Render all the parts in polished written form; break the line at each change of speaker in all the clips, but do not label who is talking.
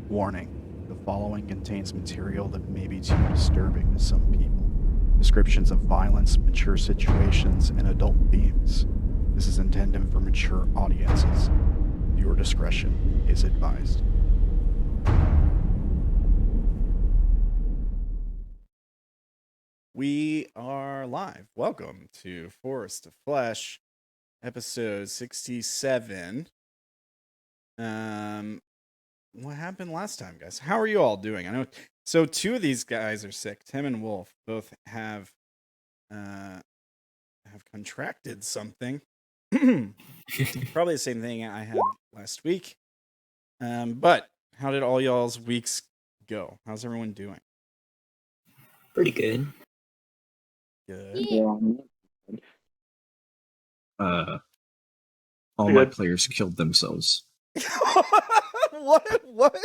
Warning, the following contains material that may be too disturbing to some people. Descriptions of violence, mature situations, and adult themes. This is intended for mature audiences. Viewer discretion is advised. We are live. Welcome to Forest of Flesh, episode 67. What happened last time, guys? How are you all doing? I know. So two of these guys are sick. Tim and Wolf both have contracted something. Probably the same thing I had last week. But how did all y'all's weeks go? How's everyone doing?
Pretty good.
Good.
All my players killed themselves.
What?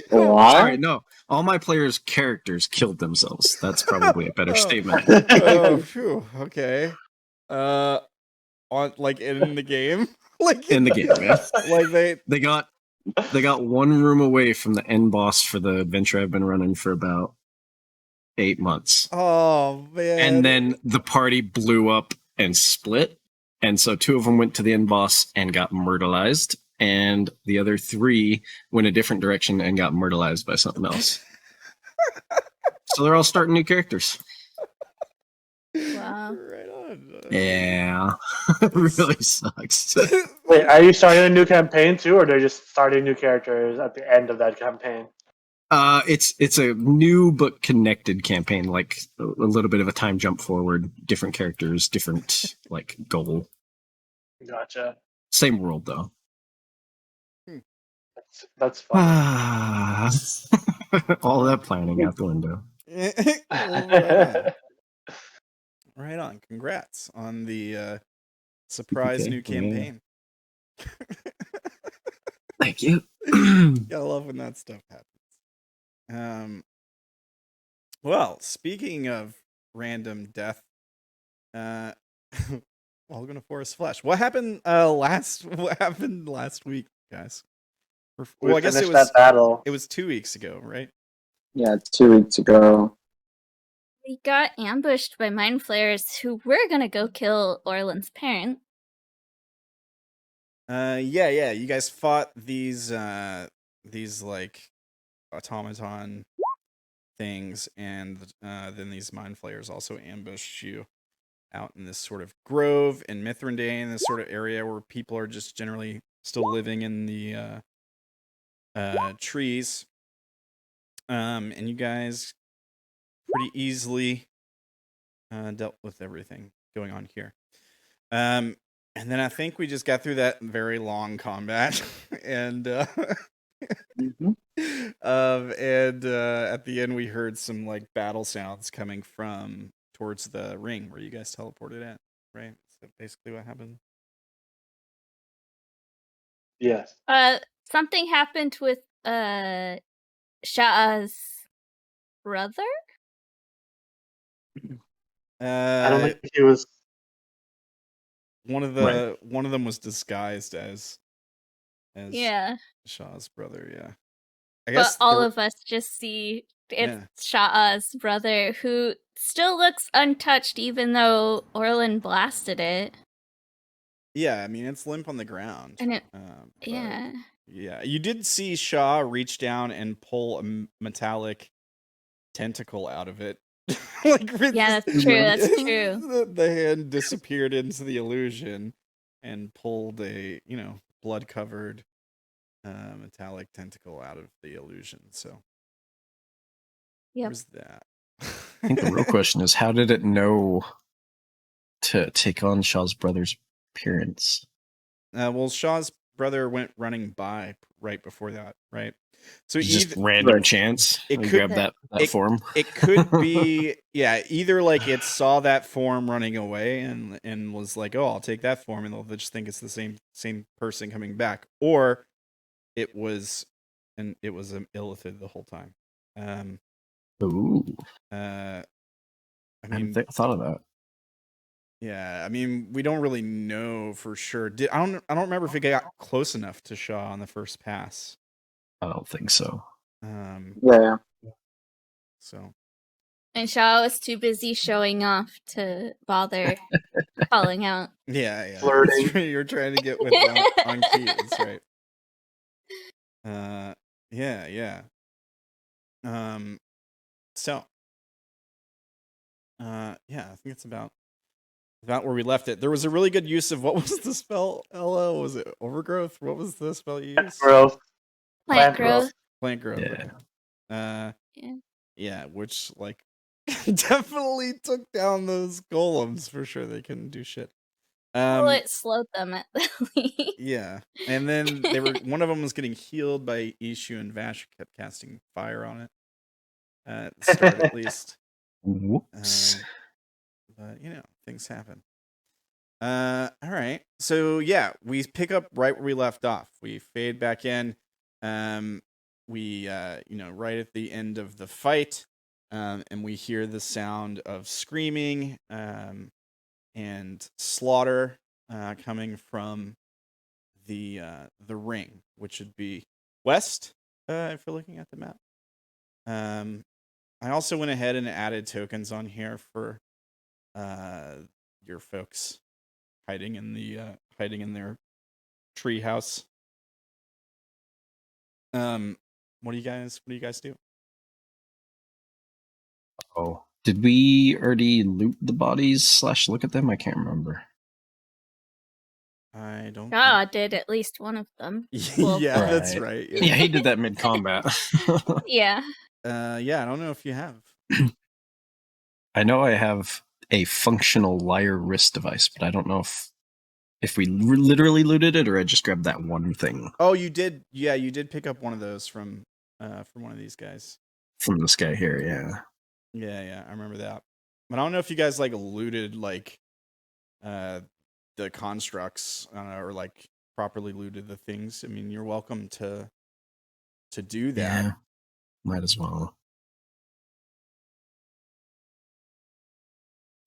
Sorry, no. All my players' characters killed themselves. That's probably a better statement.
Phew, okay. On like in the game, like
In the game, yeah.
Like
they got one room away from the end boss for the adventure I've been running for about 8 months.
Oh man!
And then the party blew up and split, and so 2 of them went to the end boss and got myrtleized, and the other 3 went a different direction and got myrtleized by something else. So they're all starting new characters.
Wow.
Right on.
Yeah. It really sucks.
Wait, are you starting a new campaign too, or they're just starting new characters at the end of that campaign?
It's a new but connected campaign, like a little bit of a time jump forward, different characters, different like goal.
Gotcha.
Same world though.
That's fun.
All that planning out the window.
Right on. Congrats on the surprise new campaign.
Thank you.
Gotta love when that stuff happens. Well, speaking of random death, welcome to Forest Flesh. What happened last week, guys? Well, I guess it was
that battle.
It was 2 weeks ago, right?
Yeah, 2 weeks ago.
We got ambushed by mind flayers who were gonna go kill Orilyn's parent.
Yeah. You guys fought these like automaton things, and then these mind flayers also ambushed you out in this sort of grove in Mithrandain, this sort of area where people are just generally still living in the trees. And you guys pretty easily dealt with everything going on here. And then I think we just got through that very long combat, and
Mm-hmm.
and at the end we heard some like battle sounds coming from towards the ring where you guys teleported at, right? Is that basically what happened?
Yes.
Something happened with Sha'ah's brother?
I don't think he was.
One of them was disguised as
Yeah.
Sha'ah's brother. Yeah, I
But
guess
all of us just see it's Sha'ah's brother, who still looks untouched even though Orilyn blasted it.
Yeah, I mean it's limp on the ground.
And it,
yeah, you did see Sha'ah reach down and pull a metallic tentacle out of it.
Yeah, that's true. That's true.
The hand disappeared into the illusion and pulled a blood-covered metallic tentacle out of the illusion. So there's that.
I think the real question is, how did it know to take on Sha'ah's brother's appearance?
Well, Sha'ah's brother went running by right before that, right? So
Just
either
random
Right.
chance.
It
We
could-
grab that
it-
form.
it could be, yeah, either like it saw that form running away and was like, oh, I'll take that form, and they'll just think it's the same person coming back, or it was an illithid the whole time.
Ooh,
I
I
mean,
hadn't thought of that.
yeah, I mean, we don't really know for sure. I don't remember if it got close enough to Sha'ah on the first pass.
I don't think so.
Yeah.
So
And Sha'ah was too busy showing off to bother calling out.
yeah.
Flirting.
That's right, you're trying to get with on key. That's right. Yeah. So yeah, I think it's about where we left it. There was a really good use of, what was the spell, Ella? Was it overgrowth? What was the spell you used?
Growth.
Plant
Plant growth.
growth.
Plant growth.
Yeah.
Okay.
Yeah.
Yeah, which like definitely took down those golems for sure. They couldn't do shit.
Well, it slowed them at the least.
Yeah, and then one of them was getting healed by Ishu, and Vash kept casting fire on it at the start at least.
Whoops.
But things happen. All right. So yeah, we pick up right where we left off. We fade back in. We right at the end of the fight, and we hear the sound of screaming and slaughter coming from the ring, which would be west, if you're looking at the map. I also went ahead and added tokens on here for your folks hiding in their tree house. What do you guys do?
Oh, did we already loot the bodies / look at them? I can't remember.
I don't.
Sha'ah did at least one of them.
Yeah, that's right.
Yeah, he did that mid combat.
Yeah.
Yeah, I don't know if you have.
I know I have a functional lyre wrist device, but I don't know if we literally looted it or I just grabbed that one thing.
Oh, you did. Yeah, you did pick up one of those from one of these guys.
From this guy here, yeah.
Yeah, I remember that. But I don't know if you guys like looted like the constructs or like properly looted the things. I mean, you're welcome to do that.
Yeah, might as well.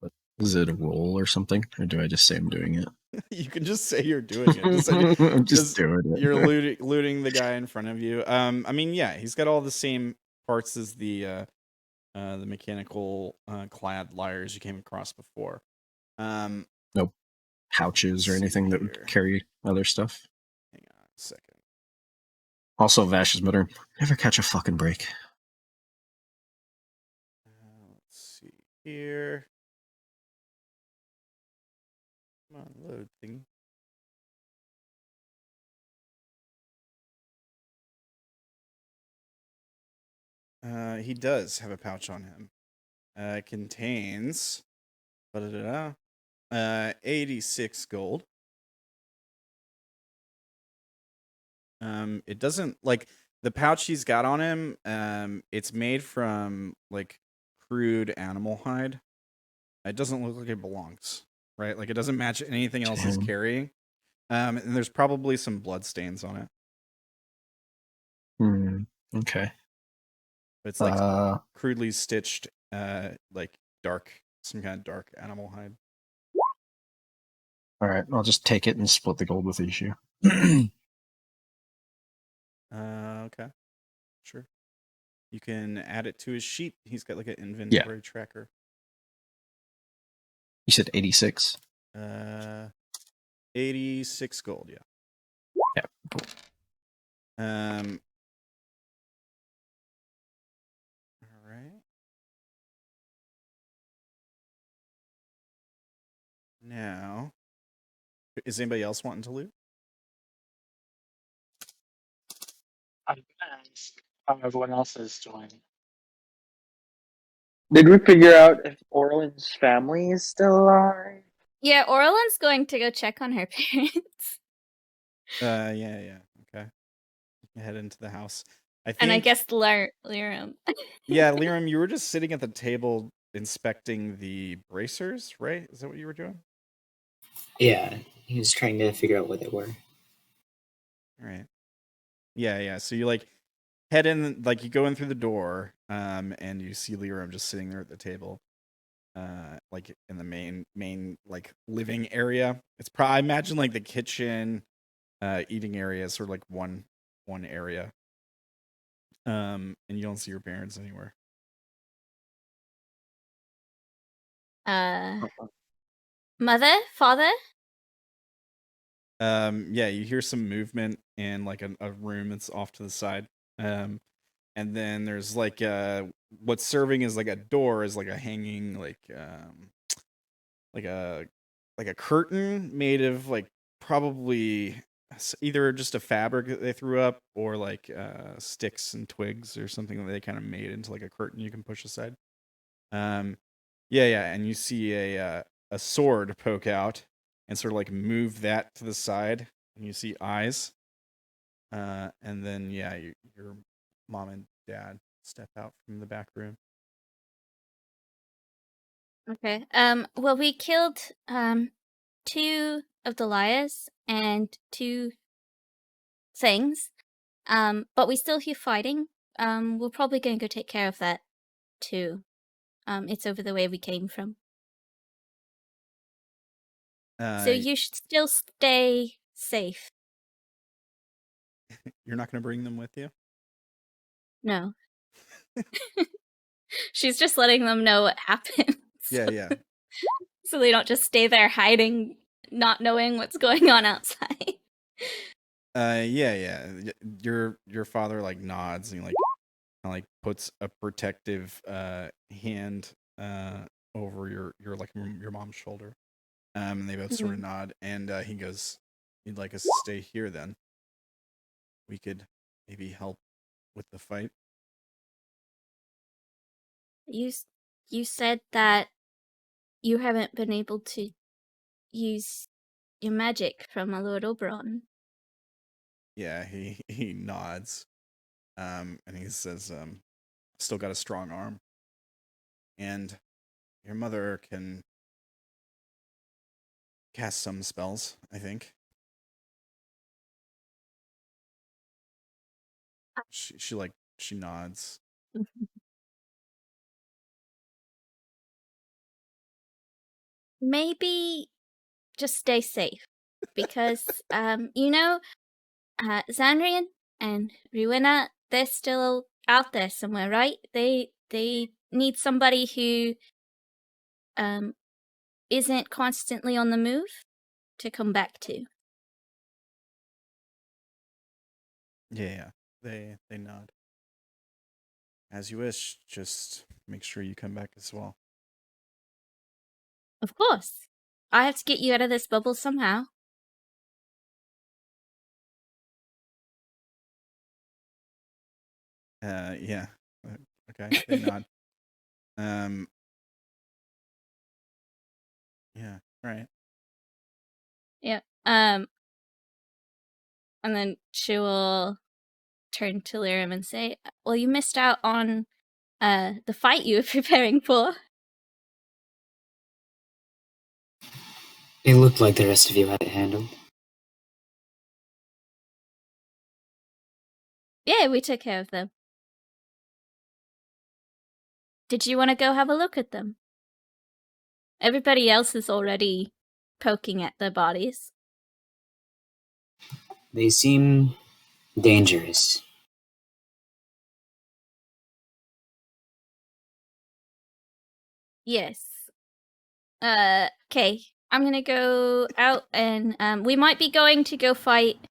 But is it a roll or something, or do I just say I'm doing it?
You can just say you're doing it.
I'm just doing it.
You're looting the guy in front of you. I mean, yeah, he's got all the same parts as the mechanical clad lyres you came across before.
No pouches or anything that would carry other stuff.
Hang on a second.
Also, Vash is muttering, "Never catch a fucking break."
Let's see here. Come on, load thing. He does have a pouch on him. It contains 86 gold. It doesn't like the pouch he's got on him. It's made from like crude animal hide. It doesn't look like it belongs, right? Like it doesn't match anything else he's carrying. And there's probably some blood stains on it.
Okay.
It's like crudely stitched, like some kind of dark animal hide.
All right, I'll just take it and split the gold with Ishu.
Okay, sure. You can add it to his sheet. He's got like an inventory tracker.
You said 86.
86 gold. Yeah.
Yeah. Cool.
All right. Now, is anybody else wanting to loot?
I'm gonna ask how everyone else is doing.
Did we figure out if Orilyn's family is still alive?
Yeah, Orilyn's going to go check on her parents.
Yeah. Okay. Head into the house. I think.
And I guess Lyram.
Yeah, Lyram, you were just sitting at the table inspecting the bracers, right? Is that what you were doing?
Yeah, he was trying to figure out what they were.
All right. Yeah. So you like head in, like you go in through the door, and you see Lyram just sitting there at the table, like in the main like living area. It's I imagine like the kitchen, eating area is sort of like one area. And you don't see your parents anywhere.
Mother? Father?
Yeah, you hear some movement in like a room that's off to the side. And then there's like what's serving as like a door is like a hanging like a curtain made of like probably either just a fabric that they threw up or like sticks and twigs or something that they kind of made into like a curtain you can push aside. Yeah, and you see a sword poke out and sort of like move that to the side, and you see eyes. And then yeah, your mom and dad step out from the back room.
Okay. Well, we killed 2 of the liars and 2 things. But we still hear fighting. We're probably going to go take care of that too. It's over the way we came from. So you should still stay safe.
You're not going to bring them with you?
No. She's just letting them know what happened.
Yeah.
So they don't just stay there hiding, not knowing what's going on outside.
Yeah. Your father like nods and he like puts a protective hand over your like your mom's shoulder. And they both sort of nod, and he goes, "You'd like us to stay here then? We could maybe help with the fight."
You said that you haven't been able to use your magic from my Lord Oberon.
Yeah, he nods, and he says, "Still got a strong arm, and your mother can cast some spells, I think." She nods.
Maybe just stay safe, because Xanrian and Rowena, they're still out there somewhere, right? They need somebody who isn't constantly on the move to come back to.
Yeah, they nod. As you wish. Just make sure you come back as well.
Of course. I have to get you out of this bubble somehow.
Yeah. Okay, they nod. Yeah, right.
Yeah. And then she will turn to Lyram and say, "Well, you missed out on the fight you were preparing for."
It looked like the rest of you had it handled.
Yeah, we took care of them. Did you want to go have a look at them? Everybody else is already poking at their bodies.
They seem dangerous.
Yes. Okay. I'm gonna go out and we might be going to go fight.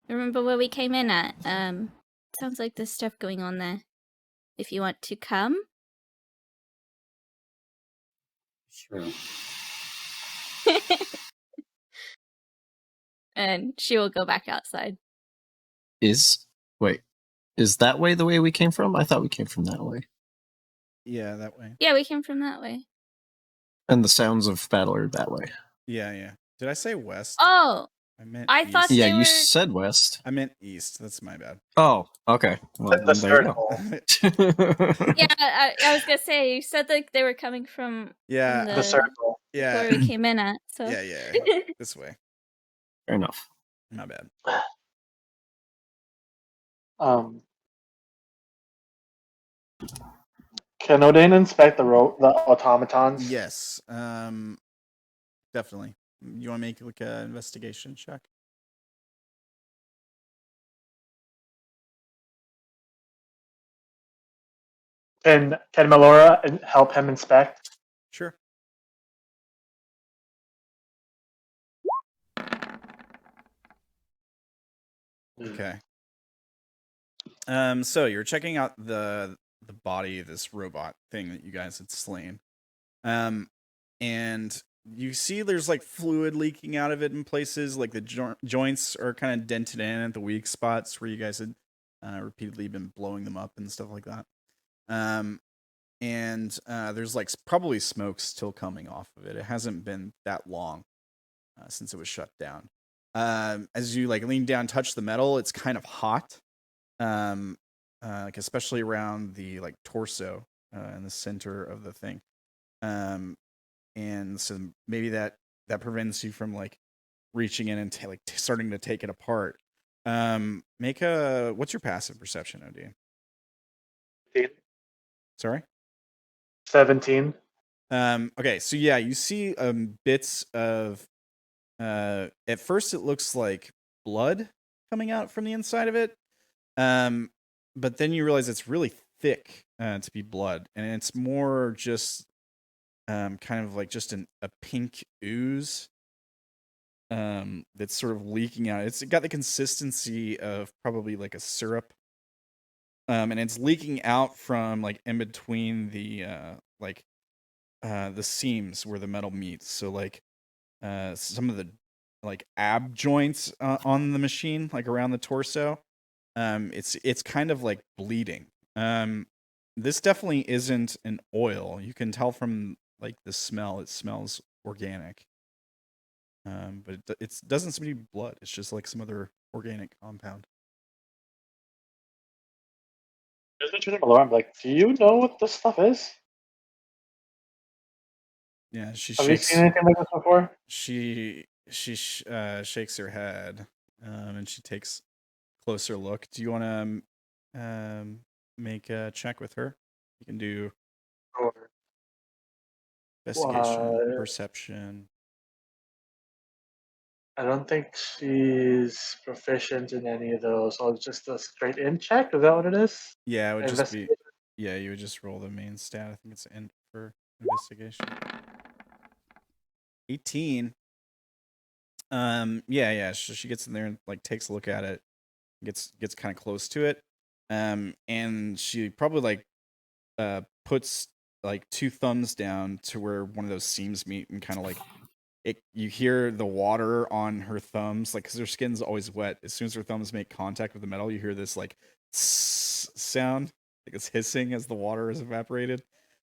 Remember where we came in at? Sounds like there's stuff going on there. If you want to come.
Sure.
And she will go back outside.
Is that way the way we came from? I thought we came from that way.
Yeah, that way.
Yeah, we came from that way.
And the sounds of battle are that way.
Yeah. Did I say west?
Oh,
I meant
I
east.
thought
Yeah,
they
you
were...
said west.
I meant east. That's my bad.
Oh, okay. Well,
The
then there you go.
circle.
Yeah, I was gonna say, you said that they were coming from
Yeah,
The circle.
yeah,
where we came in at, so...
yeah. This way.
Fair enough.
My bad.
Can Odayn inspect the automatons?
Yes. Definitely. You want to make like an investigation check?
Can Melora help him inspect?
Sure. Okay. So you're checking out the body of this robot thing that you guys had slain. And you see there's like fluid leaking out of it in places, like the joints are kind of dented in at the weak spots where you guys had repeatedly been blowing them up and stuff like that. And there's like probably smoke still coming off of it. It hasn't been that long since it was shut down. As you like lean down, touch the metal, it's kind of hot. Like especially around the like torso in the center of the thing. And so maybe that prevents you from like reaching in and starting to take it apart. Make a what's your passive perception, Odayn?
17.
Sorry?
17.
Okay, so yeah, you see bits of at first it looks like blood coming out from the inside of it. But then you realize it's really thick to be blood, and it's more just kind of like just a pink ooze that's sort of leaking out. It's got the consistency of probably like a syrup, and it's leaking out from like in between the seams where the metal meets. So like some of the like ab joints on the machine, like around the torso, it's kind of like bleeding. This definitely isn't an oil. You can tell from like the smell. It smells organic. But it doesn't seem to be blood. It's just like some other organic compound.
Just mentioned Melora. I'm like, do you know what this stuff is?
Yeah, she
Have you
shakes.
seen anything like this before?
She shakes her head, and she takes a closer look. Do you want to make a check with her? You can do
Sure.
investigation,
What?
perception.
I don't think she's proficient in any of those. So it's just a straight in check. Is that what it is?
Yeah, it would just be.
Investigation?
Yeah, you would just roll the main stat. I think it's in for investigation. 18. Yeah. So she gets in there and like takes a look at it, gets kind of close to it, and she probably like puts like two thumbs down to where one of those seams meet, and kind of like it. You hear the water on her thumbs, like because her skin's always wet. As soon as her thumbs make contact with the metal, you hear this like sound, like it's hissing as the water is evaporated.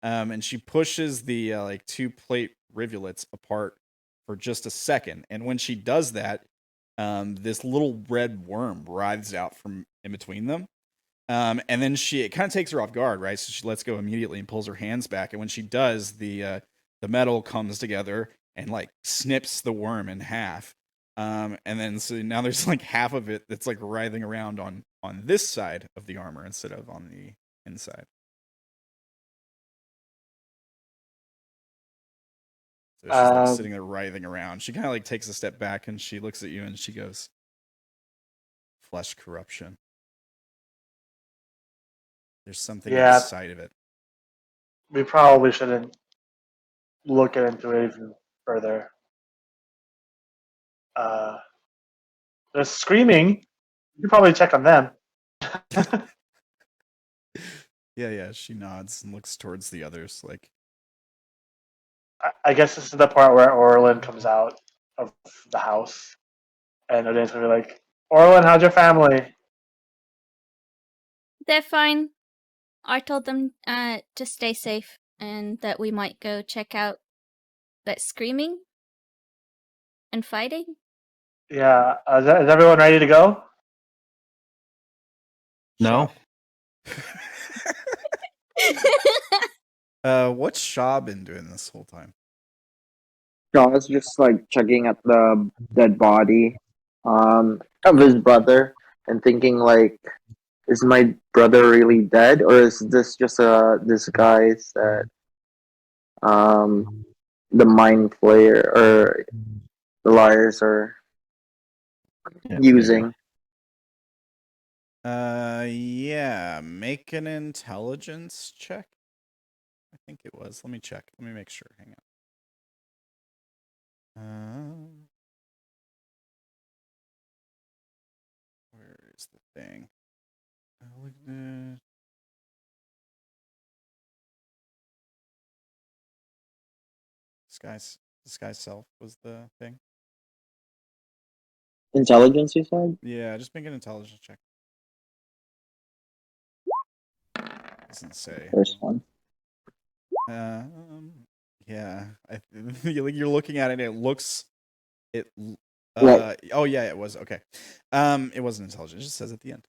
And she pushes the like two plate rivulets apart for just a second, and when she does that, this little red worm writhes out from in between them. And then it kind of takes her off guard, right? So she lets go immediately and pulls her hands back, and when she does, the metal comes together and like snips the worm in half. And then so now there's like half of it that's like writhing around on this side of the armor instead of on the inside. So she's like sitting there writhing around. She kind of like takes a step back and she looks at you and she goes, "Flesh corruption. There's something inside of it."
We probably shouldn't look into it even further. They're screaming. You could probably check on them.
Yeah. She nods and looks towards the others. Like,
I guess this is the part where Orilyn comes out of the house, and Odayn's gonna be like, "Orilyn, how's your family?"
They're fine. I told them to stay safe and that we might go check out that screaming and fighting.
Yeah. Is everyone ready to go?
No.
What's Sha'ah been doing this whole time?
Sha'ah's just like checking at the dead body of his brother and thinking like, is my brother really dead, or is this just a disguise that the mind flayer or the liars are
Yeah,
using?
Yeah. Make an intelligence check. I think it was. Let me check. Let me make sure. Hang on. Where is the thing? Disguise self was the thing.
Intelligence, you said?
Yeah, just make an intelligence check. Doesn't say.
First one.
Yeah. You're looking at it. It looks.
Right.
Oh yeah, it was okay. It wasn't intelligent. It just says at the end.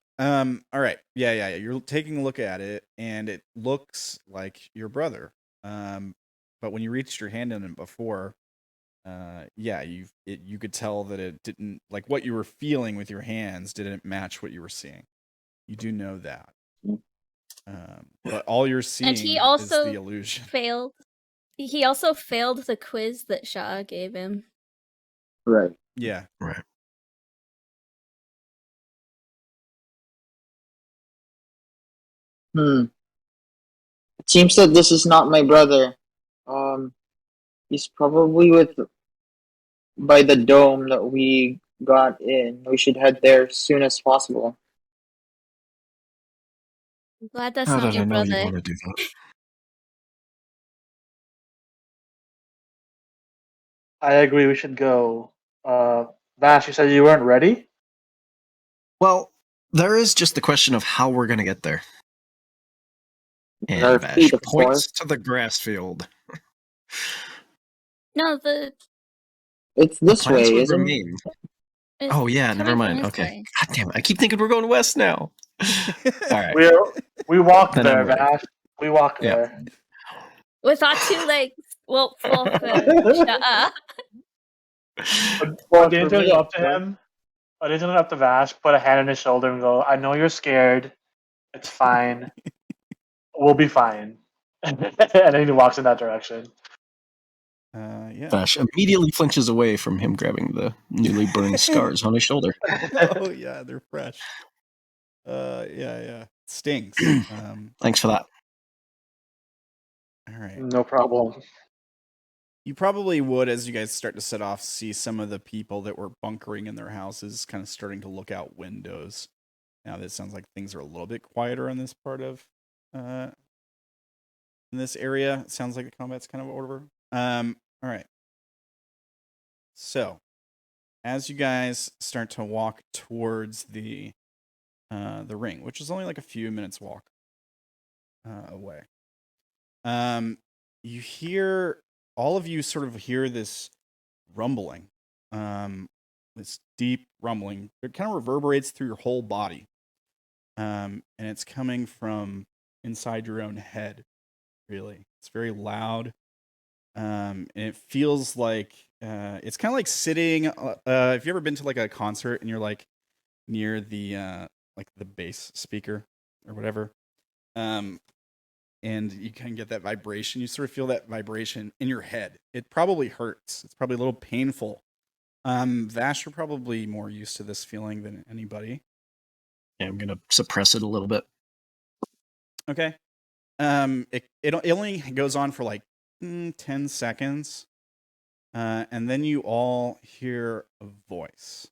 All right. Yeah. You're taking a look at it, and it looks like your brother. But when you reached your hand in it before, yeah, you could tell that it didn't, like, what you were feeling with your hands didn't match what you were seeing. You do know that. But all you're seeing
And he also
is the illusion.
failed. He also failed the quiz that Sha'ah gave him.
Right.
Yeah.
Right.
It seems that this is not my brother. He's probably by the dome that we got in. We should head there as soon as possible.
I'm glad that's
How
not
did
your
I know you
brother.
want to do that?
I agree. We should go. Vash, you said you weren't ready.
Well, there is just the question of how we're going to get there.
With our
And Vash
feet, of
points
course.
to the grass field.
No,
It's
The
this
plans
way,
would
isn't it?
remain.
it's
Oh yeah,
coming
never
from
mind.
this
Okay.
way.
God damn it! I keep thinking we're going west now. All right.
We walk
Then
there,
I'm ready.
Vash. We walk
Yeah.
there.
With our 2 legs. Well, for Sha'ah.
Well,
Odayn's
for
gonna
me,
go
of
up to
course.
him. Odayn's gonna go up to Vash, put a hand on his shoulder, and go, "I know you're scared. It's fine. We'll be fine." And then he walks in that direction.
Yeah.
Vash immediately flinches away from him grabbing the newly burned scars on his shoulder.
Oh yeah, they're fresh. Yeah. Stings.
Thanks for that.
All right.
No problem.
You probably would, as you guys start to set off, see some of the people that were bunkering in their houses kind of starting to look out windows. Now that it sounds like things are a little bit quieter in this part of in this area. It sounds like the combat's kind of over. All right. So, as you guys start to walk towards the ring, which is only like a few minutes walk away, you hear, all of you sort of hear this rumbling, this deep rumbling. It kind of reverberates through your whole body, and it's coming from inside your own head. Really, it's very loud, and it feels like it's kind of like sitting. If you ever been to like a concert and you're like near the like the bass speaker or whatever, and you can get that vibration. You sort of feel that vibration in your head. It probably hurts. It's probably a little painful. Vash, you're probably more used to this feeling than anybody.
Yeah, I'm gonna suppress it a little bit.
Okay. It only goes on for like 10 seconds, and then you all hear a voice.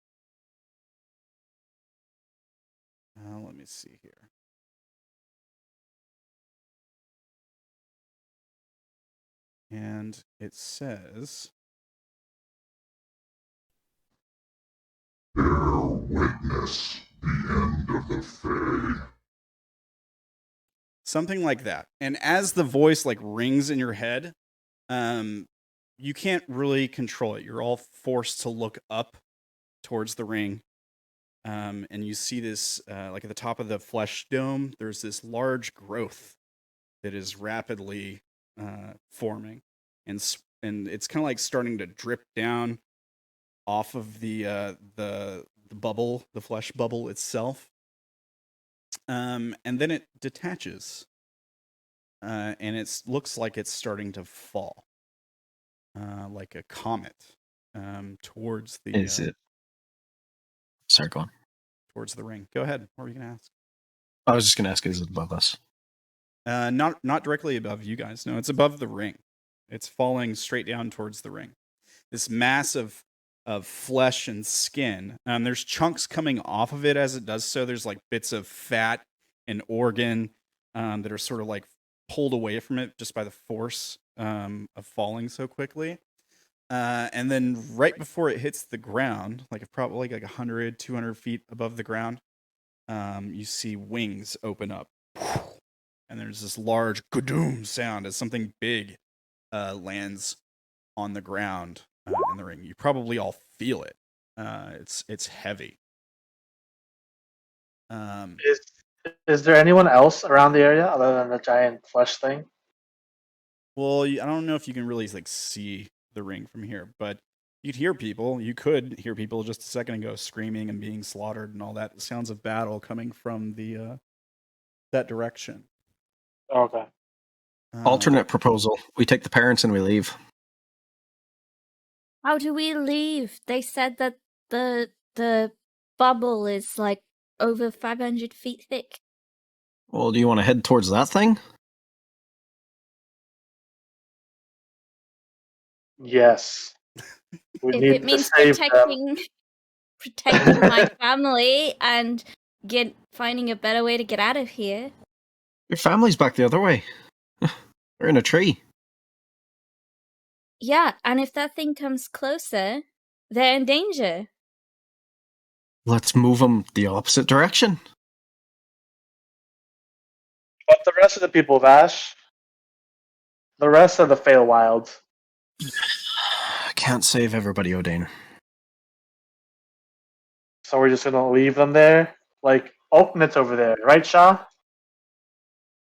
Let me see here. And it says,
"Bear witness the end of the Fae."
something like that. And as the voice like rings in your head, you can't really control it. You're all forced to look up towards the ring. And you see this, like at the top of the flesh dome, there's this large growth that is rapidly forming, and it's kind of like starting to drip down off of the bubble, the flesh bubble itself, and then it detaches, and it looks like it's starting to fall, like a comet, towards the
Is it? Sorry, go on.
towards the ring. Go ahead. What were you gonna ask?
I was just gonna ask, is it above us?
Not directly above you guys. No, it's above the ring. It's falling straight down towards the ring. This mass of flesh and skin. There's chunks coming off of it as it does so. There's like bits of fat and organ that are sort of like pulled away from it just by the force of falling so quickly. And then right before it hits the ground, like probably like 100, 200 feet above the ground, you see wings open up. And there's this large kadoom sound as something big lands on the ground in the ring. You probably all feel it. It's heavy.
Is there anyone else around the area other than the giant flesh thing?
Well, I don't know if you can really like see the ring from here, but you'd hear people. You could hear people just a second ago screaming and being slaughtered and all that. The sounds of battle coming from the that direction.
Okay.
Alternate proposal. We take the parents and we leave.
How do we leave? They said that the bubble is like over 500 feet thick.
Well, do you want to head towards that thing?
Yes. We
If
need
it means
to save them.
protecting my family and finding a better way to get out of here.
Your family's back the other way. They're in a tree.
Yeah, and if that thing comes closer, they're in danger.
Let's move them the opposite direction.
But the rest of the people, Vash. The rest of the Feywilds.
I can't save everybody, Odayn.
So we're just gonna leave them there? Like, Ultimate's over there, right, Sha'ah?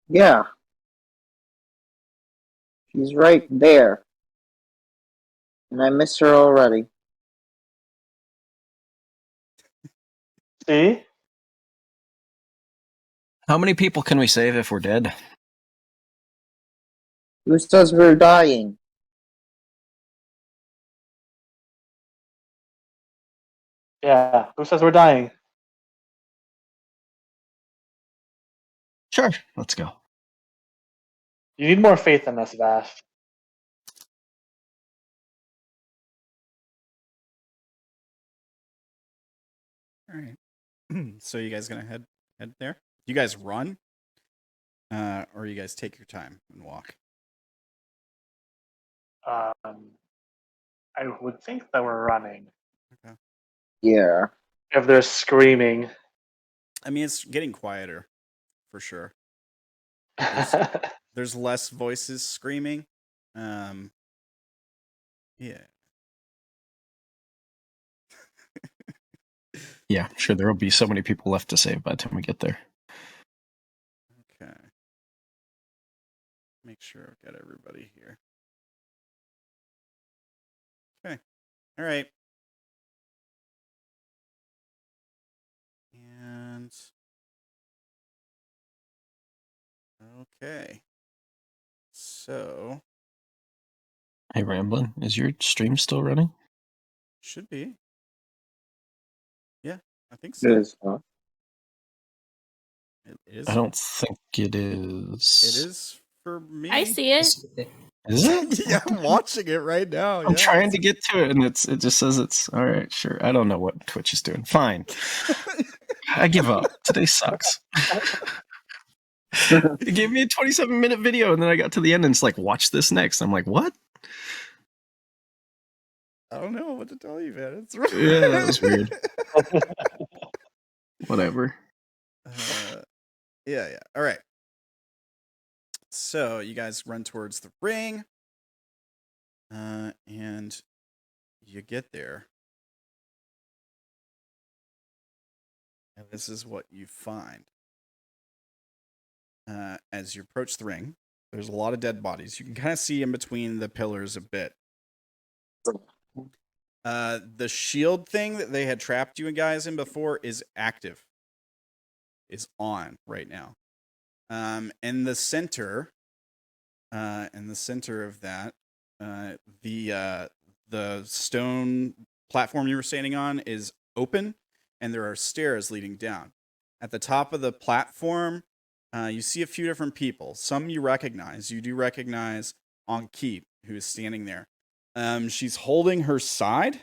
Yeah. She's right there. And I miss her already.
See?
How many people can we save if we're dead?
Who says we're dying?
Yeah. Who says we're dying?
Sure, let's go.
You need more faith in us, Vash.
All right. So you guys gonna head there? You guys run, or you guys take your time and walk?
I would think that we're running.
Okay.
Yeah.
If they're screaming.
I mean, it's getting quieter, for sure. There's less voices screaming. Yeah.
Yeah, sure, there will be so many people left to save by the time we get there.
Okay. Make sure I've got everybody here. Okay. All right. And okay. So
Hey, Ramblin', is your stream still running?
should be. Yeah, I think
It
so.
is, huh?
It is.
I don't think it is.
It is for me.
I see it.
Is it?
Yeah, I'm watching it right now.
I'm trying to get to it, and it just says it's all right. Sure, I don't know what Twitch is doing. Fine, I give up. Today sucks. It gave me a 27-minute video, and then I got to the end, and it's like, watch this next. I'm like, what?
I don't know what to tell you, man. It's
Yeah, that was weird. Whatever.
Yeah. All right. So you guys run towards the ring, and you get there. And this is what you find. As you approach the ring, there's a lot of dead bodies. You can kind of see in between the pillars a bit. The shield thing that they had trapped you guys in before is active. Is on right now. In the center of that, the stone platform you were standing on is open, and there are stairs leading down. At the top of the platform, you see a few different people. Some you recognize. You do recognize Anki, who is standing there. She's holding her side,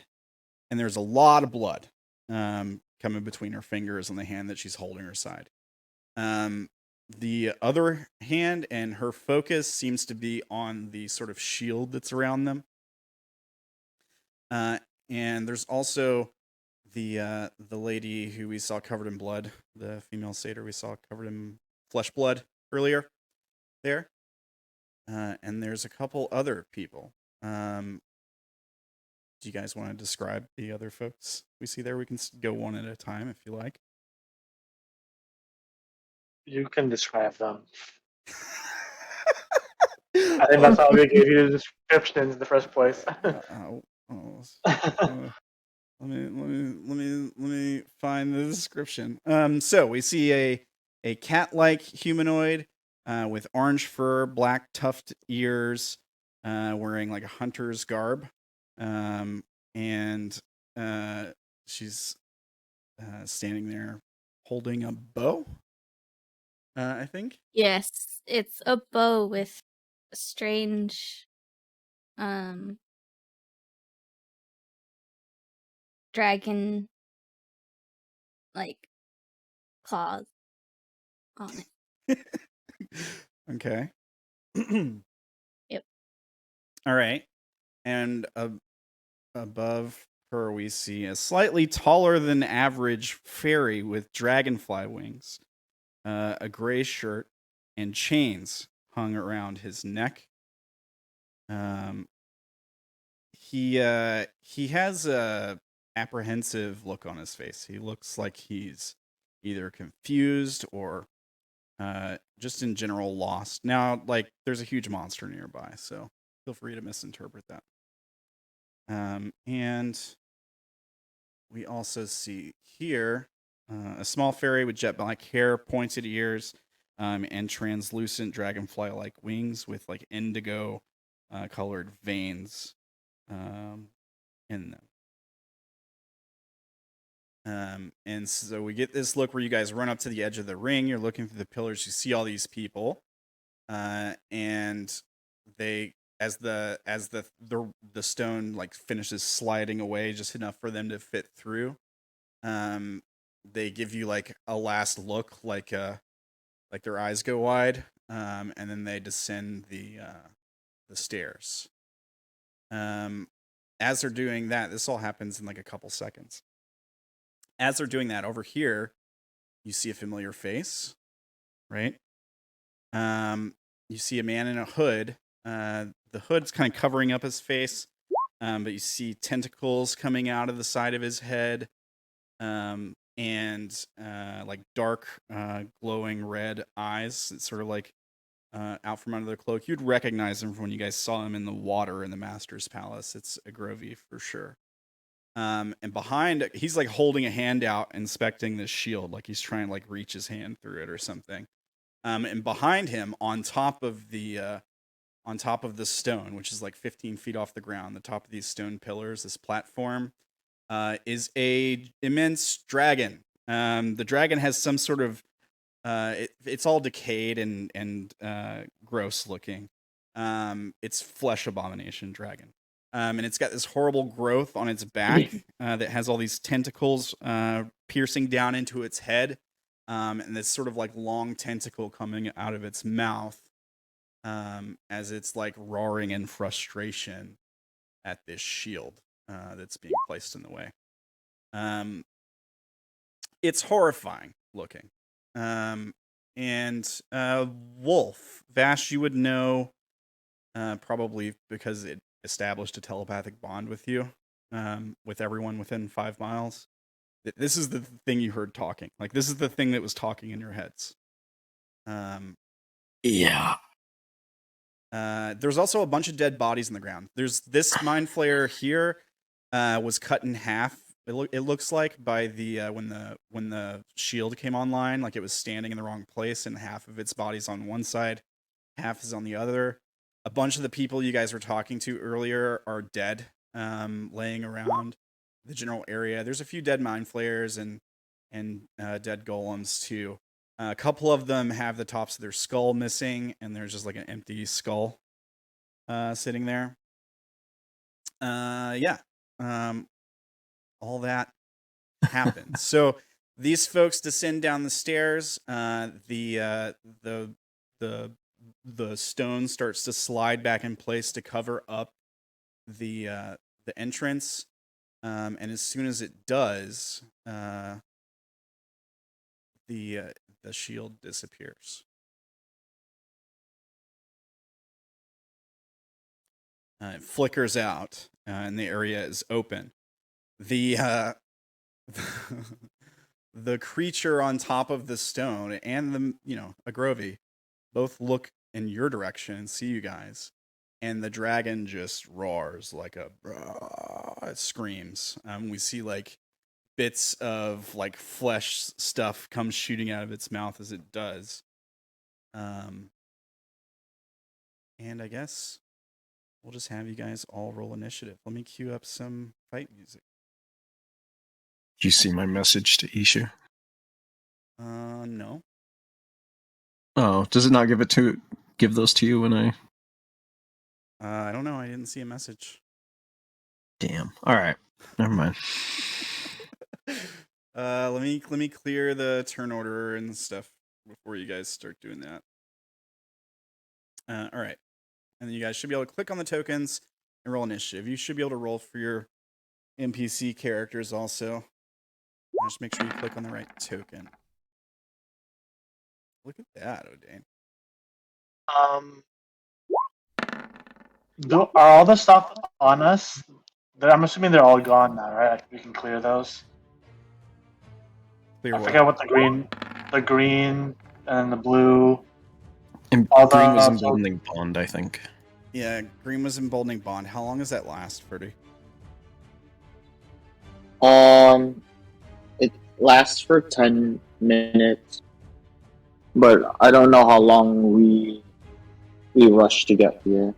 and there's a lot of blood coming between her fingers on the hand that she's holding her side. The other hand and her focus seems to be on the sort of shield that's around them. And there's also the lady who we saw covered in blood, the female satyr we saw covered in flesh blood earlier there. And there's a couple other people. Do you guys want to describe the other folks we see there? We can go one at a time if you like.
You can describe them. I think that's how we gave you the descriptions in the first place.
Let me find the description. So we see a cat-like humanoid with orange fur, black tuft ears, wearing like a hunter's garb, and she's standing there holding a bow. I think.
Yes, it's a bow with a strange dragon like claws on it.
Okay.
Yep.
All right. And above her, we see a slightly taller than average fairy with dragonfly wings, a gray shirt, and chains hung around his neck. He has a apprehensive look on his face. He looks like he's either confused or just in general lost. Now, like, there's a huge monster nearby, so feel free to misinterpret that. And we also see here a small fairy with jet black hair, pointed ears, and translucent dragonfly-like wings with like indigo colored veins in them. And so we get this look where you guys run up to the edge of the ring. You're looking through the pillars. You see all these people, and they, as the stone like finishes sliding away just enough for them to fit through, they give you like a last look, like their eyes go wide, and then they descend the stairs. As they're doing that, this all happens in like a couple seconds. As they're doing that, over here, you see a familiar face, right? You see a man in a hood. The hood's kind of covering up his face, but you see tentacles coming out of the side of his head, and like dark, glowing red eyes. It's sort of like out from under the cloak. You'd recognize him from when you guys saw him in the water in the Master's Palace. It's a Grovey for sure. And behind, he's like holding a hand out, inspecting this shield, like he's trying to like reach his hand through it or something. And behind him, on top of the stone, which is like 15 feet off the ground, the top of these stone pillars, this platform, is a immense dragon. The dragon has some sort of it's all decayed and gross looking. It's flesh abomination dragon. And it's got this horrible growth on its back that has all these tentacles piercing down into its head, and this sort of like long tentacle coming out of its mouth as it's like roaring in frustration at this shield that's being placed in the way. It's horrifying looking. And Wolf, Vash, you would know probably because it established a telepathic bond with you, with everyone within 5 miles. This is the thing you heard talking. Like, this is the thing that was talking in your heads.
Yeah.
There's also a bunch of dead bodies in the ground. There's this mind flayer here was cut in half. It looks like by the when the shield came online, like it was standing in the wrong place, and half of its body's on one side, half is on the other. A bunch of the people you guys were talking to earlier are dead, laying around the general area. There's a few dead mind flayers and dead golems too. A couple of them have the tops of their skull missing, and there's just like an empty skull sitting there. Yeah. All that happens. So these folks descend down the stairs. The stone starts to slide back in place to cover up the entrance. And as soon as it does, the shield disappears. It flickers out, and the area is open. The the creature on top of the stone and the Agrovi both look in your direction and see you guys, and the dragon just roars like it screams. We see like bits of like flesh stuff come shooting out of its mouth as it does. And I guess we'll just have you guys all roll initiative. Let me cue up some fight music.
Do you see my message to Ishu?
No.
Oh, does it not give those to you when I?
I don't know. I didn't see a message.
Damn. All right. Never mind.
Let me clear the turn order and stuff before you guys start doing that. All right. And then you guys should be able to click on the tokens and roll initiative. You should be able to roll for your NPC characters also. Just make sure you click on the right token. Look at that, Odayn.
Are all the stuff on us? I'm assuming they're all gone now, right? Like we can clear those.
Clear
I
what?
forget what the green, and the blue.
And
All
green was
the-
emboldening bond, I think.
Yeah, green was emboldening bond. How long does that last, Ferdy?
It lasts for 10 minutes, but I don't know how long we rush to get here.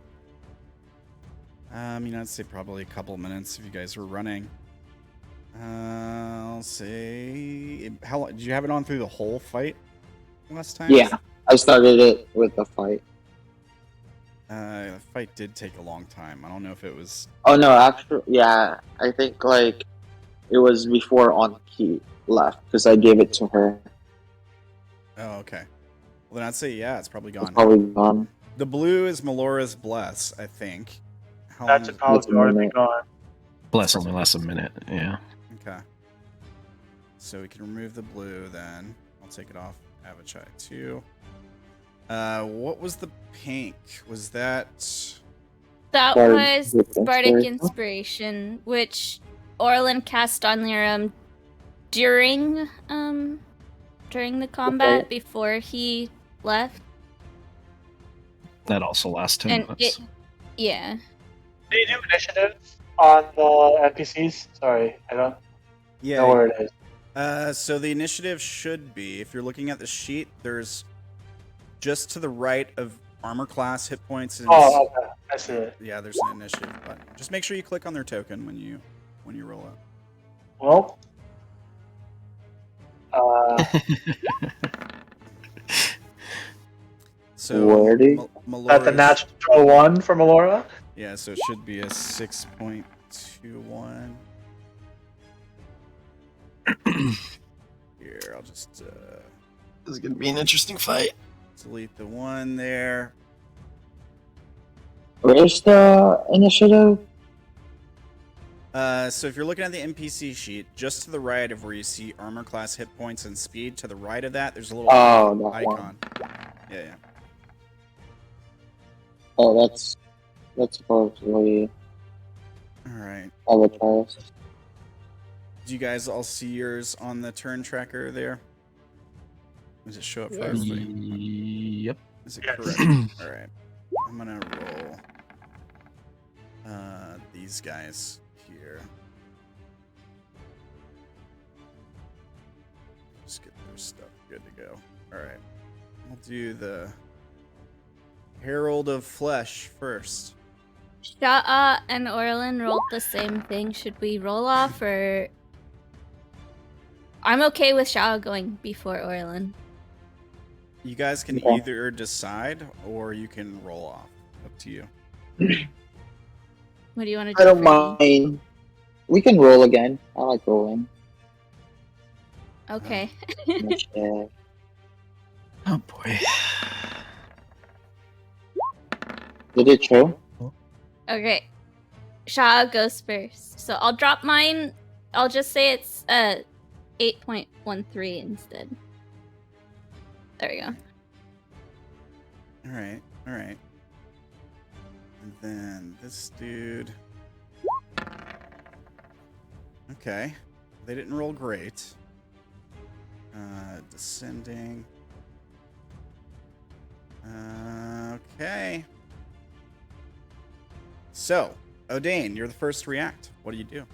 I'd say probably a couple minutes if you guys were running. I'll say, how long did you have it on through the whole fight last time?
Yeah, I started it with the fight.
The fight did take a long time. I don't know if it was.
Oh no, actually, yeah, I think like it was before Anki left because I gave it to her.
Oh, okay. Well, then I'd say yeah, it's probably
It's
gone.
probably gone.
The blue is Melora's Bless, I think. How
That's
long?
probably already gone.
Bless only lasts a minute. Yeah.
Okay. So we can remove the blue then. I'll take it off Avachai too. What was the pink? Was that
That
Bardic
was Bardic
Inspiration.
Inspiration, which Orilyn cast on Lyram during the combat before he left.
That also lasts 10
And
minutes.
yeah.
Do you do initiative on the NPCs? Sorry, I don't know where it is.
So the initiative should be, if you're looking at the sheet, there's just to the right of armor class, hit points, and
Oh, okay. I see it.
yeah, there's an initiative button. Just make sure you click on their token when you roll out.
Well,
So
Where do you-
at the natural one for Melora.
Yeah, so it should be a 6.21. Here, I'll just
This is gonna be an interesting fight.
delete the one there.
Where's the initiative?
So if you're looking at the NPC sheet, just to the right of where you see armor class, hit points, and speed, to the right of that, there's a little
Oh, that
icon.
one.
Yeah.
Oh, that's supposedly
All right.
avatars.
Do you guys all see yours on the turn tracker there? Does it show up
Yes.
correctly?
Yep.
Is it
Yes.
correct? All right. I'm gonna roll these guys here. Just get their stuff good to go. All right. We'll do the Herald of Flesh first.
Sha'ah and Orilyn rolled the same thing. Should we roll off or? I'm okay with Sha'ah going before Orilyn.
You guys can
Okay.
either decide or you can roll off. Up to you.
What do you want to do?
I don't
Ferdy?
mind. We can roll again. I like rolling.
Okay.
Yeah.
Oh boy.
Did it show?
Okay. Sha'ah goes first. So I'll drop mine. I'll just say it's 8.13 instead. There we go.
All right. All right. And then this dude. Okay. They didn't roll great. Descending. Okay. So, Odayn, you're the first to react. What do you do?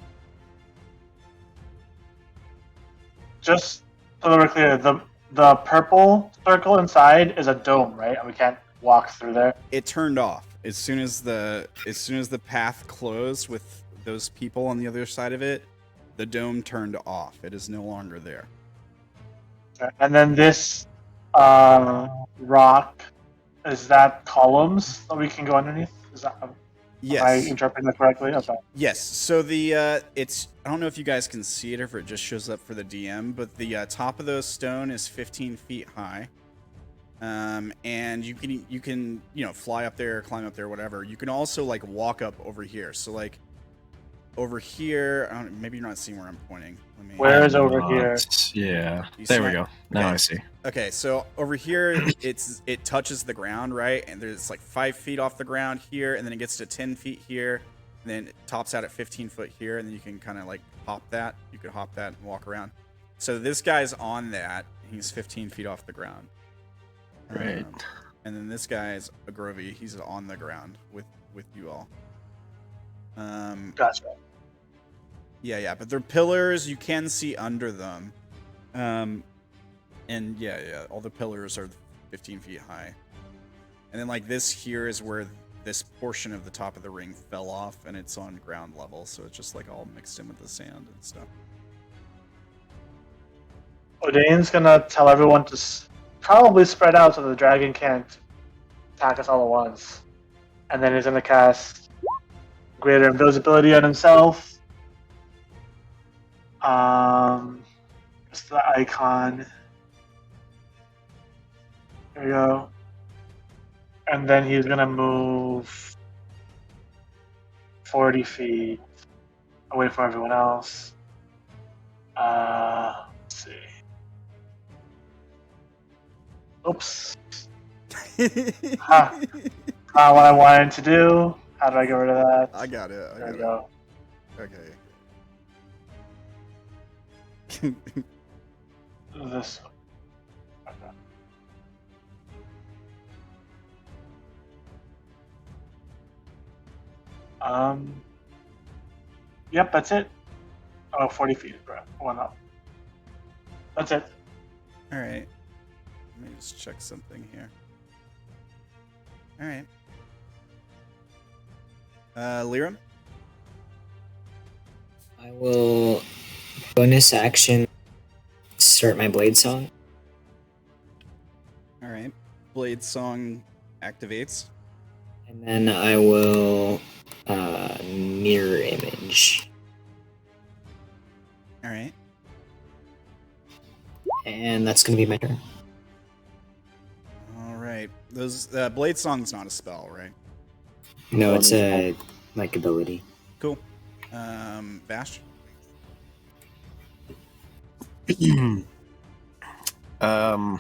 Just so that we're clear, the purple circle inside is a dome, right? And we can't walk through there.
It turned off as soon as the path closed with those people on the other side of it. The dome turned off. It is no longer there.
Okay. And then this rock, is that columns that we can go underneath? Is that? Am I
Yes.
interpreting that correctly? Okay.
Yes. So the it's I don't know if you guys can see it or if it just shows up for the DM, but the top of those stone is 15 feet high. And you can fly up there, climb up there, whatever. You can also like walk up over here. So like over here, maybe you're not seeing where I'm pointing. Let me.
Where is over here?
Yeah.
You
There
see
we
it?
go. Now
Okay.
I see.
Okay, so over here, it touches the ground, right? And there's like 5 feet off the ground here, and then it gets to 10 feet here, and then it tops out at 15 foot here, and then you can kind of like hop that. You could hop that and walk around. So this guy's on that. He's 15 feet off the ground.
Right.
And then this guy's a Grovey. He's on the ground with you all.
Gotcha.
Yeah, but they're pillars. You can see under them. And yeah, all the pillars are 15 feet high. And then like this here is where this portion of the top of the ring fell off, and it's on ground level, so it's just like all mixed in with the sand and stuff.
Odayn's gonna tell everyone to probably spread out so the dragon can't attack us all at once. And then he's gonna cast greater invisibility on himself. It's the icon. There we go. And then he's gonna move 40 feet away from everyone else. Let's see. Oops. Not what I wanted to do. How do I get rid of that?
I got it.
There we go.
Okay.
This. Okay. Yep, that's it. Oh, 40 feet, bro. One up. That's it.
All right. Let me just check something here. All right. Lyram?
I will bonus action start my blade song.
All right. Blade Song activates.
And then I will mirror image.
All right.
And that's going to be my turn.
All right. Those Blade Song's not a spell, right?
No, it's a like ability.
Cool. Vash? All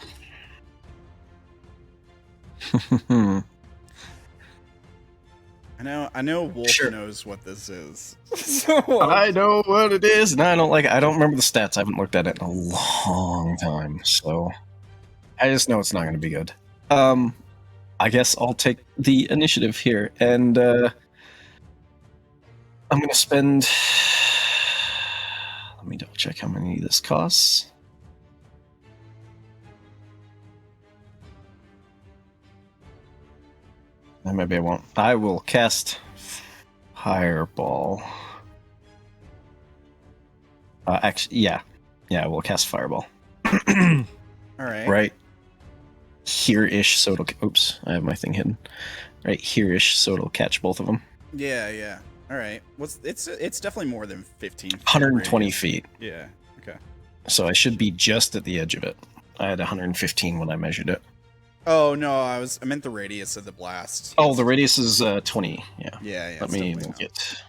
I know Wolf
Sure.
knows what this is. So,
I know what it is, and I don't remember the stats. I haven't looked at it in a long time, so I just know it's not going to be good. I guess I'll take the initiative here, and I'm going to spend. Let me double check how many this costs. Maybe I won't. I will cast Fireball. Actually, yeah, we'll cast Fireball.
all right.
Right here-ish, so it'll. Oops, I have my thing hidden. Right here-ish, so it'll catch both of them.
Yeah. All right. It's definitely more than 15 feet
120
radius.
feet.
Yeah. Okay.
So I should be just at the edge of it. I had 115 when I measured it.
Oh no, I meant the radius of the blast.
Oh, the radius is 20. Yeah.
Yeah.
Let
it's
me
definitely
look
not.
it.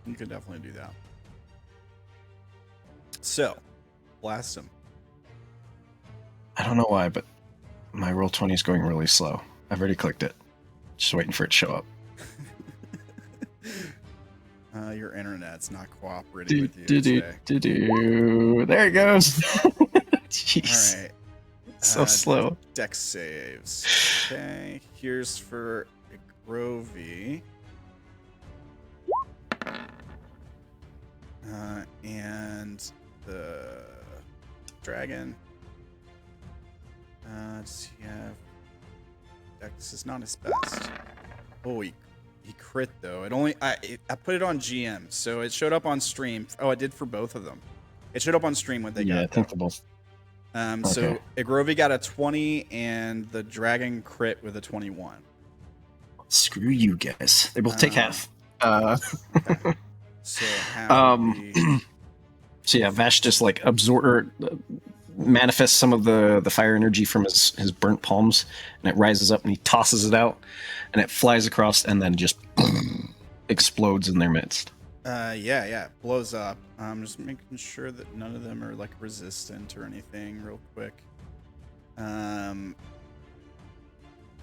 You could definitely do that. So, blast him.
I don't know why, but my roll 20 is going really slow. I've already clicked it. Just waiting for it to show up.
Your internet's not cooperating with you today.
There it goes. Jeez.
All right.
So slow.
Dex saves. Okay. Here's for Grovy. And the dragon. Does he have... Dex is not his best. Oh, he crit though. I put it on GM, so it showed up on stream. Oh, I did for both of them. It showed up on stream what they got.
Yeah, I think for both.
So Igrovi got a 20 and the dragon crit with a 21.
Screw you guys. They both take half.
Okay. So how
So yeah, Vash just like manifests some of the fire energy from his burnt palms, and it rises up and he tosses it out, and it flies across and then just explodes in their midst.
yeah, blows up. I'm just making sure that none of them are like resistant or anything real quick.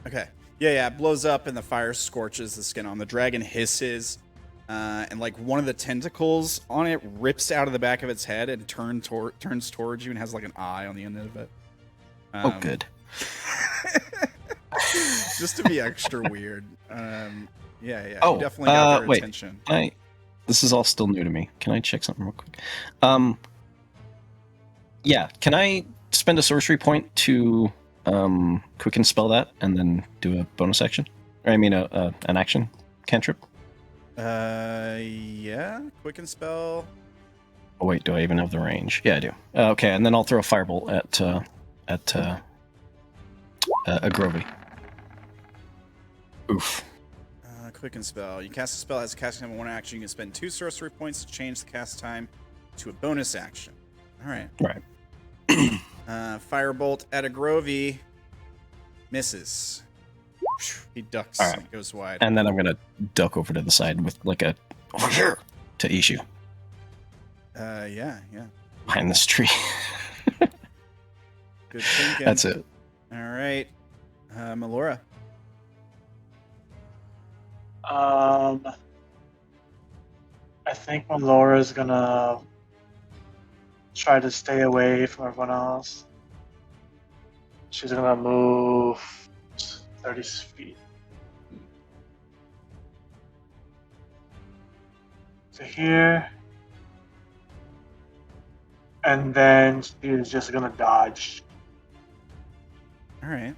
Okay. Yeah, it blows up and the fire scorches the skin on the dragon, hisses, and like one of the tentacles on it rips out of the back of its head and turns towards you and has like an eye on the end of it.
Oh, good.
Just to be extra weird. Yeah.
Oh,
you definitely got their
wait.
attention.
This is all still new to me. Can I check something real quick? Yeah, can I spend a sorcery point to quicken spell that and then do a bonus action? Or I mean, an action cantrip?
Yeah. Quicken spell.
Oh wait, do I even have the range? Yeah, I do. Okay, and then I'll throw a firebolt at a Grovy. Oof.
Quicken spell. You cast a spell as a casting time of one action. You can spend 2 sorcery points to change the cast time to a bonus action. All right.
Right.
Firebolt at a Grovy. Misses. He ducks.
All right.
And goes wide.
And then I'm gonna duck over to the side with like a over here to Ishu
Yeah.
behind this tree.
Good thinking.
That's it.
All right. Melora.
I think Laura's gonna try to stay away from everyone else. She's gonna move 30 feet to here, and then she's just gonna dodge.
All right.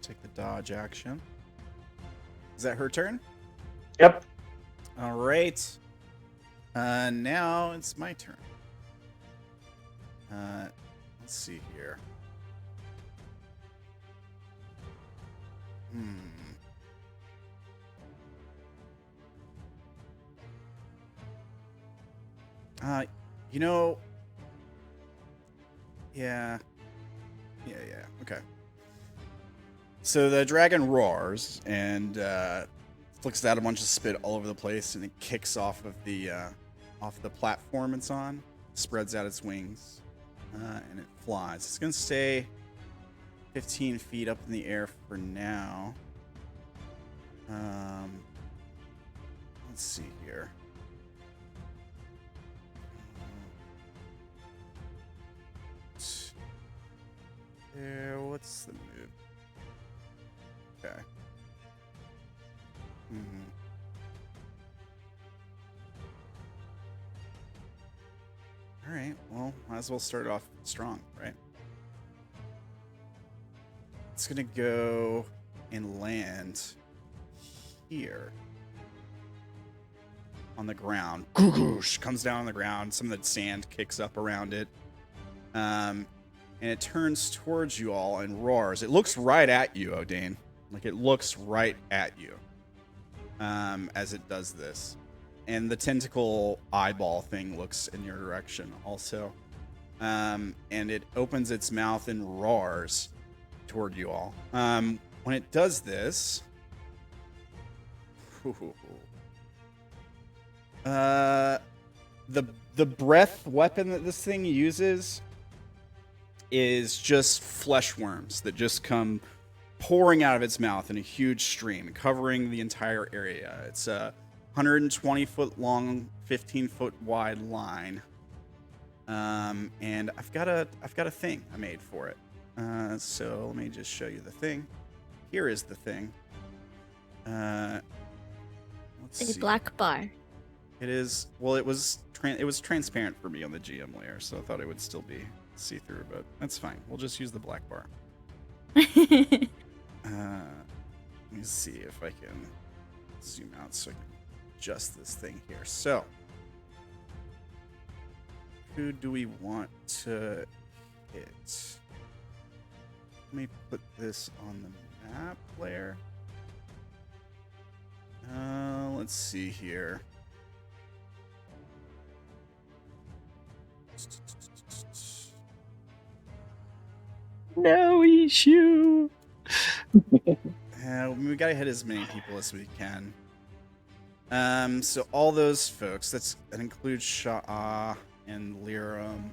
Take the dodge action. Is that her turn?
Yep.
All right. Now it's my turn. Let's see here. You know. Yeah. Okay. So the dragon roars and flicks out a bunch of spit all over the place, and it kicks off of the platform it's on, spreads out its wings, and it flies. It's gonna stay 15 feet up in the air for now. Let's see here. There, what's the move? Okay. All right. Well, might as well start off strong, right? It's gonna go and land here on the ground. Googoosh comes down on the ground. Some of the sand kicks up around it. And it turns towards you all and roars. It looks right at you, Odayn. Like, it looks right at you as it does this. And the tentacle eyeball thing looks in your direction also. And it opens its mouth and roars toward you all. When it does this... the breath weapon that this thing uses is just flesh worms that just come pouring out of its mouth in a huge stream, covering the entire area. It's a 120-foot long, 15-foot wide line, and I've got a thing I made for it. So let me just show you the thing. Here is the thing. Let's
A
see.
black bar.
It is. Well, it was transparent for me on the GM layer, so I thought it would still be see-through, but that's fine. We'll just use the black bar. Let me see if I can zoom out so I can adjust this thing here. So, who do we want to hit? Let me put this on the map layer. Let's see here.
No issue.
We gotta hit as many people as we can. So all those folks, that includes Sha'ah and Lyram.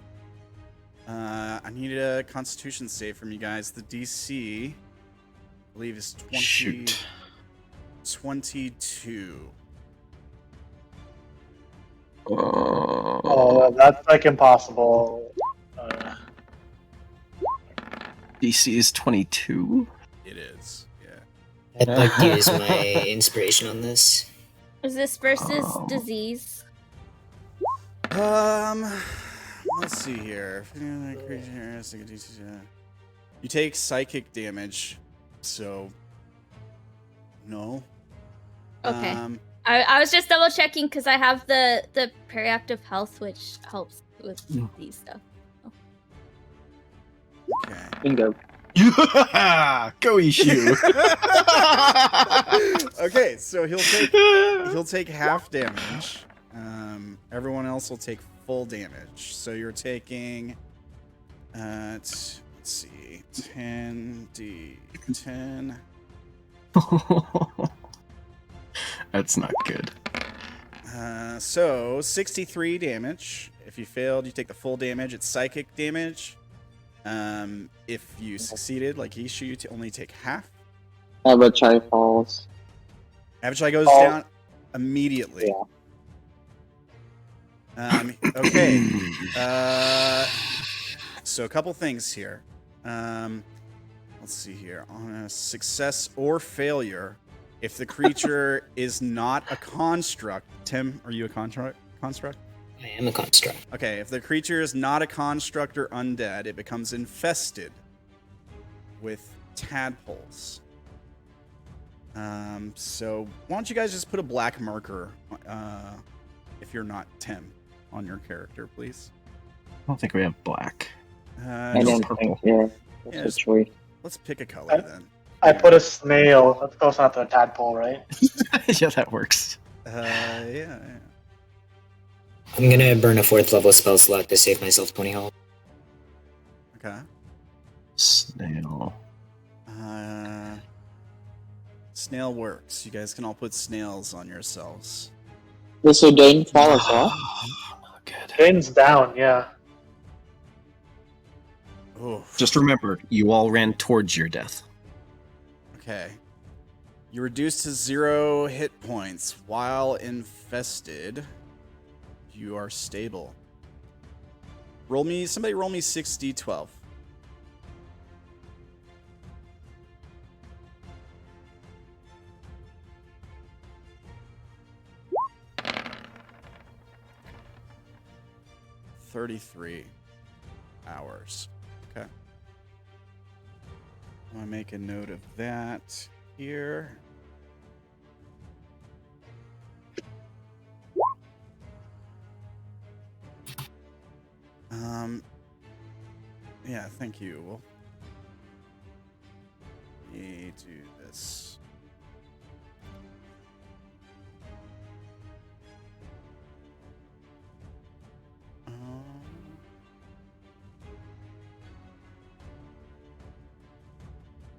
I need a Constitution save from you guys. The DC, I believe, is 22.
Oh, that's like impossible.
DC is 22.
It is, yeah.
I'd like to use my inspiration on this.
Is this versus disease?
Let's see here. You take psychic damage, so no.
Okay. I was just double checking because I have the periactive health, which helps with these stuff.
Okay.
Bingo.
Go issue.
Okay, so he'll take half damage. Everyone else will take full damage. So you're taking let's see, 10d10.
That's not good.
So 63 damage. If you failed, you take the full damage. It's psychic damage. If you succeeded, like Ishu, you only take half.
Abachai falls.
Abachai goes down immediately.
Yeah.
Okay. So a couple things here. Let's see here. On a success or failure, if the creature is not a construct. Tim, are you a construct?
I am a construct.
Okay, if the creature is not a construct or undead, it becomes infested with tadpoles. So why don't you guys just put a black marker, if you're not Tim, on your character, please?
I don't think we have black.
I don't think, yeah. That's
Yeah,
a
just-
choice.
Let's pick a color then.
I put a snail. That's close enough to a tadpole, right?
Yeah, that works.
Yeah.
I'm gonna burn a 4th level spell slot to save myself 20 health.
Okay.
Snail.
Snail works. You guys can all put snails on yourselves.
Does Odayn fall as well?
Not good.
Dane's down, yeah.
Oh,
Just remember, you all ran towards your death.
okay. You reduce to 0 hit points while infested. You are stable. Somebody roll me 6d12. $33 hours. Okay. I'm gonna make a note of that here. Yeah, thank you. We'll do this.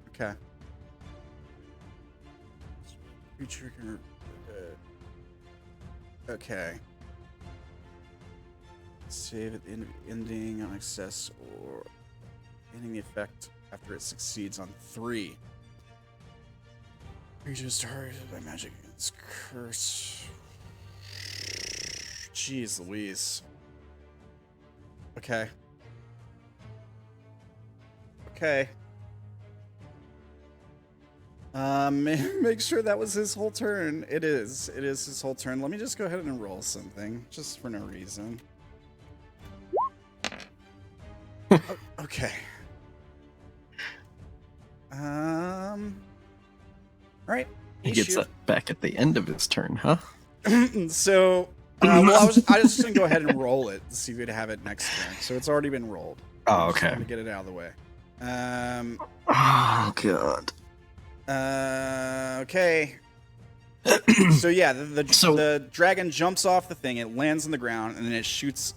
Okay. Creature can. Okay. Save at the end of ending on excess or ending the effect after it succeeds on 3. Creatures targeted by magic against curse. Jeez Louise. Okay. Okay. Make sure that was his whole turn. It is. It is his whole turn. Let me just go ahead and roll something, just for no reason. Okay. All right.
He gets that back at the end of his turn, huh?
So, well, I was just gonna go ahead and roll it to see if we'd have it next turn. So it's already been rolled.
Oh, okay.
Let me get it out of the way.
Oh god.
Okay. So yeah, the dragon jumps off the thing. It lands on the ground, and then it shoots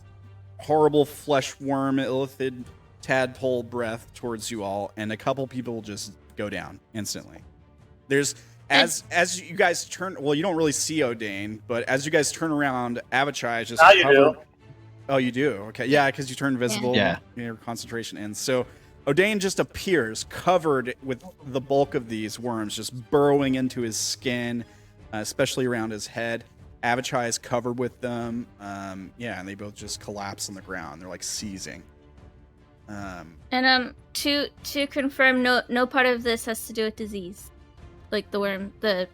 horrible flesh worm, illithid tadpole breath towards you all, and a couple people just go down instantly. There's as you guys turn. Well, you don't really see Odayn, but as you guys turn around, Avachai is just
Now you
covered.
do.
Oh, you do? Okay, yeah, because you turn invisible.
Yeah.
Your concentration ends. So Odayn just appears covered with the bulk of these worms, just burrowing into his skin, especially around his head. Avachai is covered with them. Yeah, and they both just collapse on the ground. They're like seizing.
And to confirm, no part of this has to do with disease, like the worm, the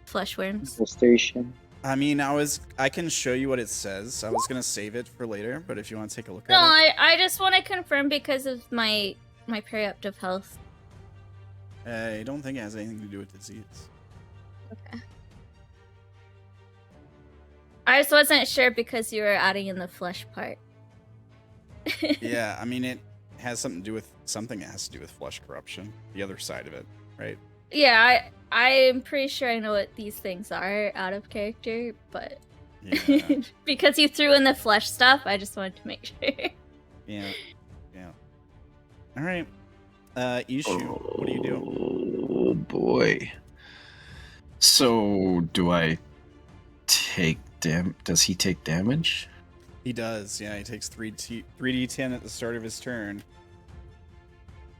flesh worms.
Infestation.
I mean, I can show you what it says. I was gonna save it for later, but if you want to take a look
No,
at it.
I just want to confirm because of my periaptive health.
I don't think it has anything to do with disease.
Okay. I just wasn't sure because you were adding in the flesh part.
Yeah, I mean, it has something to do with something that has to do with flesh corruption. The other side of it, right?
Yeah, I'm pretty sure I know what these things are out of character, but
Yeah.
because you threw in the flesh stuff, I just wanted to make sure.
Yeah. All right. Ishu, what do you do?
Oh boy. So do I take does he take damage?
He does. Yeah, he takes 3d10 at the start of his turn.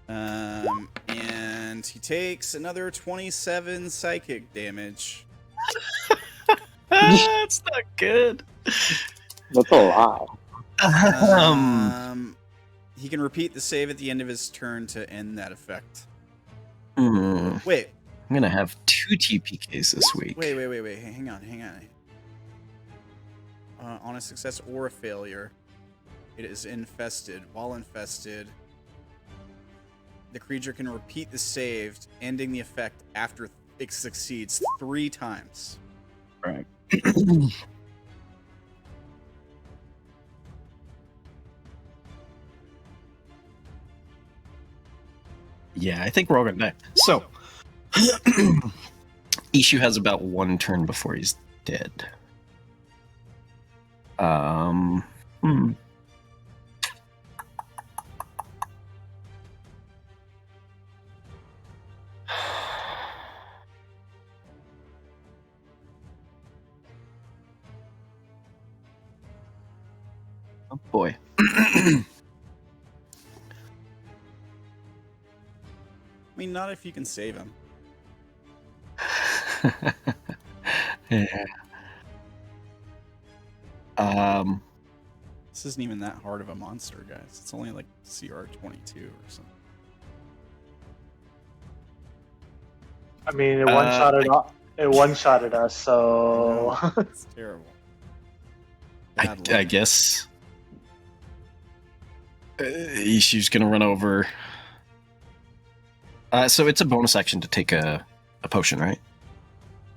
And he takes another 27 psychic damage.
That's not good.
That's a lot.
He can repeat the save at the end of his turn to end that effect.
I'm
Wait.
gonna have 2 TPKs this week.
Wait. Hang on. On a success or a failure, it is infested. While infested, the creature can repeat the save, ending the effect after it succeeds 3 times.
Right. Yeah, I think we're all gonna die. So, Ishu has about 1 turn before he's dead. Oh boy.
I mean, not if you can save him.
Yeah.
This isn't even that hard of a monster, guys. It's only like CR 22 or something.
I mean, it one-shotted it one-shotted us,
I
so
know. It's terrible. Bad
I
luck.
guess Ishi's gonna run over. So it's a bonus action to take a potion, right?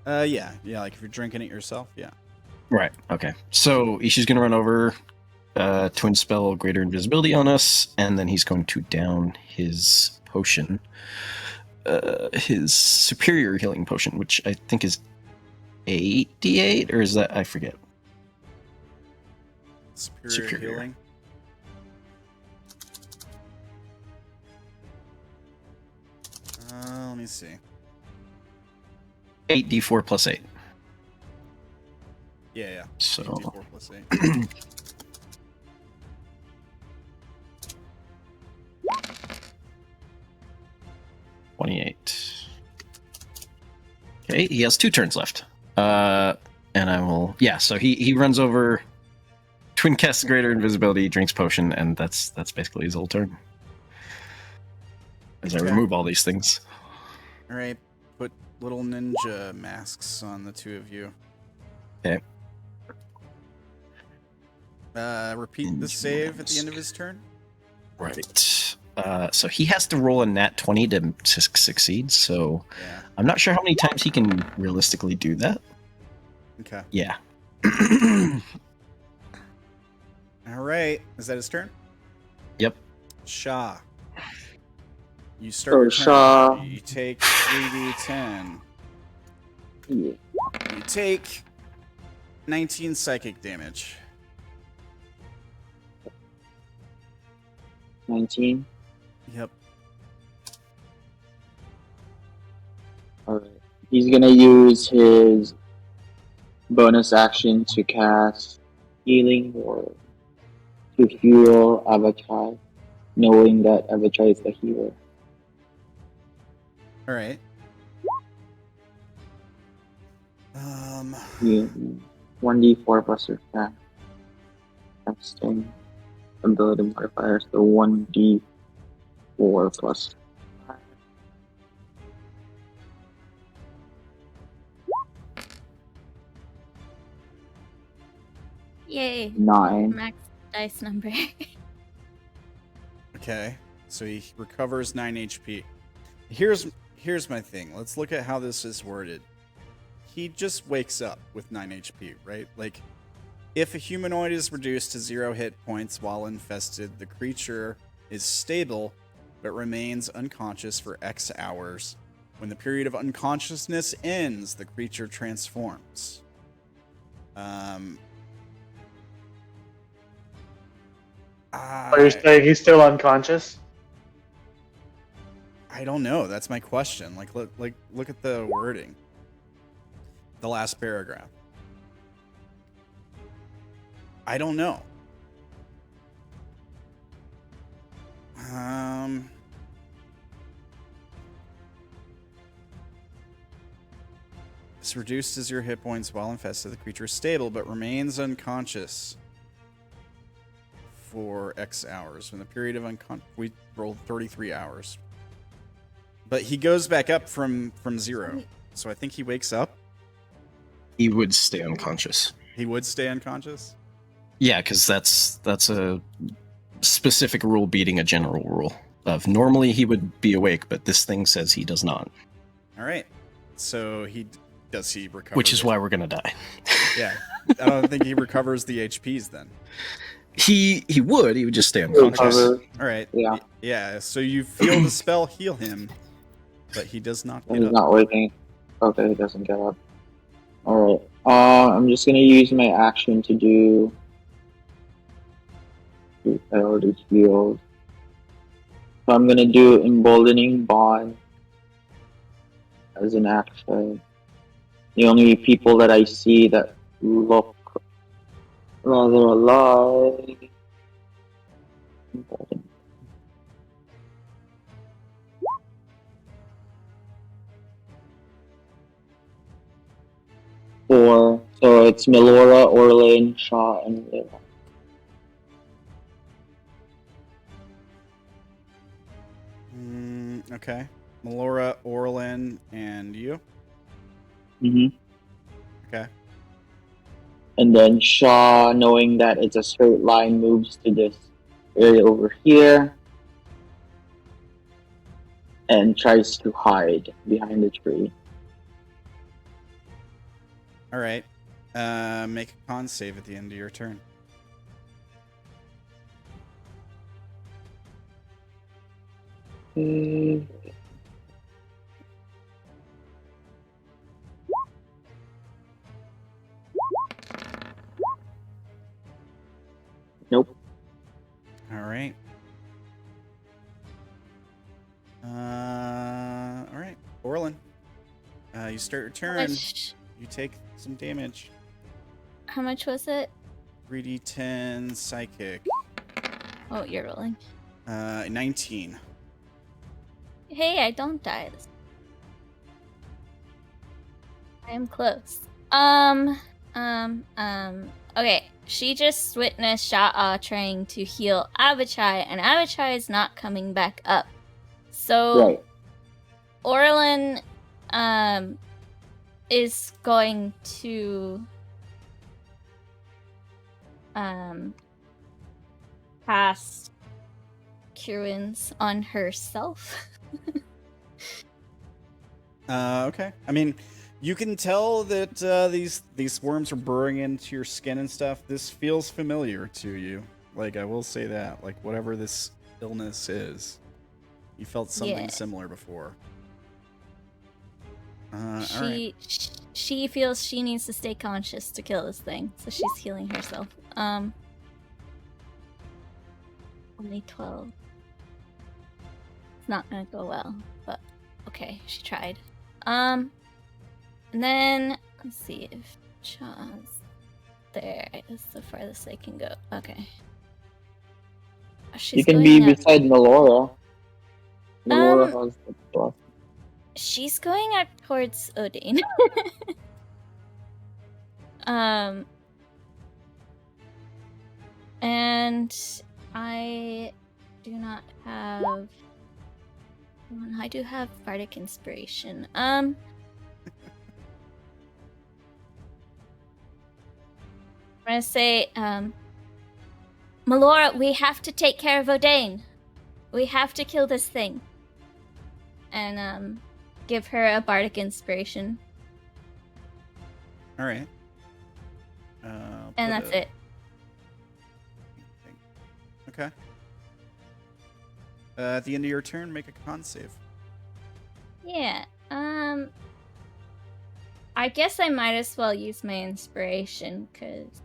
Yeah. Like if you're drinking it yourself, yeah.
Right. Okay. So Ishi's gonna run over, twin spell greater invisibility on us, and then he's going to down his potion, his superior healing potion, which I think is 8d8, or is that, I forget.
Superior healing. Let me see.
8d4 plus 8.
Yeah.
So
8d4 plus 8.
28. Okay, he has 2 turns left. And I will. Yeah, so he runs over, twin casts greater invisibility, drinks potion, and that's basically his whole turn. As I
Okay.
remove all these things.
All right. Put little ninja masks on the two of you.
Okay.
Repeat the save at the end of his turn.
Right. So he has to roll a nat 20 to succeed, so
Yeah.
I'm not sure how many times he can realistically do that.
Okay.
Yeah.
All right. Is that his turn?
Yep.
Sha'ah. You start your turn.
Sha'ah.
You take 3d10.
Yeah.
You take 19 psychic damage.
19.
Yep.
Alright. He's gonna use his bonus action to cast healing or to heal Avatar, knowing that Avatar is the healer.
All right.
Yeah. 1d4 plus your attack. Casting ability modifier, so 1d4 plus.
Yay.
9.
Max dice number.
Okay. So he recovers 9 HP. Here's my thing. Let's look at how this is worded. He just wakes up with 9 HP, right? Like, if a humanoid is reduced to 0 hit points while infested, the creature is stable but remains unconscious for X hours. When the period of unconsciousness ends, the creature transforms.
Are you saying he's still unconscious?
I don't know. That's my question. Like, look at the wording. The last paragraph. I don't know. It's reduced as your hit points while infested. The creature is stable but remains unconscious for X hours. When the period of we rolled 33 hours. But he goes back up from 0. So I think he wakes up.
He would stay unconscious.
He would stay unconscious?
Yeah, because that's a specific rule beating a general rule. Of normally he would be awake, but this thing says he does not.
All right. So does he recover?
Which is why we're gonna die.
Yeah. I don't think he recovers the HPs then.
He would just stay unconscious.
Recover.
All right.
Yeah.
Yeah. So you feel the spell heal him, but he does not
And
get
he's
up.
not waking. Okay, he doesn't get up. Alright. I'm just gonna use my action to do. I already healed. So I'm gonna do Emboldening Bond as an action. The only people that I see that look rather alive. Emboldening. 4. So it's Melora, Orilyn, Sha'ah, and Lyram.
Okay. Melora, Orilyn, and you?
Mm-hmm.
Okay.
And then Sha'ah, knowing that it's a straight line, moves to this area over here and tries to hide behind the tree.
Alright. Make a con save at the end of your turn.
Nope.
Alright. Alright. Orilyn. You start your turn. You take some damage.
How much was it?
3d10 psychic.
Oh, you're rolling.
19.
Hey, I don't die. I am close. Okay, she just witnessed Sha'ah trying to heal Abishai, and Abishai is not coming back up. So,
Right.
Orilyn, is going to, cast Cure Wounds on herself.
Okay. I mean, you can tell that these worms are burrowing into your skin and stuff. This feels familiar to you. Like, I will say that. Like, whatever this illness is, you felt something similar before. Alright.
She feels she needs to stay conscious to kill this thing, so she's healing herself. Only 12. It's not gonna go well, but okay, she tried. And then let's see if Sha'ah's there. It's the farthest I can go. Okay.
You can be beside Melora. Melora has the plus.
She's going out towards Odayn. And I do not have. I do have Bardic Inspiration. I'm gonna say, Melora, we have to take care of Odayn. We have to kill this thing. And give her a Bardic Inspiration.
Alright.
And that's it.
Okay. At the end of your turn, make a con save.
Yeah. I guess I might as well use my inspiration, because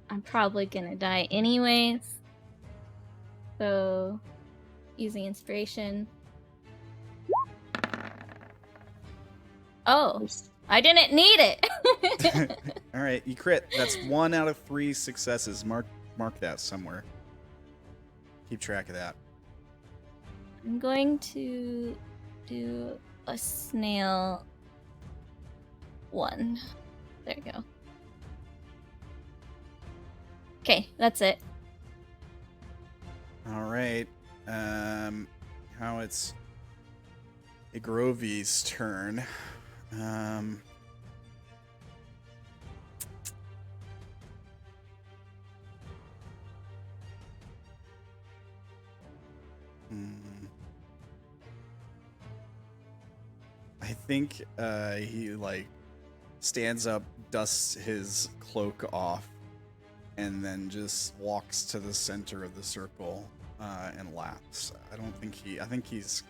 I'm probably gonna die anyways. So, using inspiration. Oh, I didn't need it!
Alright, you crit. That's 1 out of 3 successes. Mark that somewhere. Keep track of that.
I'm going to do a snail 1. There you go. Okay, that's it.
Alright. Now it's Igrovi's turn. I think he like stands up, dusts his cloak off, and then just walks to the center of the circle and laughs. I think he's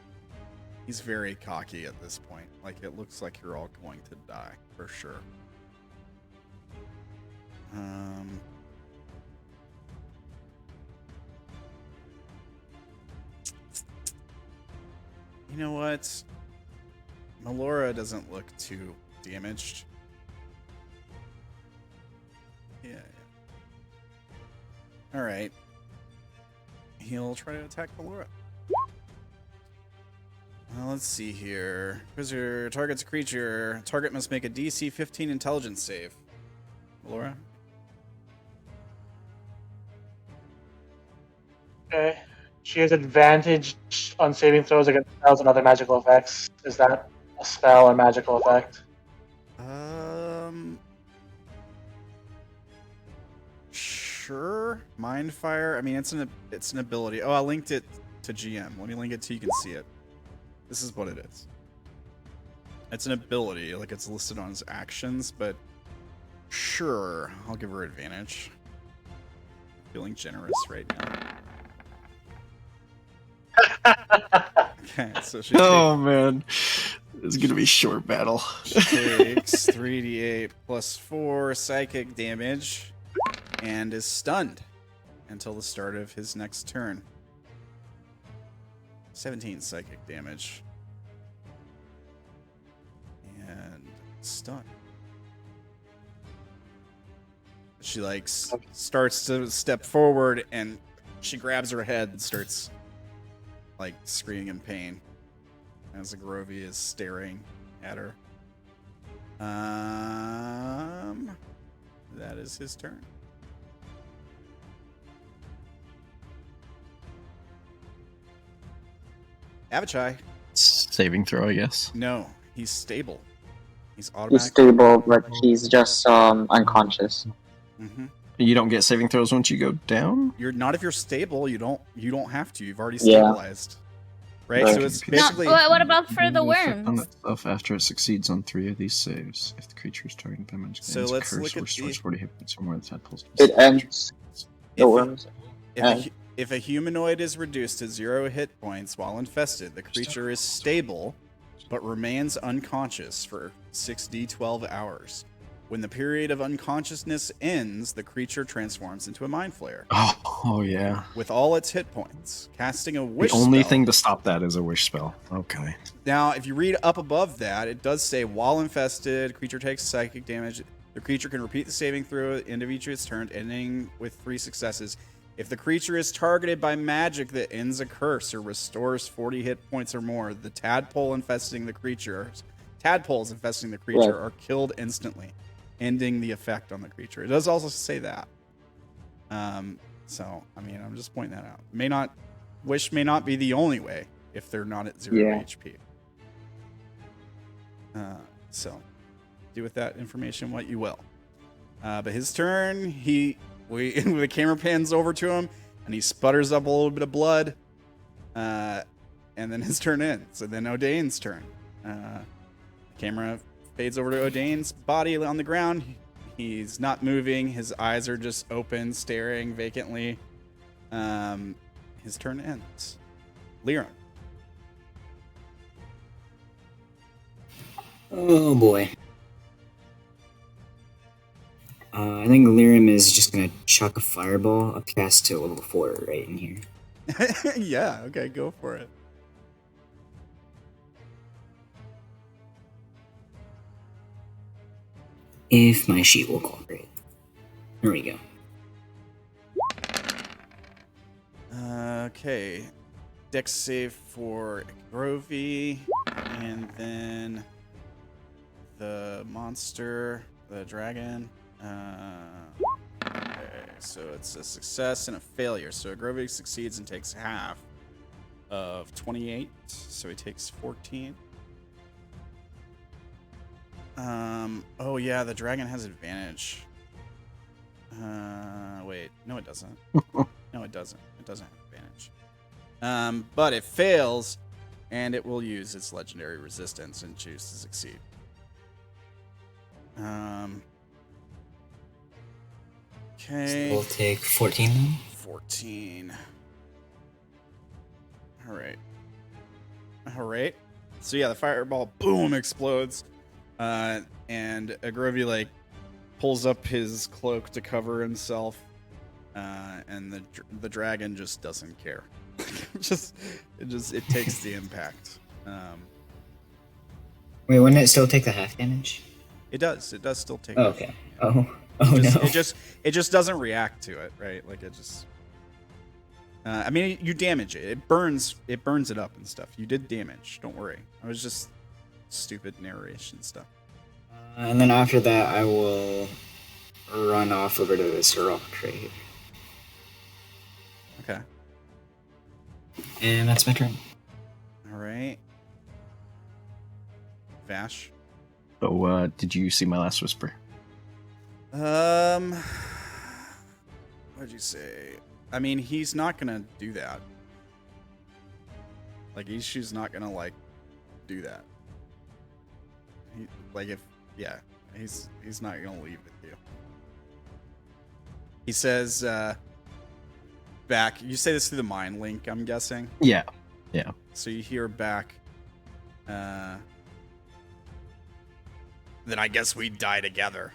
very cocky at this point. Like, it looks like you're all going to die for sure. You know what? Melora doesn't look too damaged. Yeah. Alright. He'll try to attack Melora. Let's see here. Wizard targets a creature. Target must make a DC 15 intelligence save. Laura?
Okay. She has advantage on saving throws against spells and other magical effects. Is that a spell or magical effect?
Sure. Mind Fire. I mean, it's an ability. Oh, I linked it to GM. Let me link it so you can see it. This is what it is. It's an ability, like it's listed on his actions, but sure, I'll give her advantage. Feeling generous right now. Okay, so she
Oh man, it's gonna be a short battle.
takes 3d8 plus 4 psychic damage and is stunned until the start of his next turn. 17 psychic damage. And stun. She starts to step forward and she grabs her head and starts screaming in pain as Agrovy is staring at her. That is his turn. Avachai.
Saving throw, I guess.
No, he's stable. He's
He's
automatically.
stable, but he's just unconscious.
Mm-hmm.
You don't get saving throws once you go down.
You're not if you're stable. You don't have to. You've already
Yeah.
stabilized. Right.
Right.
So it's
No,
basically.
what about for the
Effect on
worms?
that stuff after it succeeds on 3 of these saves. If the creature is targeted by magic,
So
ends
let's
curse
look at
restores
the-
40 hit points or more of the tadpoles.
It ends. The
if,
worms.
if a humanoid is reduced to 0 hit points while infested, the creature is stable, but remains unconscious for 6d12 hours. When the period of unconsciousness ends, the creature transforms into a mind flayer
Oh yeah.
with all its hit points, casting a wish
The only
spell.
thing to stop that is a wish spell. Okay.
Now, if you read up above that, it does say, while infested, creature takes psychic damage. The creature can repeat the saving throw at the end of each of its turn, ending with 3 successes. If the creature is targeted by magic that ends a curse or restores 40 hit points or more, the tadpoles infesting the creature
Right.
are killed instantly, ending the effect on the creature. It does also say that. So, I mean, I'm just pointing that out. Wish may not be the only way if they're not at 0
Yeah.
HP. So, do with that information what you will. But his turn, the camera pans over to him, and he sputters up a little bit of blood, and then his turn ends. And then Odayn's turn. The camera fades over to Odayn's body on the ground. He's not moving. His eyes are just open, staring vacantly. His turn ends. Lyram.
Oh boy. I think Lyram is just gonna chuck a fireball up cast to level 4 right in here.
Yeah, okay, go for it.
If my sheet will cooperate. There we go.
Okay. Dex save for Grovy, and then the monster, the dragon. Okay, so it's a success and a failure. So Grovy succeeds and takes half of 28, so he takes 14. Oh yeah, the dragon has advantage. Wait, no it doesn't. No it doesn't. It doesn't have advantage. But it fails, and it will use its legendary resistance and choose to succeed. Okay.
We'll take 14 then.
14. All right. So yeah, the fireball boom explodes, and Agrovy pulls up his cloak to cover himself, and the dragon just doesn't care. It takes the impact.
Wait, wouldn't it still take the half damage?
It does still take.
Oh,
it.
okay.
Yeah.
Oh
It
no.
just doesn't react to it, right? Like it just. I mean, you damage it. It burns it up and stuff. You did damage. Don't worry. I was just stupid narration stuff.
And then after that, I will run off over to this rock right here.
Okay.
And that's my turn.
All right. Vash.
So, did you see my last whisper?
What'd you say? I mean, he's not gonna do that. Like, Ishu's not gonna like do that. He's not gonna leave with you. He says, back. You say this through the mind link, I'm guessing.
Yeah.
So you hear back. Then I guess we die together.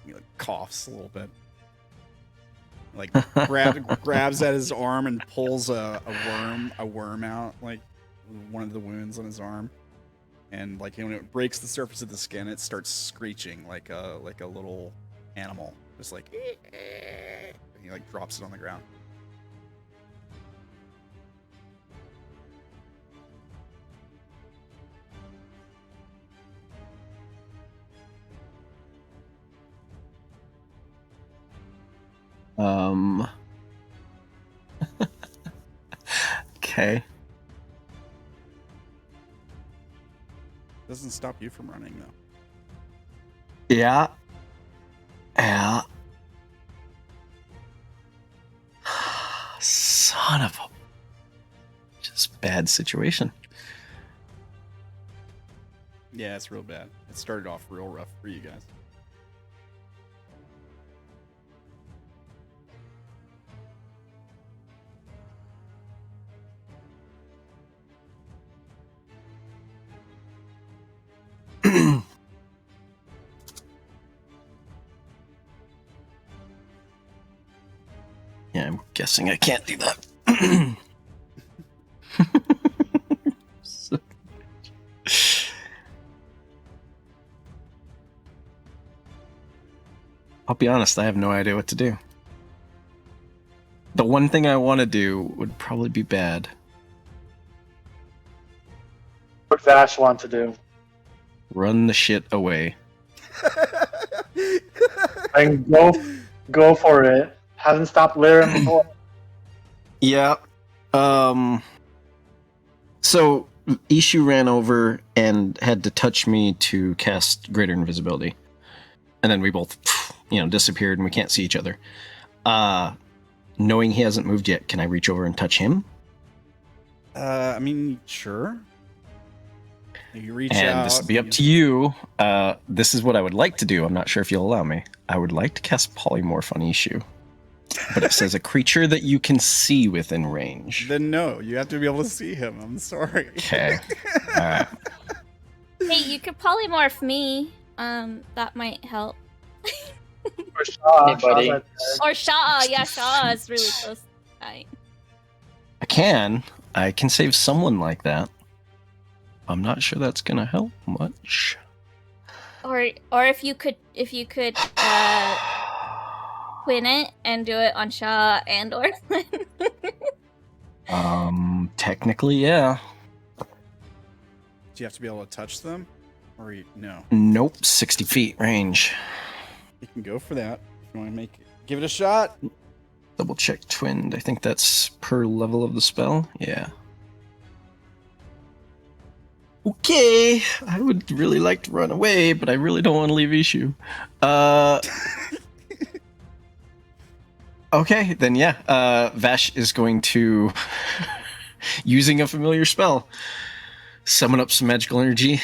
He like coughs a little bit. Like grabs at his arm and pulls a worm out, like one of the wounds on his arm. And like when it breaks the surface of the skin, it starts screeching like a little animal. Just like and he like drops it on the ground.
Okay.
Doesn't stop you from running though.
Yeah. Son of a... Just bad situation.
Yeah, it's real bad. It started off real rough for you guys.
Yeah, I'm guessing I can't do that. I'll be honest, I have no idea what to do. The one thing I want to do would probably be bad.
What Vash want to do?
Run the shit away.
And go for it. Hasn't stopped Lyram before.
Yeah. So Ishu ran over and had to touch me to cast Greater Invisibility. And then we both, disappeared and we can't see each other. Knowing he hasn't moved yet, can I reach over and touch him?
I mean, sure. You reach out.
And this will be up to you. This is what I would like to do. I'm not sure if you'll allow me. I would like to cast Polymorph on Ishu. But it says a creature that you can see within range.
Then no, you have to be able to see him. I'm sorry.
Okay. All right.
Hey, you could polymorph me. That might help.
Or Sha'ah.
Anybody?
Sha'ah's right there.
Or Sha'ah. Yeah, Sha'ah is really close. Right.
I can save someone like that. I'm not sure that's gonna help much.
Or if you could win it and do it on Sha'ah and Orilyn.
Technically, yeah.
Do you have to be able to touch them? Or no?
Nope, 60 feet range.
You can go for that. If you want to give it a shot.
Double check twinned. I think that's per level of the spell. Yeah. Okay, I would really like to run away, but I really don't want to leave Ishu. Okay, then yeah. Vash is going to, using a familiar spell, summon up some magical energy,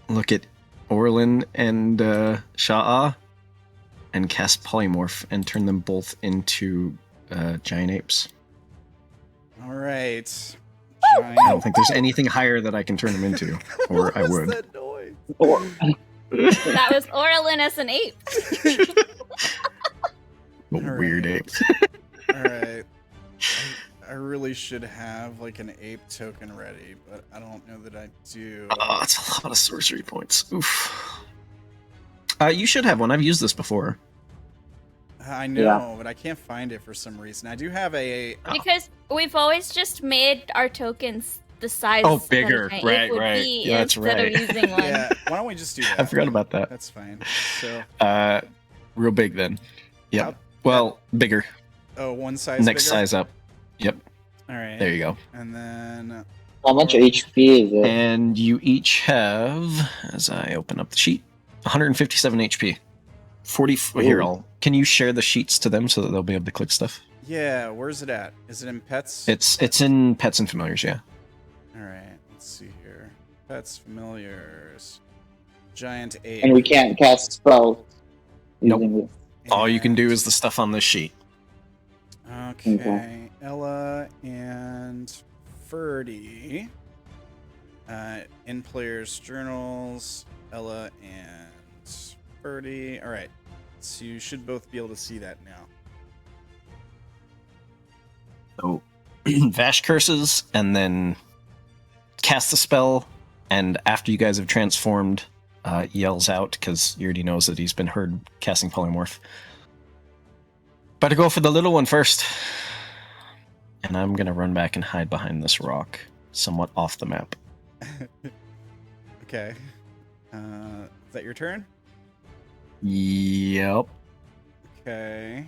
look at Orilyn and Sha'ah, and cast Polymorph and turn them both into giant apes.
All right.
I don't think there's anything higher that I can turn them into, or I would.
That noise?
That was Orilyn as an ape.
Weird ape.
All right. I really should have like an ape token ready, but I don't know that I do.
Oh, that's a lot of sorcery points. Oof. You should have one. I've used this before.
I know, but I can't find it for some reason. I do have a.
Because we've always just made our tokens the size
Oh,
that a
bigger.
giant
Right,
ape would
right.
be
Yeah, that's
instead
right.
of using one.
Yeah, why don't we just do that?
I forgot about that.
That's fine. So.
Real big then. Yep.
How-
Well, bigger.
Oh, one size.
Next
bigger?
size up. Yep.
All right.
There you go.
And then.
How much HP is it?
And you each have, as I open up the sheet, 157 HP. 40. Here, can you share the sheets to them so that they'll be able to click stuff?
Yeah, where's it at? Is it in pets?
It's in pets and familiars, yeah.
All right. Let's see here. Pets, familiars, giant ape.
And we can't cast spells.
Nope.
using this.
All you can do is the stuff on this sheet.
Okay. Ella and Ferdy. In players' journals. Ella and Ferdy. All right. So you should both be able to see that now.
So Vash curses and then casts a spell, and after you guys have transformed, yells out because he already knows that he's been heard casting polymorph. Better go for the little one first. And I'm gonna run back and hide behind this rock, somewhat off the map.
Okay. Is that your turn?
Yep.
Okay.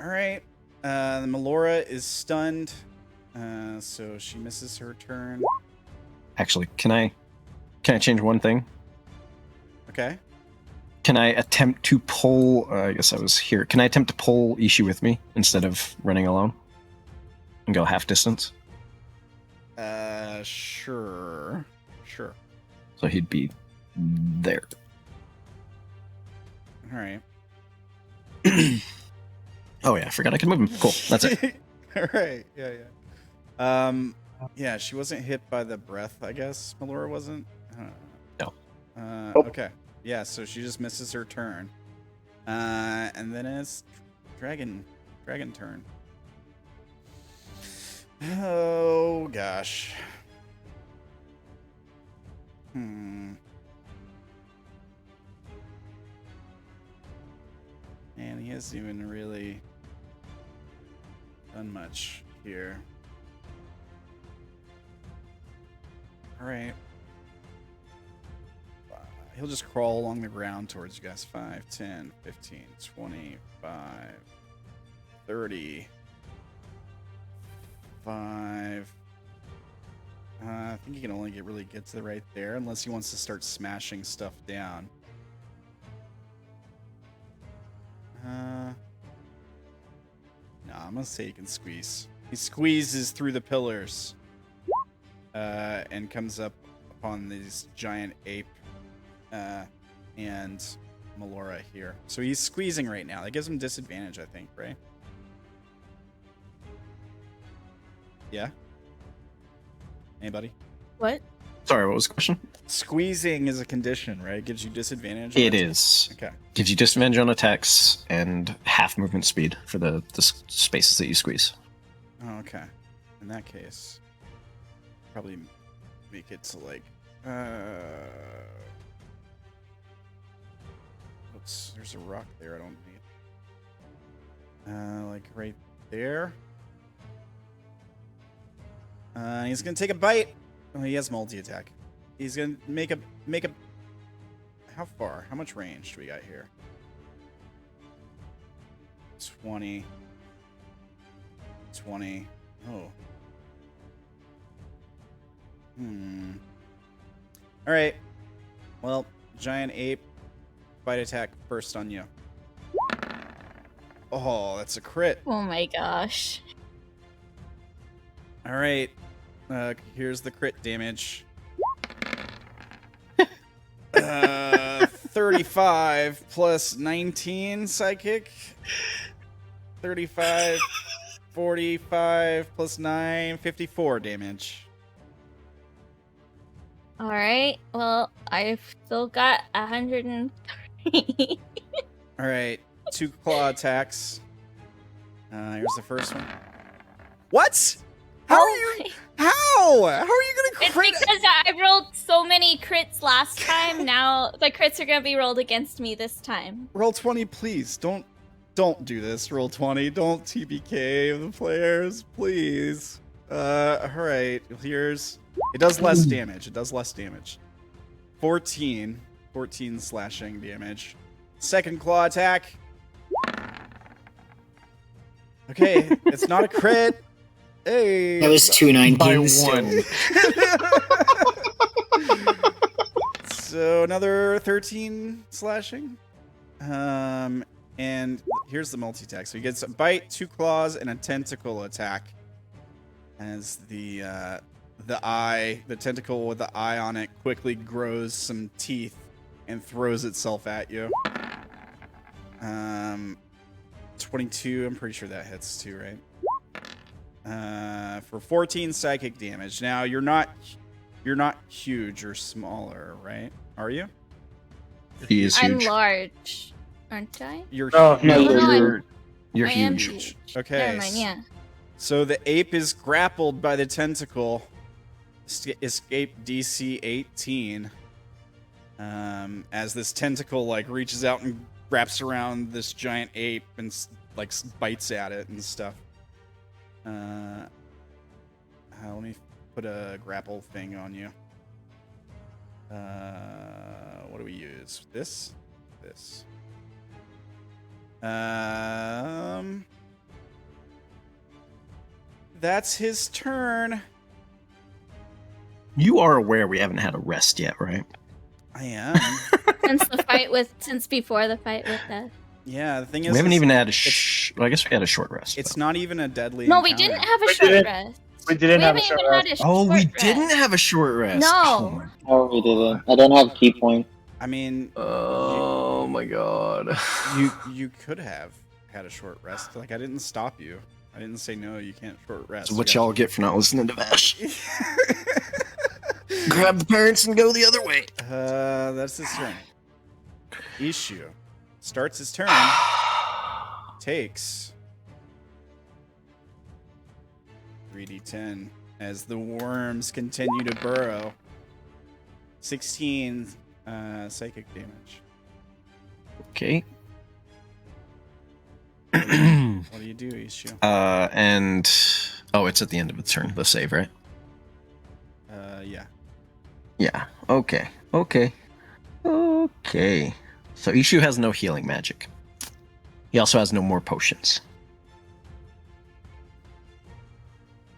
All right. The Melora is stunned, so she misses her turn.
Actually, can I change one thing?
Okay.
Can I attempt to pull? I guess I was here. Can I attempt to pull Ishi with me instead of running alone, and go half distance?
Sure.
So he'd be there.
All right.
Oh yeah, I forgot I could move him. Cool, that's it.
All right. Yeah. She wasn't hit by the breath, I guess. Melora wasn't.
No.
Okay. Yeah. So she just misses her turn. And then it's dragon turn. Oh gosh. Man, he hasn't even really done much here. Alright. He'll just crawl along the ground towards you guys. 5, 10, 15, 25, 30. 5. I think he can only get to the right there unless he wants to start smashing stuff down. No, I'm gonna say he can squeeze. He squeezes through the pillars and comes up upon these giant ape and Melora here. So he's squeezing right now. That gives him disadvantage, I think, right? Yeah? Anybody?
What?
Sorry, what was the question?
Squeezing is a condition, right? Gives you disadvantage.
It is.
Okay.
Gives you disadvantage on attacks and half movement speed for the spaces that you squeeze.
Oh, okay. In that case, probably make it to like. Oops, there's a rock there. I don't need. Like right there. He's gonna take a bite. Oh, he has multi-attack. He's gonna make a. How far? How much range do we got here? 20. 20. Oh. All right. Well, giant ape. Bite attack first on you. Oh, that's a crit.
Oh my gosh.
All right. Here's the crit damage. 35 plus 19 psychic. 35, 45 plus 9, 54 damage.
All right. Well, I've still got 103.
All right. 2 claw attacks. Here's the first one. What? How are you? How? How are you gonna
It's
crit?
because I rolled so many crits last time. Now the crits are gonna be rolled against me this time.
Roll 20, please. Don't do this. Roll 20. Don't TPK the players, please. All right. Here's. It does less damage. It does less damage. 14 slashing damage. Second claw attack. Okay, it's not a crit. Hey.
That was 219
By
still.
one.
So another 13 slashing. And here's the multi-attack. So he gets a bite, 2 claws, and a tentacle attack. As the tentacle with the eye on it quickly grows some teeth and throws itself at you. 22, I'm pretty sure that hits too, right? For 14 psychic damage. Now you're not huge or smaller, right? Are you?
He is
I'm
huge.
large, aren't I?
You're
No,
huge.
no,
Oh, no,
You're
I am
huge.
huge.
Okay.
Never mind, yeah.
So the ape is grappled by the tentacle. Escape DC 18. As this tentacle like reaches out and wraps around this giant ape and like bites at it and stuff. Let me put a grapple thing on you. What do we use? This. That's his turn.
You are aware we haven't had a rest yet, right?
I am.
Since before the fight with the.
Yeah, the thing is,
We haven't even had a.
well,
I guess we had a short rest.
it's
but-
not even a deadly.
No, we
encounter.
didn't have a
We
short
didn't.
rest.
We didn't
We
have a
haven't
short
even
rest.
had a
Oh, we
short
didn't
rest.
have a short rest.
No.
Oh my,
Oh, we didn't. I don't have key point.
I mean,
oh my god.
you could have had a short rest. Like I didn't stop you. I didn't say no. You can't short rest.
That's what
You
y'all get for not listening to Vash.
got-
Grab the parents and go the other way.
That's his turn. Issue starts his turn. Takes 3d10 as the worms continue to burrow. 16 psychic damage.
Okay.
What do you do, Issue?
And oh, it's at the end of its turn. The save, right?
Yeah.
Yeah. Okay. So Ishu has no healing magic. He also has no more potions.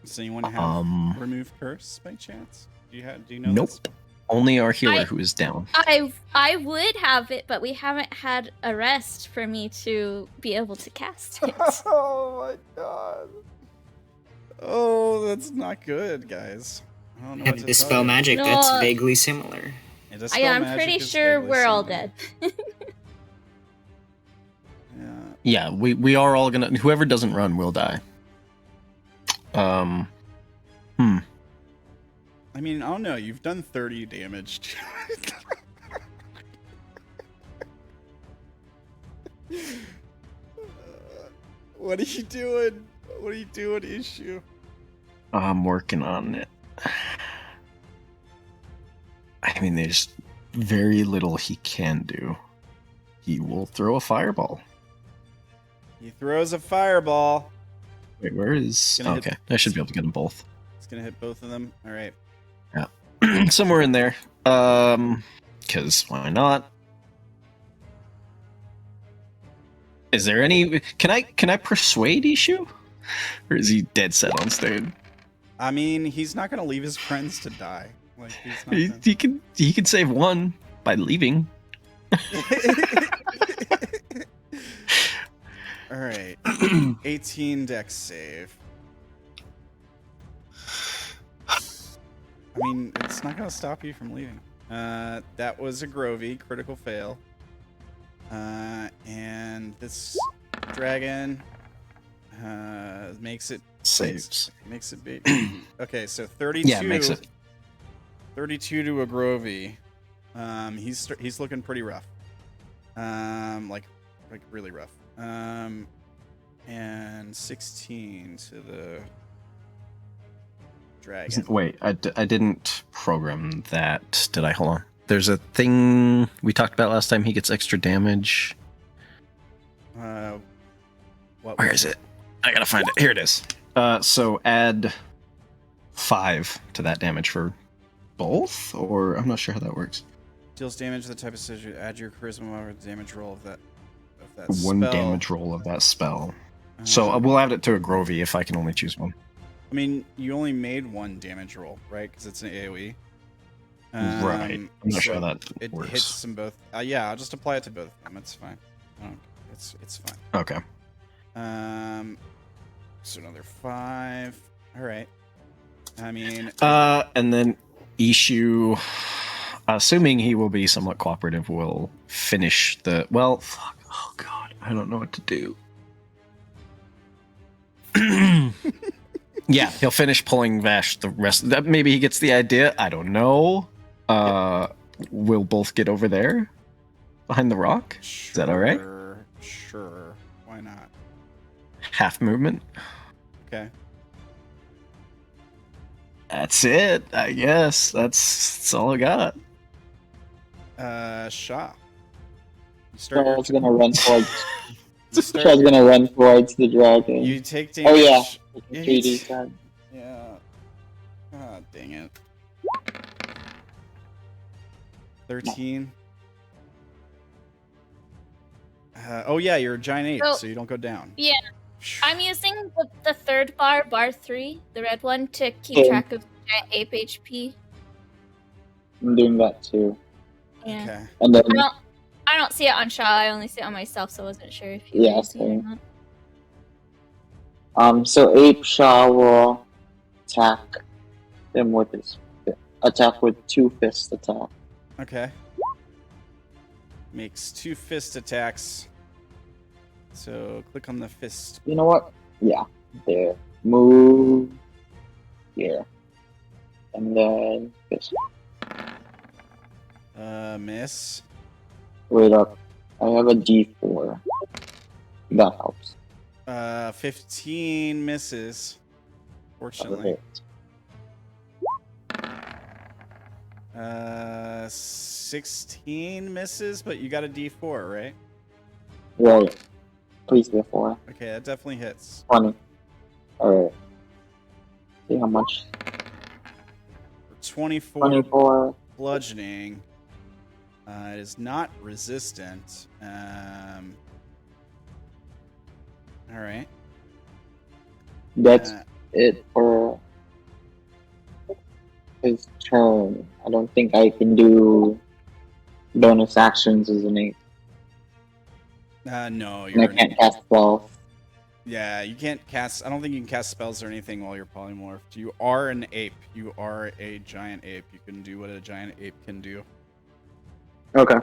Does anyone have remove curse by chance? Do you know?
Nope.
This?
Only our healer
I-
who is down.
I would have it, but we haven't had a rest for me to be able to cast it.
Oh my god. Oh, that's not good, guys. I don't know what to
Dispel
tell you.
magic,
No.
that's vaguely similar.
Yeah, Dispel
I'm
magic
pretty
is
sure
vaguely
we're all
similar.
dead.
Yeah.
Yeah, we are all gonna. Whoever doesn't run will die.
I mean, I don't know. You've done 30 damage. What are you doing? What are you doing, Issue?
I'm working on it. I mean, there's very little he can do. He will throw a fireball.
He throws a fireball.
Wait, where is?
Gonna hit-
Okay, I should be able to get them both.
It's gonna hit both of them. All right.
Somewhere in there. Because why not? Is there any? Can I persuade Ishu? Or is he dead set on staying?
I mean, he's not gonna leave his friends to die. Like he's not.
He,
Gonna...
he can save one by leaving.
All right. 18 dex save. I mean, it's not gonna stop you from leaving. That was a Grovey critical fail. And this dragon makes it
Saves.
makes it big. Okay, so 32.
Yeah, makes it.
32 to a Grovey. He's looking pretty rough. Like really rough. And 16 to the dragon.
Wait, I didn't program that. Did I? Hold on. There's a thing we talked about last time. He gets extra damage. Where is it? I gotta find it. Here it is. So add 5 to that damage for both, or I'm not sure how that works.
Deals damage to the type of situation. Add your charisma over the damage roll of that
One
spell.
damage roll of that spell. So we'll add it to a Grovey if I can only choose one.
I mean, you only made 1 damage roll, right? Because it's an AoE.
Right. I'm not sure how that
it
works.
hits them both. Yeah, I'll just apply it to both of them. It's fine. It's fine.
Okay.
So another 5. All right. I mean.
And then Ishu, assuming he will be somewhat cooperative, will finish the. Well, fuck. Oh god, I don't know what to do. Yeah, he'll finish pulling Vash the rest. That maybe he gets the idea. I don't know. We'll both get over there, behind the rock.
Sure,
Is that all right?
Sure. Why not?
Half movement.
Okay.
That's it. I guess that's all I got.
Sha'ah. You start.
Shaw's gonna run towards.
You start-
Shaw's gonna run towards the dragon.
You take damage.
Oh yeah,
Yeah,
3D time.
Yeah. Ah, dang it. 13. Oh yeah, you're a giant ape,
So-
so you don't go down.
Yeah, I'm using the third bar 3, the red one, to keep
Okay.
track of giant ape HP.
I'm doing that too.
Yeah.
Okay.
And then
I don't see it on Sha'ah, I only see it on myself, so I wasn't sure if you
Yeah,
guys see it or
same.
not.
so Ape Shah will attack him with his attack with 2 fist attack.
Okay. Makes 2 fist attacks. So click on the fist.
You know what? Yeah, there. Move here, and then fist.
Miss.
Wait up. I have a D4. That helps.
15 misses. Fortunately.
Okay.
16 misses, but you got a D4, right?
Right. Please D4.
Okay, that definitely hits.
20. Alright. See how much?
24
24.
bludgeoning. It is not resistant. All right.
That's
Uh,
it for his turn. I don't think I can do bonus actions as an ape.
no,
And I
you're
can't cast spells.
yeah, you can't cast. I don't think you can cast spells or anything while you're polymorphed. You are an ape. You are a giant ape. You can do what a giant ape can do.
Okay.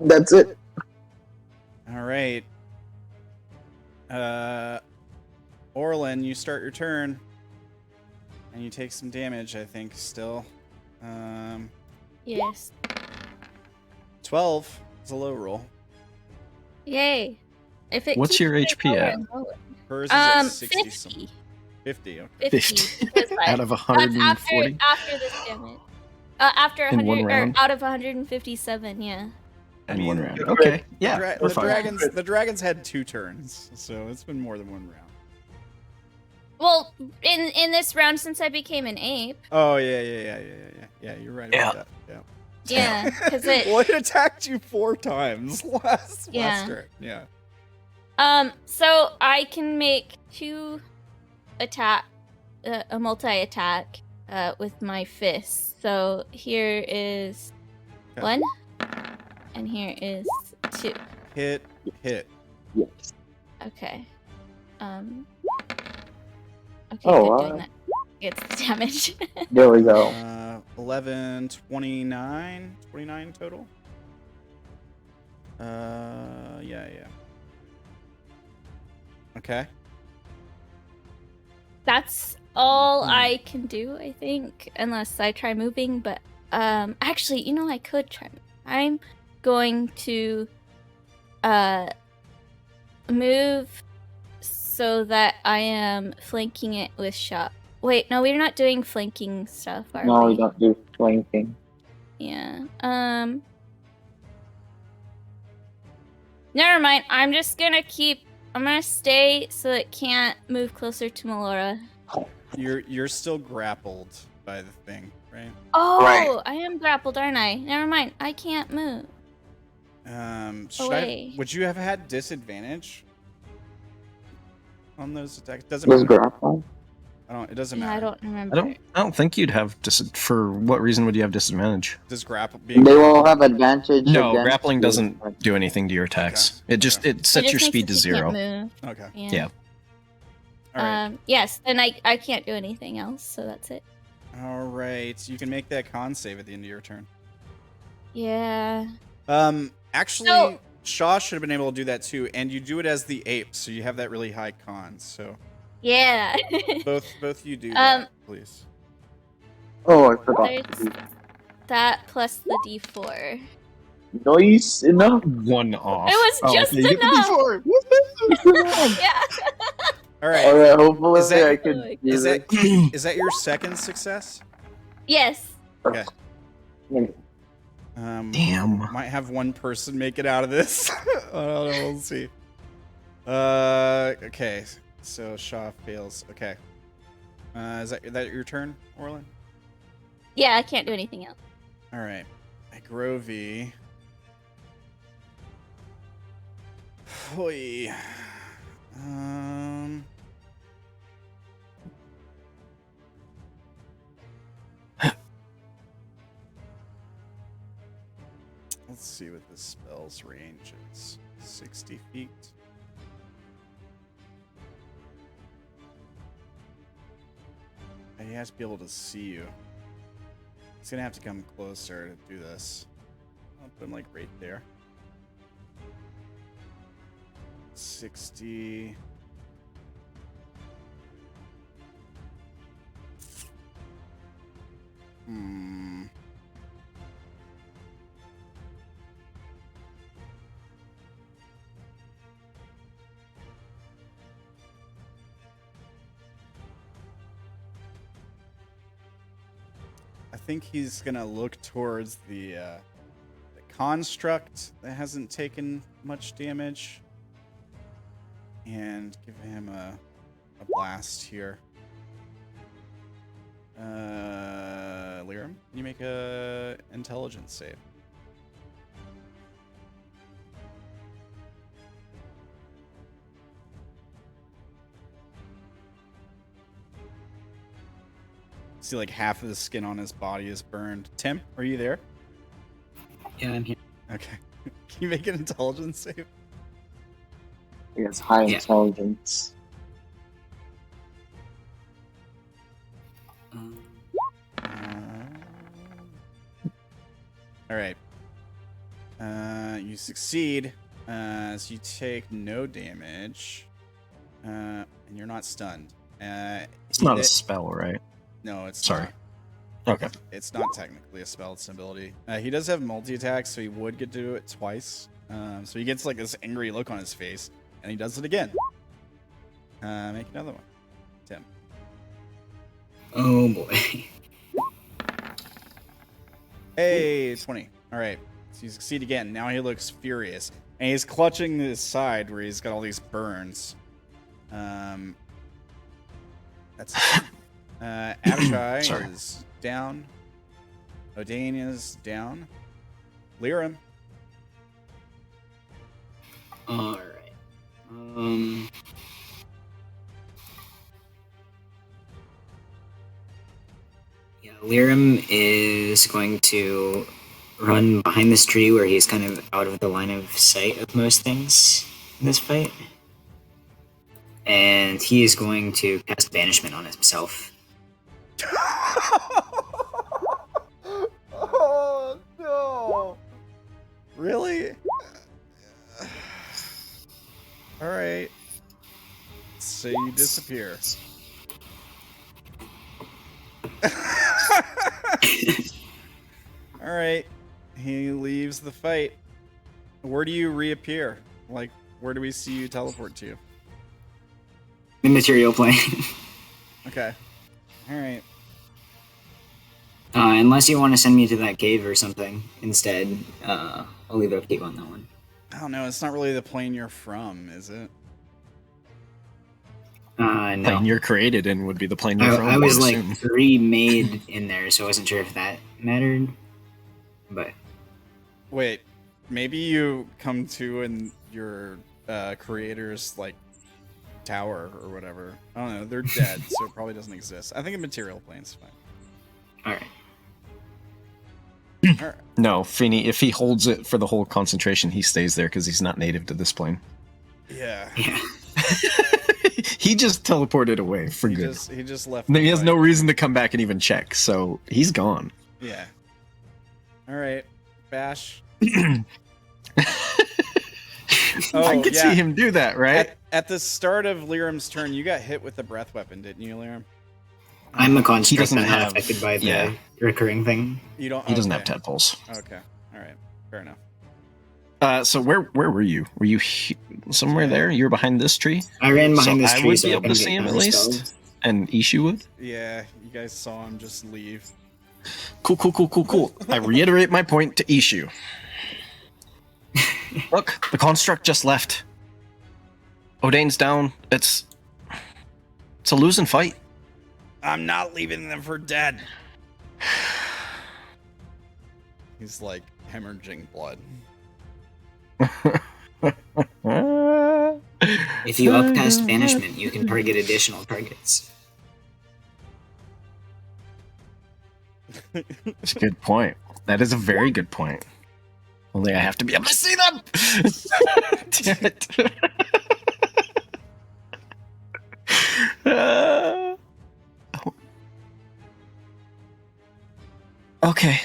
That's it.
All right. Orilyn, you start your turn, and you take some damage. I think still.
Yes.
12 is a low roll.
Yay. If it
What's
keeps
your
getting
HP
lower
at?
and lower.
Hers is at 60
50.
something. 50. Okay.
50. because, like,
Out of
that's
140.
after this damage. After
In
100
one
or
round?
out of 157, yeah.
In one round.
You're
Okay. Yeah.
The,
we're fine.
the dragons had 2 turns, so it's been more than 1 round.
Well, in this round since I became an ape,
Oh yeah. You're right
Yeah.
about that.
yeah, because it
Well, it attacked you 4 times last
Yeah.
turn. Yeah.
So I can make 2 attack, a multi-attack, with my fists. So here is
Okay.
1, and here is 2.
Hit.
Yes.
Okay. Okay,
Oh,
good
wow.
doing that. Gets the damage.
There we go.
11, 29 total. Yeah. Okay.
That's all I can do, I think, unless I try moving. But actually, you know, I could try. I'm going to move so that I am flanking it with Sha'ah. wait, no, we're not doing flanking stuff, are
No,
we?
we don't do flanking.
Yeah. Never mind. I'm gonna stay so it can't move closer to Melora.
You're still grappled by the thing, right?
Oh,
Right.
I am grappled, aren't I? Never mind. I can't move. Away.
Would you have had disadvantage on those attacks? Doesn't
Does
matter.
grapple?
It doesn't
Yeah,
matter.
I don't remember.
I don't think you'd have for what reason would you have disadvantage?
Does grapple
They will have advantage.
No,
against
grappling
you.
doesn't do anything to your attacks.
Okay.
It just
Okay.
it sets
It
your
just
speed to
makes it so you
0.
can't move.
Okay.
Yeah.
All right.
Yes, and I can't do anything else, so that's it.
All right. You can make that con save at the end of your turn.
Yeah.
Actually,
No.
Sha'ah should have been able to do that too, and you do it as the ape, so you have that really high con. So
Yeah.
both you do that, please.
Oh, I forgot.
There's that plus the D4.
Noise enough.
One off.
It was just
okay, you get the
enough.
D4.
Yeah.
All right.
Alright, hopefully
Is that-
I can do
Is
this.
that your second success?
Yes.
Okay.
Damn.
Might have one person make it out of this. I don't know. We'll see. Okay. So Sha'ah fails. Okay. Is that your turn, Orilyn?
Yeah, I can't do anything else.
All right. Grovey. Hoi. Let's see what this spell's range is. 60 feet. He has to be able to see you. He's gonna have to come closer to do this. I'll put him like right there. 60. I think he's gonna look towards the construct that hasn't taken much damage and give him a blast here. Lyram, can you make a intelligence save? See, like half of the skin on his body is burned. Tim, are you there?
Yeah, I'm here.
Okay. Can you make an intelligence save?
He has high
Yeah.
intelligence.
All right. You succeed. So you take no damage, and you're not stunned.
It's not a spell, right?
No, it's
Sorry.
not.
Okay.
It's not technically a spell. It's an ability. He does have multi-attack, so he would get to do it twice. So he gets like this angry look on his face, and he does it again. Make another one, Tim.
Oh boy.
Hey, 20. All right. So you succeed again. Now he looks furious. And he's clutching his side where he's got all these burns. That's Abishai
Sorry.
is down. Odayn is down. Lyram.
Alright. Yeah, Lyram is going to run behind this tree where he's kind of out of the line of sight of most things in this fight. And he is going to cast Banishment on himself.
Oh, no. Really? All right. So you disappear. All right. He leaves the fight. Where do you reappear? Like, where do we see you teleport to?
The material plane.
Okay. All right.
Unless you want to send me to that cave or something instead, I'll leave it up to you on that one.
I don't know. It's not really the plane you're from, is it?
No.
Plane you're created in would be the plane you're from.
I was
I
like
assume.
remade in there, so I wasn't sure if that mattered. But
Wait, maybe you come to in your creator's like tower or whatever. I don't know. They're dead, so it probably doesn't exist. I think a material plane's fine.
all right.
All right.
No, Feeney, if he holds it for the whole concentration, he stays there because he's not native to this plane.
Yeah.
Yeah.
He just teleported away for good.
He just left.
He has
the
no
fight.
reason to come back and even check, so he's gone.
Yeah. All right, Vash.
I could see him do that, right?
At the start of Lyram's turn, you got hit with the breath weapon, didn't you, Lyram?
I'm a construct.
doesn't
I'm not
have-
affected by the
yeah.
recurring thing.
You don't.
He doesn't have
okay.
tadpoles.
Okay. All right. Fair enough.
So where were you? Were you somewhere there? You were behind this tree?
I ran behind
So
this
I
tree
would
so
be
I
able
couldn't
to
get
see him at
counterspelled.
least? And Ishu would?
Yeah, you guys saw him just leave.
Cool. I reiterate my point to Ishu. Look, the construct just left. Odayn's down. It's a losing fight.
I'm not leaving them for dead. He's like hemorrhaging blood.
If you upcast banishment, you can target additional targets.
That's a good point. That is a very good point. Only I have to be able to see them. Damn it. Okay.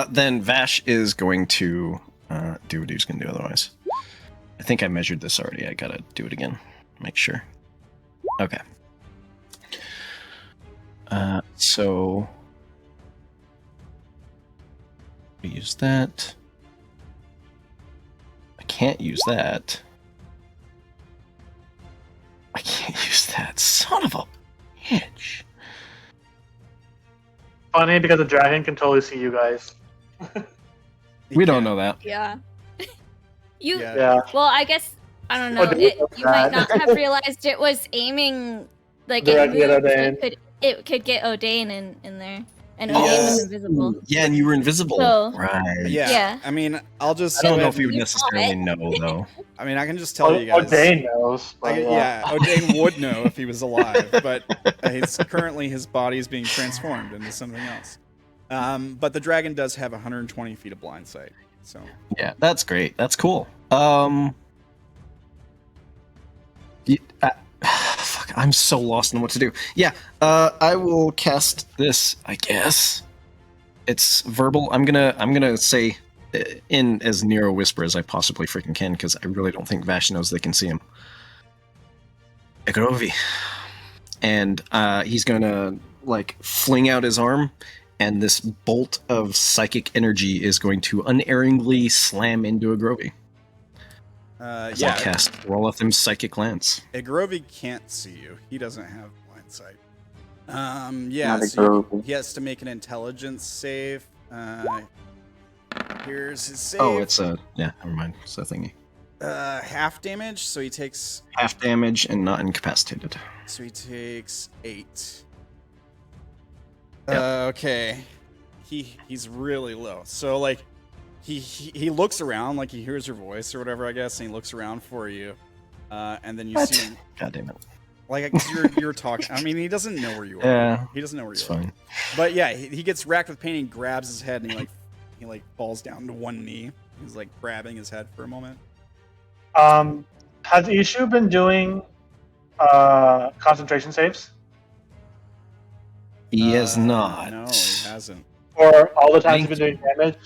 Then Vash is going to do what he's going to do otherwise. I think I measured this already. I gotta do it again. Make sure. Okay. So we use that. I can't use that. I can't use that. Son of a bitch.
Funny because the dragon can totally see you guys.
We don't know that.
Yeah. You.
Yeah.
Yeah.
Well, I guess I don't know.
Oh, dude,
You might
that.
not have realized it was aiming like
Directly
it
at
moved, so
Odayn.
it could get Odayn in there, and
Yeah.
Odayn was invisible.
Yeah, and you were invisible.
So-
Right.
Yeah. I mean, I'll just.
I don't
go
know
ahead
if he would
You
necessarily
saw
know, though.
I mean, I can just tell you guys.
Odayn knows. but
Yeah, Odayn would know if he was alive, but currently his body is being transformed into something else. But the dragon does have 120 feet of blind sight, so
Yeah, that's great. That's cool. Fuck, I'm so lost in what to do. Yeah, I will cast this, I guess. It's verbal. I'm gonna say in as near a whisper as I possibly freaking can, because I really don't think Vash knows they can see him. Egrovi. And he's gonna like fling out his arm, and this bolt of psychic energy is going to unerringly slam into Egrovi. As I cast Rollathim's Psychic Lance.
Egrovi can't see you. He doesn't have blind sight.
Not
So
Egrovi.
he has to make an intelligence save. Here's his save.
Oh, it's a never mind. It's a thingy.
Half damage, so he takes
Half damage and not incapacitated.
8.
Yep.
Okay. He's really low. So like he looks around, like he hears your voice or whatever, I guess, and he looks around for you. And then you
What?
see him,
God damn it.
like I guess you're talking. I mean, he doesn't know where you are.
Yeah,
He doesn't know where
it's
you are.
fine.
But yeah, he gets racked with pain. He grabs his head and he falls down to one knee. He's like grabbing his head for a moment.
Has Ishu been doing concentration saves?
He is not.
No, he hasn't.
Or all the times
Thank
he's been doing damage?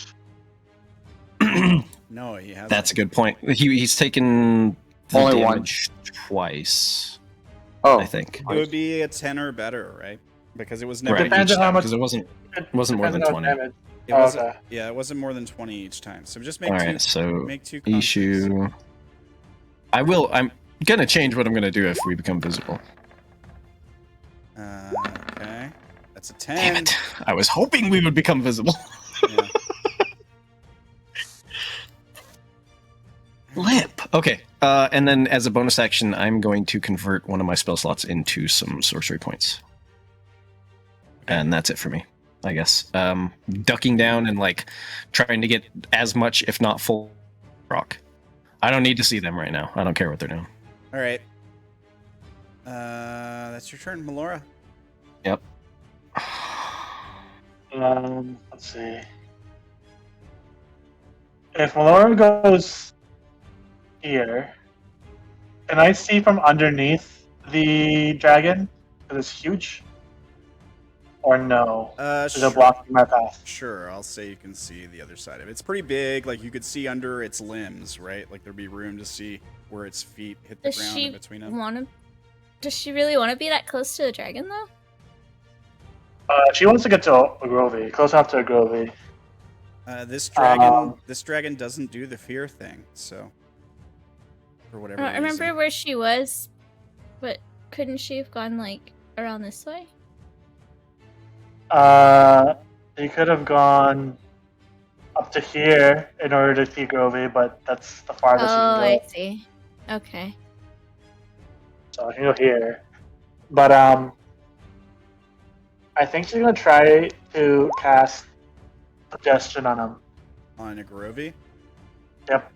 No, he hasn't.
That's a good point. He's taken the
Only
damage twice,
Oh,
I think.
It would be a 10 or better, right? Because it was never.
Right,
Depends
each
on how
time,
much-
because it wasn't more than
Depends on
20.
damage.
It
Oh,
wasn't.
okay.
Yeah, it wasn't more than 20 each time. So just make
All
two.
right, so
Make 2 con saves.
Ishu. I'm gonna change what I'm gonna do if we become visible.
Okay. That's a 10.
Damn it! I was hoping we would become visible.
Yeah.
Lip. Okay. And then as a bonus action, I'm going to convert one of my spell slots into some sorcery points. And that's it for me, I guess. Ducking down and like trying to get as much, if not full, rock. I don't need to see them right now. I don't care what they're doing.
All right. That's your turn, Melora.
Yep.
Let's see. If Melora goes here, can I see from underneath the dragon? Because it's huge. Or no? Is it blocking my path?
Sure, I'll say you can see the other side of it. It's pretty big. Like you could see under its limbs, right? Like there'd be room to see where its feet hit the
Does
ground
she
in between them.
Does she really want to be that close to the dragon, though?
She wants to get to a Grovey, close enough to a Grovey.
This dragon doesn't do the fear thing, so for whatever
I don't
reason.
remember where she was, but couldn't she have gone like around this way?
He could have gone up to here in order to see Grovey, but that's the farthest he
Oh,
can
I
go.
see. Okay.
So I can go here. But I think she's gonna try to cast Suggestion on him.
On a Grovey?
Yep.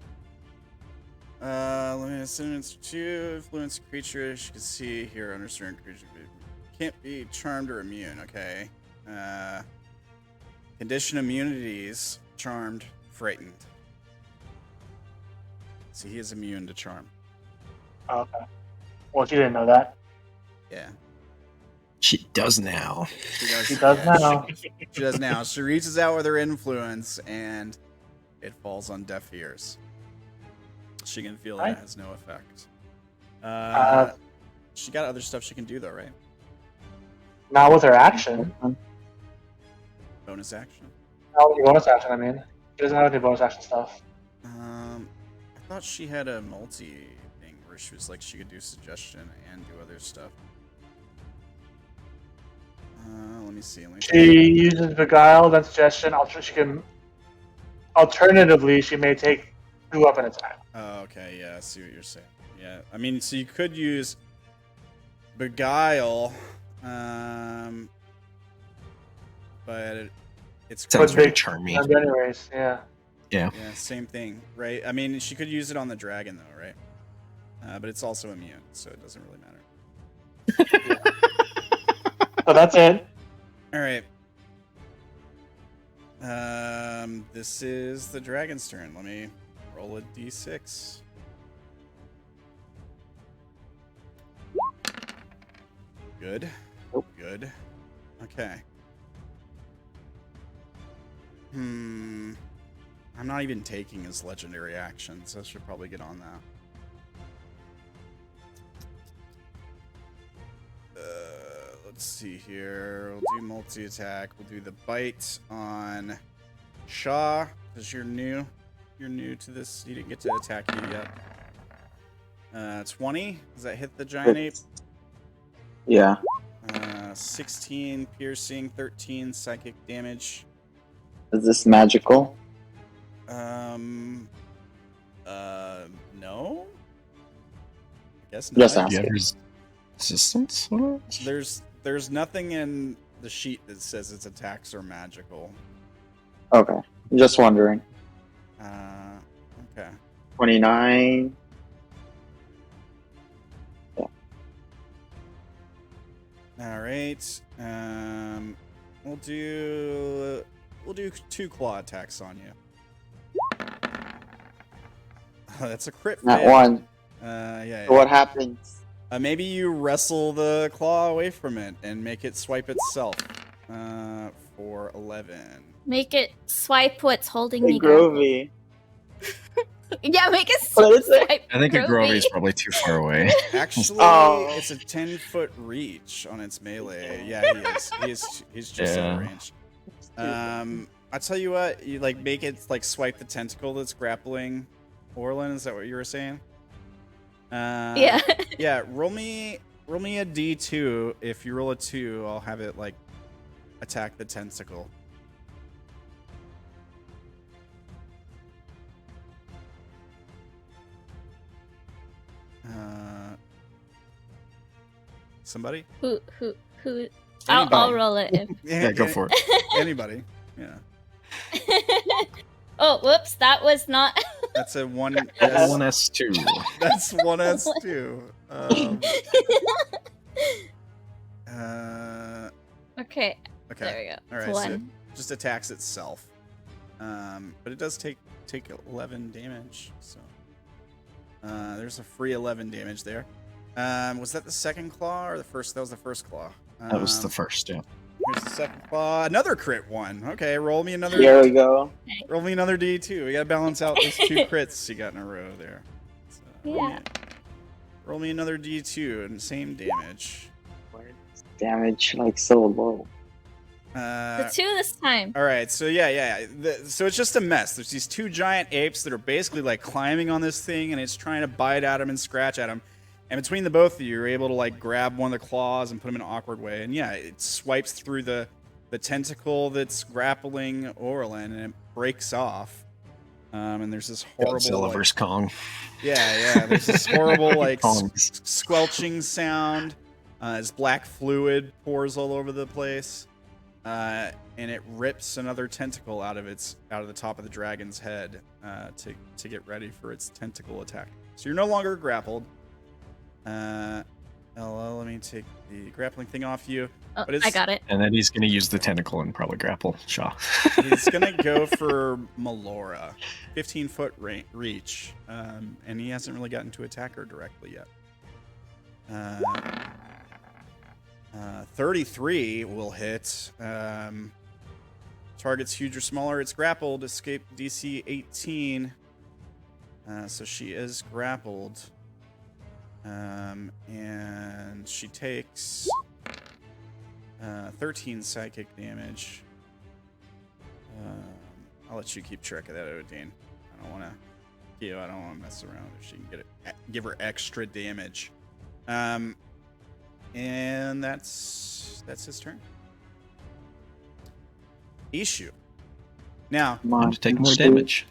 Let me assume it's 2 influence creature. She can see here under certain creature. Can't be charmed or immune, okay. Condition immunities, charmed, frightened. So he is immune to charm.
Okay. Well, she didn't know that.
Yeah.
She does now.
She does now.
She does now. She reaches out with her influence and it falls on deaf ears. She can feel that it has no effect. She got other stuff she can do though, right?
Not with her action.
Bonus action.
Not with her bonus action, I mean. She doesn't have any bonus action stuff.
I thought she had a multi thing where she was like she could do suggestion and do other stuff. Let me see.
She uses Beguile, then Suggestion. She can. Alternatively, she may take 2 up an attack.
Oh, okay. Yeah, I see what you're saying. Yeah, I mean, so you could use Beguile, but it's
Sounds
very
charming.
Anyways, yeah.
Yeah.
Yeah, same thing, right? I mean, she could use it on the dragon though, right? But it's also immune, so it doesn't really matter.
So that's it.
All right. This is the dragon's turn. Let me roll a d6. Good. Good. Okay. I'm not even taking his legendary action, so I should probably get on that. Let's see here. We'll do multi-attack. We'll do the bite on Sha'ah, because you're new. You're new to this. You didn't get to attack you yet. 20. Does that hit the giant ape?
Yeah.
16 piercing, 13 psychic damage.
Is this magical?
No. I guess not.
Just asking.
Yeah, resistance?
There's nothing in the sheet that says its attacks are magical.
Okay. Just wondering.
Okay.
29. Yeah.
All right. We'll do 2 claw attacks on you. That's a crit
Not
fail.
one.
Yeah.
So what happens?
Maybe you wrestle the claw away from it and make it swipe itself. For 11.
Make it swipe what's holding
Hey,
me down.
Grovey.
Yeah, make it
What is it?
swipe.
I think a
Grovey.
Grovey is probably too far away.
Actually,
Oh.
it's a 10-foot reach on its melee. Yeah, he is. He's just out of range. I tell you what, you like make it like swipe the tentacle that's grappling Orilyn. Is that what you were saying?
Yeah.
Yeah. Roll me a d2. If you roll a 2, I'll have it like attack the tentacle. Somebody?
Who? I'll
Anybody.
roll it.
Yeah, go for it.
Anybody. Yeah.
Oh, whoops! That was not.
That's a 1.
One S2.
That's 1S2.
Okay.
Okay.
There we go.
All
It's
right. So it
one.
just attacks itself. But it does take 11 damage. So there's a free 11 damage there. Was that the second claw or the first? That was the first claw.
That was the first, yeah.
Here's the second claw. Another crit one. Okay, roll me another.
There we go.
Roll me another D2. We gotta balance out those 2 crits you got in a row there. So,
Yeah.
roll me another D2 and same damage.
Damage like so low.
The 2 this time.
All right, so yeah. So it's just a mess. There's these 2 giant apes that are basically like climbing on this thing, and it's trying to bite at him and scratch at him. And between the both of you, you're able to like grab one of the claws and put him in an awkward way. And yeah, it swipes through the tentacle that's grappling Orilyn, and it breaks off. And there's this horrible
Godzilla vs. Kong.
Yeah. There's this horrible like
Kongs.
squelching sound. As black fluid pours all over the place. And it rips another tentacle out of the top of the dragon's head to get ready for its tentacle attack. So you're no longer grappled. Ella, let me take the grappling thing off you.
Oh,
But it's-
I got it.
And then he's going to use the tentacle and probably grapple Sha'ah.
He's gonna go for Melora, 15-foot reach, and he hasn't really gotten to attack her directly yet. 33 will hit. Target's huge or smaller. It's grappled. Escape DC 18. So she is grappled. And she takes 13 psychic damage. I'll let you keep track of that, Odayn. I don't want to mess around if she can give her extra damage. And that's his turn. Ishu. Now,
Time to take more damage.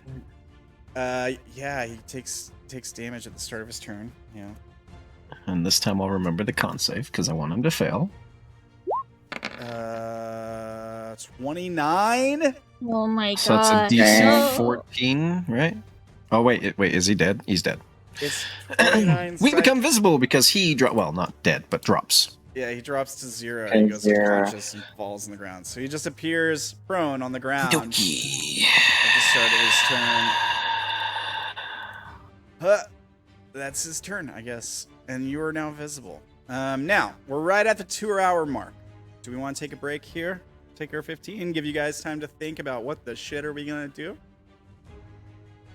yeah, he takes damage at the start of his turn. Yeah.
And this time I'll remember the con save because I want him to fail.
29.
Oh my
So
god.
that's a DC
No.
14, right? Oh wait, is he dead? He's dead.
It's 29.
We become visible because he not dead, but drops.
Yeah, he drops to 0.
And
He goes
0.
unconscious and falls on the ground. So he just appears prone on the ground at
Doki.
the start of his turn. That's his turn, I guess. And you are now visible. Now, we're right at the 2-hour mark. Do we want to take a break here? Take our 15, give you guys time to think about what the shit are we going to do?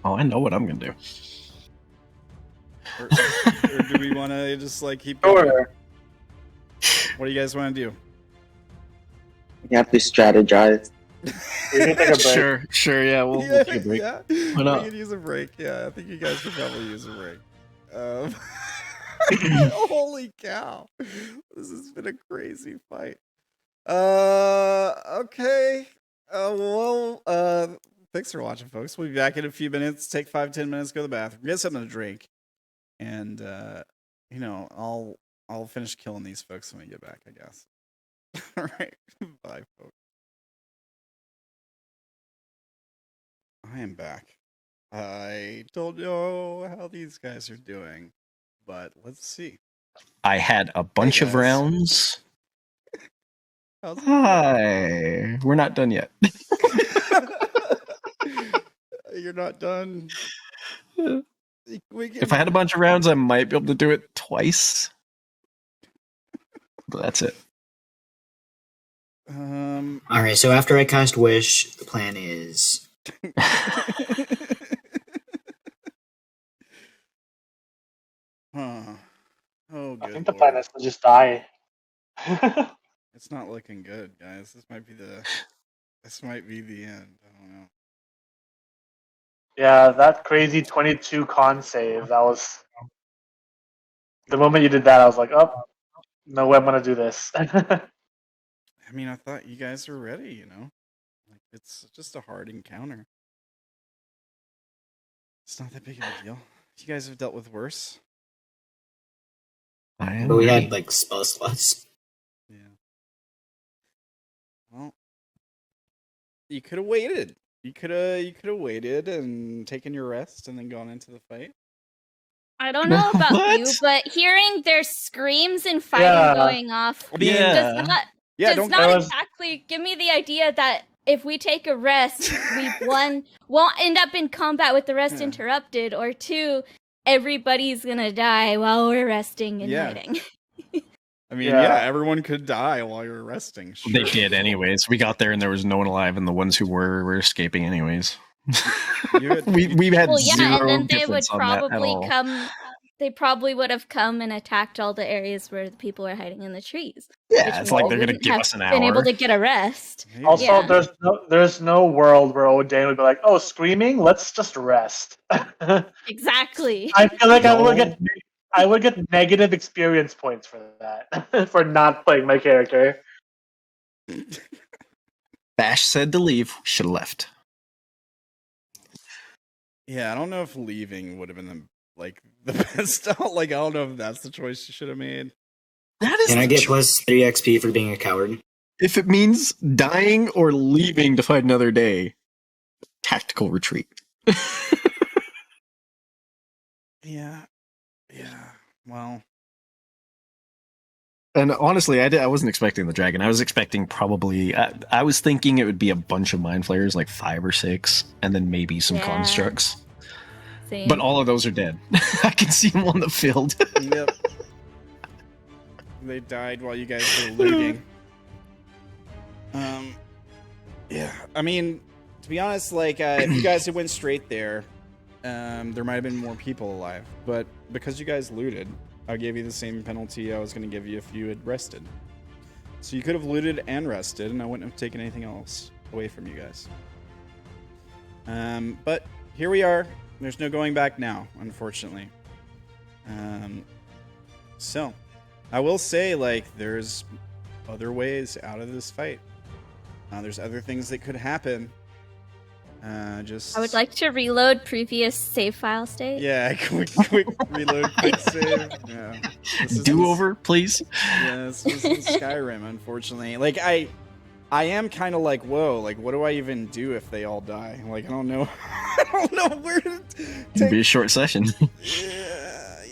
Oh, I know what I'm gonna do.
Or do we want to just like keep going?
Sure.
What do you guys want to do?
You have to strategize.
We can take a break.
Sure, yeah, we'll take a break.
Yeah.
Why not?
We could use a break. Yeah, I think you guys could probably use a break. Holy cow. This has been a crazy fight. Okay. Thanks for watching, folks. We'll be back in a few minutes. Take 5-10 minutes, go to the bathroom, get something to drink. And I'll finish killing these folks when we get back, I guess. All right. Bye, folks. I am back. I don't know how these guys are doing, but let's see.
I had a bunch of
guys.
rounds.
How's it
Hi. We're not done yet.
You're not done.
If I had a bunch of rounds, I might be able to do it twice. But that's it.
Alright, so after I cast Wish, the plan is
Huh. Oh, good
I think the
lord.
plan is to just die.
It's not looking good, guys. This might be the end. I don't know.
Yeah, that crazy 22 con save, that was... The moment you did that, I was like, oh, no way I'm going to do this.
I mean, I thought you guys were ready, you know? Like, it's just a hard encounter. It's not that big of a deal. You guys have dealt with worse.
I am
But we
ready.
had like spell slots.
Yeah. Well, you could have waited. You could have waited and taken your rest and then gone into the fight.
I don't know about you,
What?
but hearing their screams and fighting
Yeah.
going off
Yeah.
does not
That was-
exactly give me the idea that if we take a rest, we won't end up in combat with the rest
Yeah.
interrupted, or two, everybody's gonna die while we're resting and
Yeah.
hiding.
I mean,
Yeah.
yeah, everyone could die while you're resting. Sure.
They did anyways. We got there and there was no one alive, and the ones who were escaping anyways.
You had-
We've had
Well, yeah,
zero
and then they would
difference on that at
probably
all.
come. They probably would have come and attacked all the areas where the people are hiding in the trees.
Yeah,
which
it's
means
like
we
they're gonna
wouldn't
give
have
us an
been able
hour.
to get a rest.
Maybe.
Also,
Yeah.
there's no world where Odayn would be like, "Oh, screaming, let's just rest."
Exactly.
I feel like I would
No.
get negative experience points for that for not playing my character.
Vash said to leave. Should have left.
Yeah, I don't know if leaving would have been the best. Like, I don't know if that's the choice you should have made.
That is
Can I
the
get plus 3 XP for being a coward?
If it means dying or leaving to fight another day, tactical retreat.
Yeah. Well,
And honestly, I wasn't expecting the dragon. I was expecting probably. I was thinking it would be a bunch of mind flayers, like 5 or 6, and then maybe some
Yeah.
constructs.
Same.
But all of those are dead. I can see them on the field.
yep. They died while you guys were looting. Yeah. I mean, to be honest, like if you guys had went straight there, there might have been more people alive. But because you guys looted, I gave you the same penalty I was going to give you if you had rested. So you could have looted and rested, and I wouldn't have taken anything else away from you guys. But here we are. There's no going back now, unfortunately. So, I will say, like, there's other ways out of this fight. There's other things that could happen. Just
I would like to reload previous save file state.
Yeah, quick reload, quick save. Yeah. This is-
Do over, please.
Yeah, this was in Skyrim, unfortunately. Like, I am kind of like, whoa, like, what do I even do if they all die? Like, I don't know. I don't know where to
It'll be
take.
a short session.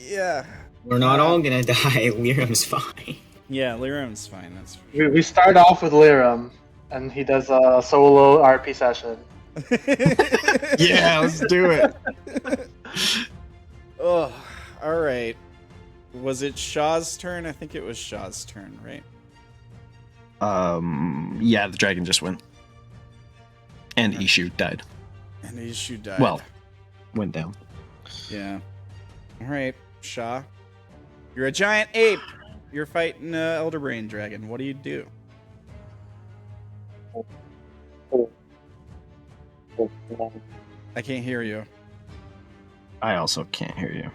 Yeah.
We're not all gonna die. Lyram's fine.
Yeah, Lyram's fine. That's for sure.
We start off with Lyram, and he does a solo RP session.
Yeah, let's do it.
Oh, all right. Was it Sha'ah's turn? I think it was Sha'ah's turn, right?
Yeah, the dragon just went. And Ishu died.
And Ishu died.
Well, went down.
Yeah. All right, Sha'ah. You're a giant ape. You're fighting an Elder Brain dragon. What do you do? I can't hear you.
I also can't hear you.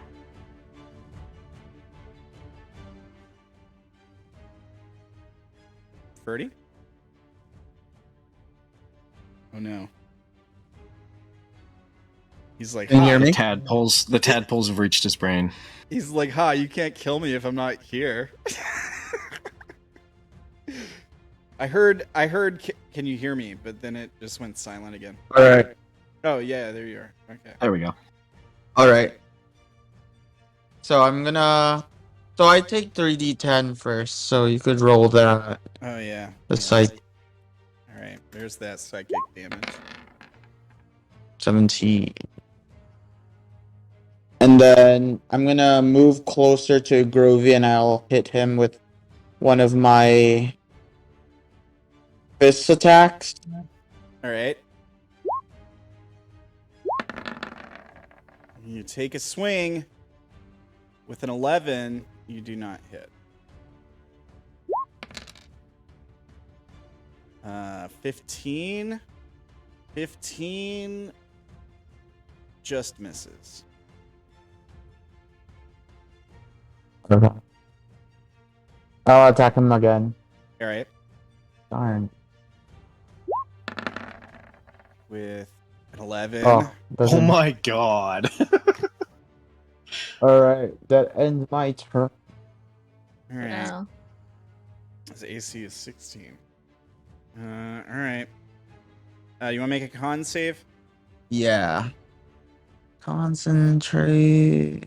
Ferdy? Oh no. He's like,
Can you
ha.
hear me?
The tadpoles have reached his brain.
He's like, ha, you can't kill me if I'm not here. I heard, can you hear me? But then it just went silent again.
All right.
Oh, yeah, there you are. Okay.
There we go.
All right. So I'm gonna. So I take 3d10 first, so you could roll that.
Oh, yeah.
The site
All right, there's that psychic damage.
17. And then I'm gonna move closer to Grovey and I'll hit him with one of my fist attacks.
All right. You take a swing. With an 11, you do not hit. 15. 15 just misses.
I'll attack him again.
All right.
Darn.
with an 11.
Oh,
Oh my god.
Alright, that ends my turn.
All right.
No.
His AC is 16. All right. You want to make a con save?
Yeah. Concentrate.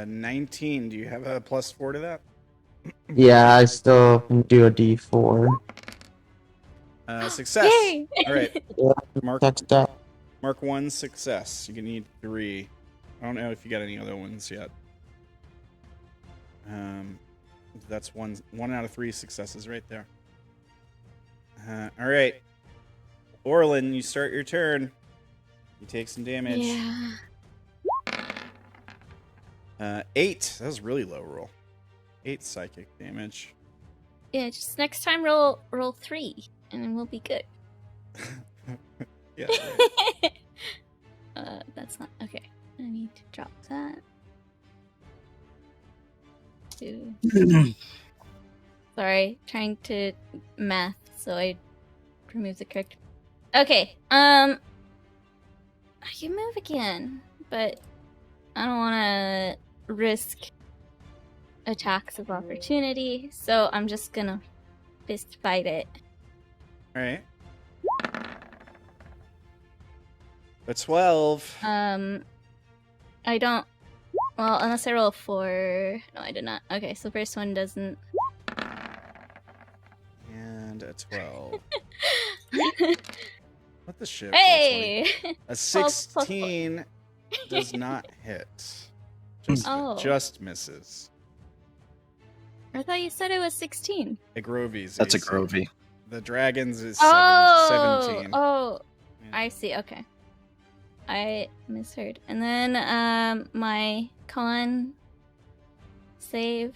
19. Do you have a +4 to that?
Yeah, I still can do a D4.
Success.
Yay!
All right. Mark
Text that.
Mark 1 success. You can need 3. I don't know if you got any other ones yet. That's one out of 3 successes right there. All right. Orilyn, you start your turn. You take some damage.
Yeah.
8. That was really low roll. 8 psychic damage.
Yeah, just next time roll 3 and then we'll be good.
Yeah. Right.
That's not okay. I need to drop that. 2. Sorry, trying to math, so I remove the correct. Okay, I can move again, but I don't want to risk attacks of opportunity, so I'm just gonna fist fight it.
All right. A 12.
I don't. Well, unless I roll a 4. No, I did not. Okay, so first one doesn't.
And a 12. What the shit?
Hey!
A
12 plus
16 does not hit.
Oh.
Just misses.
I thought you said it was 16.
A Grovey's.
That's a
AC.
Grovey.
The dragon's is
Oh!
17.
Oh,
Yeah.
I see. Okay. I misheard. And then my con save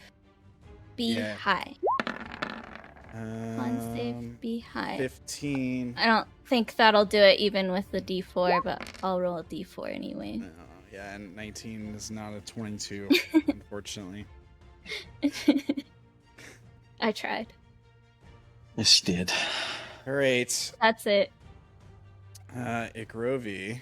be
Yeah.
high. Con save be high.
15.
I don't think that'll do it even with the D4, but I'll roll a D4 anyway.
No, yeah, and 19 is not a 22, unfortunately.
I tried.
Yes, you did.
All right.
That's it.
Ikrovi.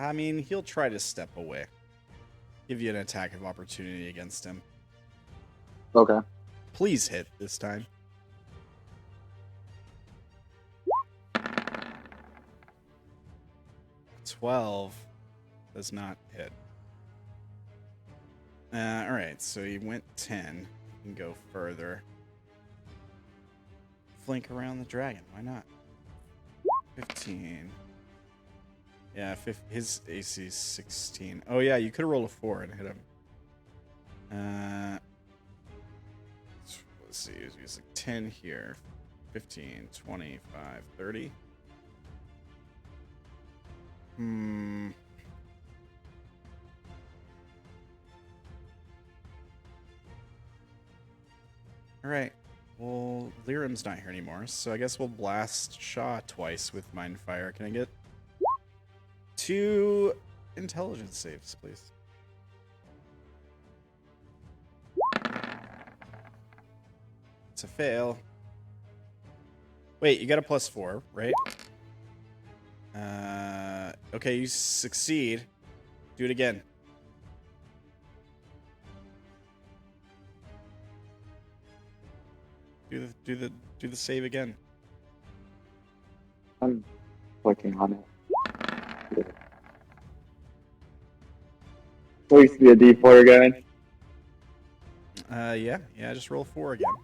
I mean, he'll try to step away. Give you an attack of opportunity against him.
Okay.
Please hit this time. $12 does not hit. Alright, so he went 10. You can go further. Flank around the dragon. Why not? 15. Yeah, his AC is 16. Oh, yeah, you could have rolled a 4 and hit him. Let's see. He's like 10 here. 15, 25, 30. Alright. Well, Lyram's not here anymore, so I guess we'll blast Sha'ah twice with Mind Fire. Can I get 2 intelligence saves, please? It's a fail. Wait, you got a +4, right? Okay, you succeed. Do it again. Do the save again.
I'm clicking on it. Please be a D4 guy.
Yeah, just roll 4 again.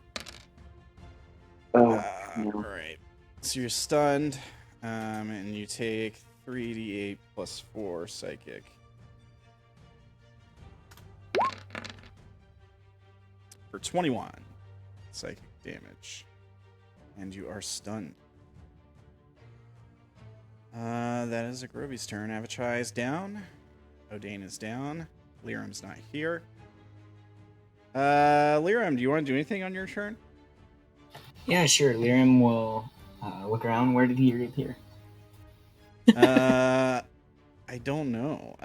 Alright. So you're stunned, and you take 3d8 plus 4 psychic. For 21 psychic damage. And you are stunned. That is a Grovy's turn. Avachai is down. Odayn is down. Lyram's not here. Lyram, do you want to do anything on your turn?
Yeah, sure. Lyram will look around. Where did he reappear?
I don't know.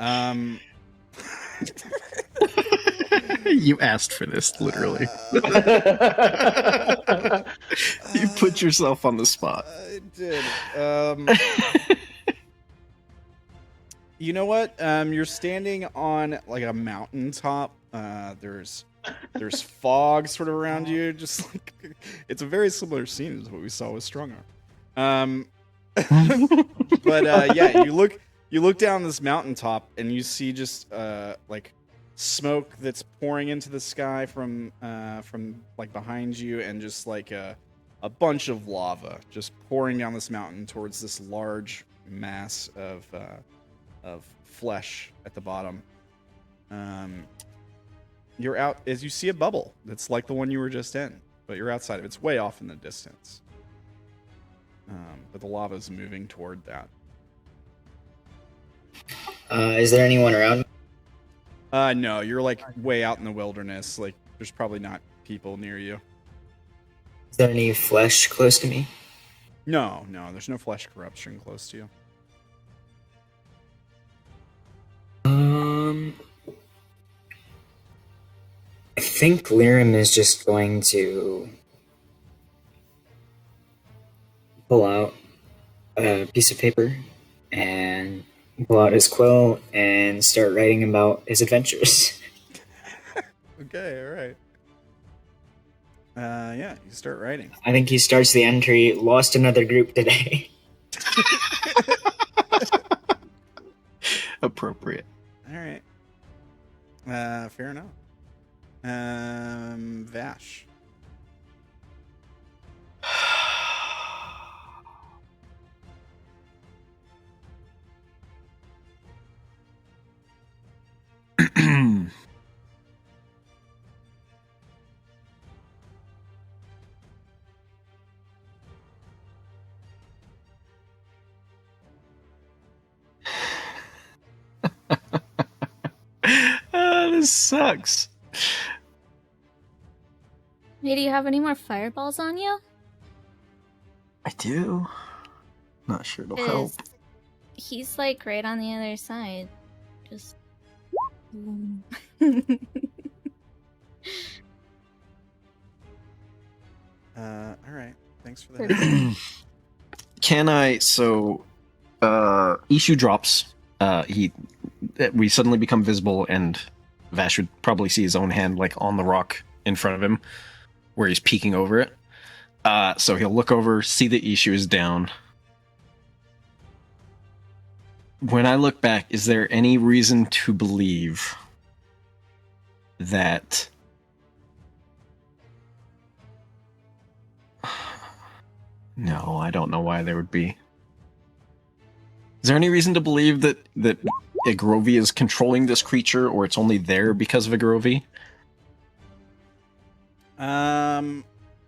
You asked for this, literally. You put yourself on the spot.
I did. You know what? You're standing on like a mountaintop. There's fog sort of around you. Just like it's a very similar scene as what we saw with Strong Arm. But yeah, you look down this mountaintop and you see just like smoke that's pouring into the sky from like behind you, and just like a bunch of lava just pouring down this mountain towards this large mass of flesh at the bottom. You're out as you see a bubble that's like the one you were just in, but you're outside of it. It's way off in the distance. But the lava is moving toward that.
Is there anyone around?
No, you're like way out in the wilderness. Like there's probably not people near you.
Is there any flesh close to me?
No, there's no flesh corruption close to you.
I think Lyram is just going to pull out a piece of paper and pull out his quill and start writing about his adventures.
Okay, all right. Yeah, you start writing.
I think he starts the entry, lost another group today.
Appropriate.
All right. Fair enough. Vash.
This sucks.
Hey, do you have any more fireballs on you?
I do. Not sure it'll help.
'Cause he's like right on the other side. Just.
All right. Thanks for that.
Can I? So, Ishu drops. We suddenly become visible, and Vash would probably see his own hand like on the rock in front of him, where he's peeking over it. So he'll look over, see that Ishu is down. When I look back, is there any reason to believe that no, I don't know why there would be. Is there any reason to believe that Agrovi is controlling this creature, or it's only there because of Agrovi?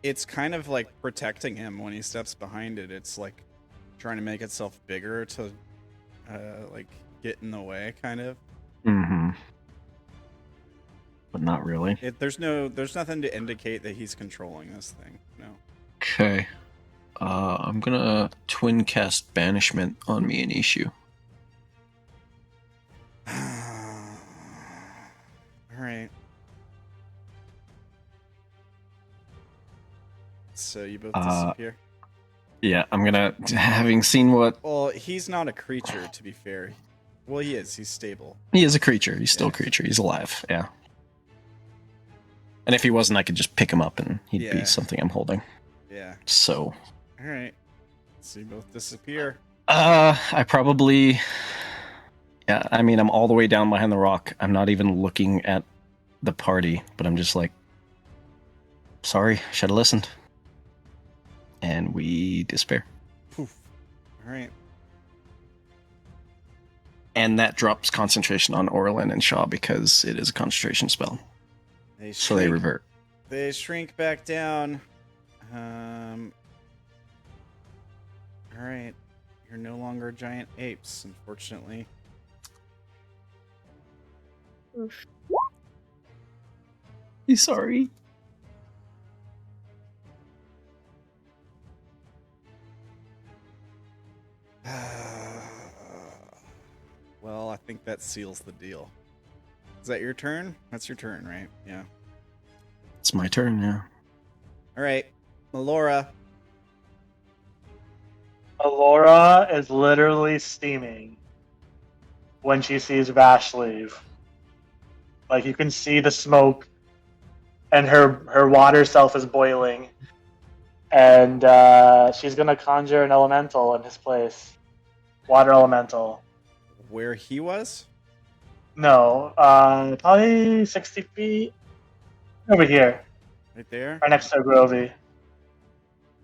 It's kind of like protecting him when he steps behind it. It's like trying to make itself bigger to like get in the way, kind of.
Mm-hmm. But not really.
There's nothing to indicate that he's controlling this thing. No.
Okay. I'm gonna twin cast Banishment on me and Ishu.
Alright. So you both disappear?
Yeah, I'm gonna, having seen what...
Well, he's not a creature, to be fair. Well, he is. He's stable.
He is a creature. He's still a creature. He's alive, yeah. And if he wasn't, I could just pick him up and he'd be something I'm holding.
Yeah.
So...
Alright. So you both disappear.
I probably... Yeah, I mean, I'm all the way down behind the rock. I'm not even looking at the party, but I'm just like... Sorry, should have listened. and we despair.
Poof. All right.
And that drops concentration on Orilyn and Sha'ah because it is a concentration spell. So they revert.
They shrink back down. All right. You're no longer giant apes, unfortunately.
Oof.
He's sorry.
Well, I think that seals the deal. Is that your turn? That's your turn, right? Yeah.
It's my turn, yeah.
All right. Melora.
Alora is literally steaming when she sees Vash leave. Like, you can see the smoke, and her water self is boiling. And she's going to conjure an elemental in his place. Water elemental.
Where he was?
No, probably 60 feet over here,
Right there?
right next to Grovey.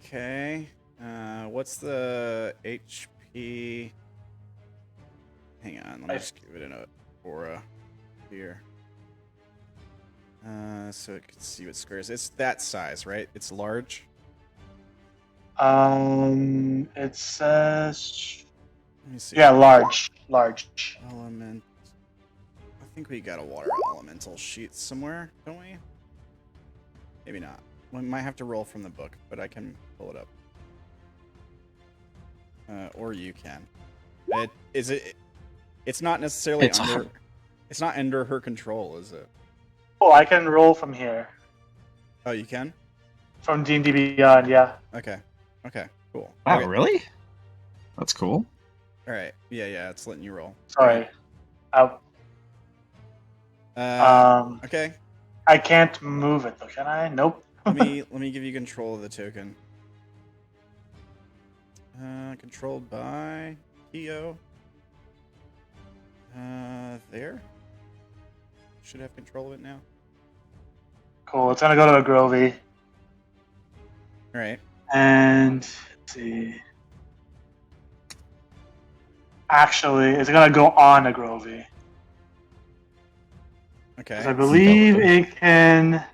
Okay. What's the HP? Hang on, let me just give it an aura here. So it can see what squares. It's that size, right? It's large.
It says,
Let me see.
yeah, large.
Element. I think we got a water elemental sheet somewhere, don't we? Maybe not. We might have to roll from the book, but I can pull it up. Or you can. It's not necessarily under. It's not under her control, is it?
Oh, I can roll from here.
Oh, you can.
From D&D Beyond, yeah.
Okay. Cool.
Wow,
Okay.
really? That's cool.
All right. Yeah. It's letting you roll.
Sorry.
Okay.
I can't move it though, can I? Nope.
let me give you control of the token. Controlled by Kyo. There. Should have control of it now.
Cool. It's gonna go to a Grovey.
All right.
And let's see. Actually, it's gonna go on a Grovey.
Okay.
I believe it can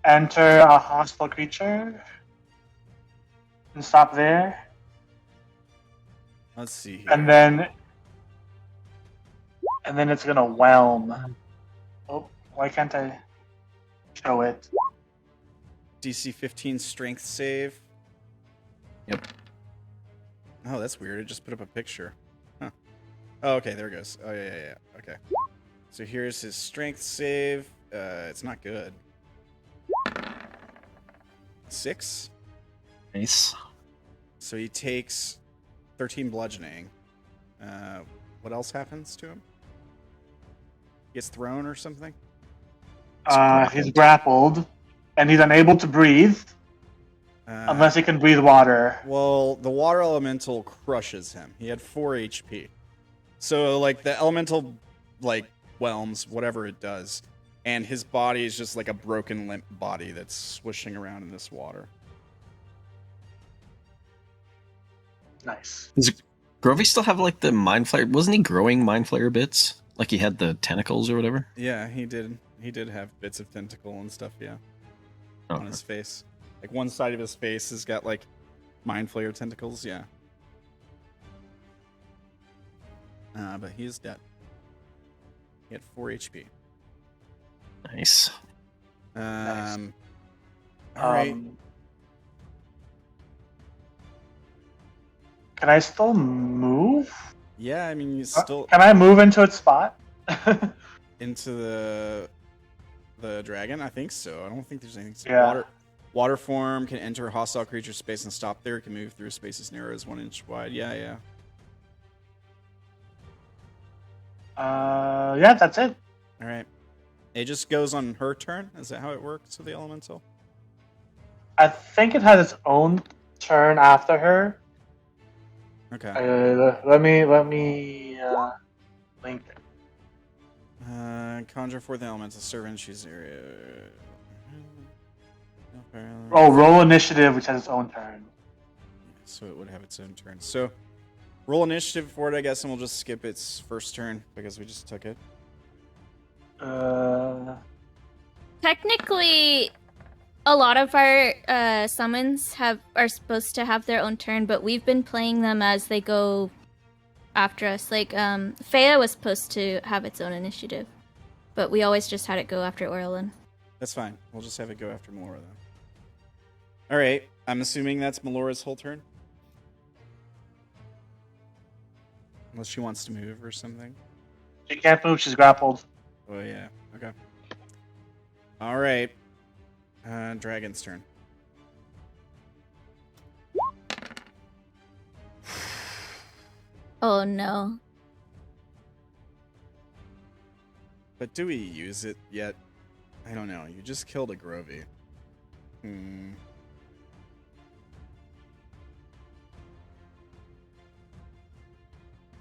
enter a hostile creature and stop there.
Let's see here.
And then it's gonna whelm. Oh, why can't I show it?
DC 15 strength save.
Yep.
Oh, that's weird. It just put up a picture. Huh. Oh, okay. There it goes. Oh, yeah. Okay. So here's his strength save. It's not good. 6.
Nice.
So he takes 13 bludgeoning. What else happens to him? He gets thrown or something?
He's grappled, and he's unable to breathe unless he can breathe water.
Well, the water elemental crushes him. He had 4 HP. So, like, the elemental, like, whelms, whatever it does, and his body is just like a broken, limp body that's swishing around in this water.
Nice.
Does Grovey still have, like, the Mind Flayer? Wasn't he growing Mind Flayer bits? Like, he had the tentacles or whatever?
Yeah, he did. He did have bits of tentacle and stuff, yeah, on his face. Like, one side of his face has got, like, Mind Flayer tentacles, yeah. But he is dead. He had 4 HP.
Nice.
All right.
Can I still move?
Yeah, I mean, you still
Can I move into its spot?
into the dragon. I think so. I don't think there's anything.
Yeah.
Water form can enter a hostile creature space and stop there. It can move through spaces narrow as 1 inch wide. Yeah.
Yeah, that's it.
All right. It just goes on her turn. Is that how it works with the elemental?
I think it has its own turn after her.
Okay.
Let me link it.
Conjure forth the elemental servant. She's area.
Oh, roll initiative, which has its own turn.
so it would have its own turn. So roll initiative for it, I guess, and we'll just skip its first turn because we just took it.
Technically, a lot of our summons are supposed to have their own turn, but we've been playing them as they go after us. Like, Faya was supposed to have its own initiative, but we always just had it go after Orilyn.
That's fine. We'll just have it go after Melora then. All right. I'm assuming that's Melora's whole turn. Unless she wants to move or something.
She can't move. She's grappled.
Oh, yeah. Okay. All right. Dragon's turn.
Oh no.
But do we use it yet? I don't know. You just killed a Grovy.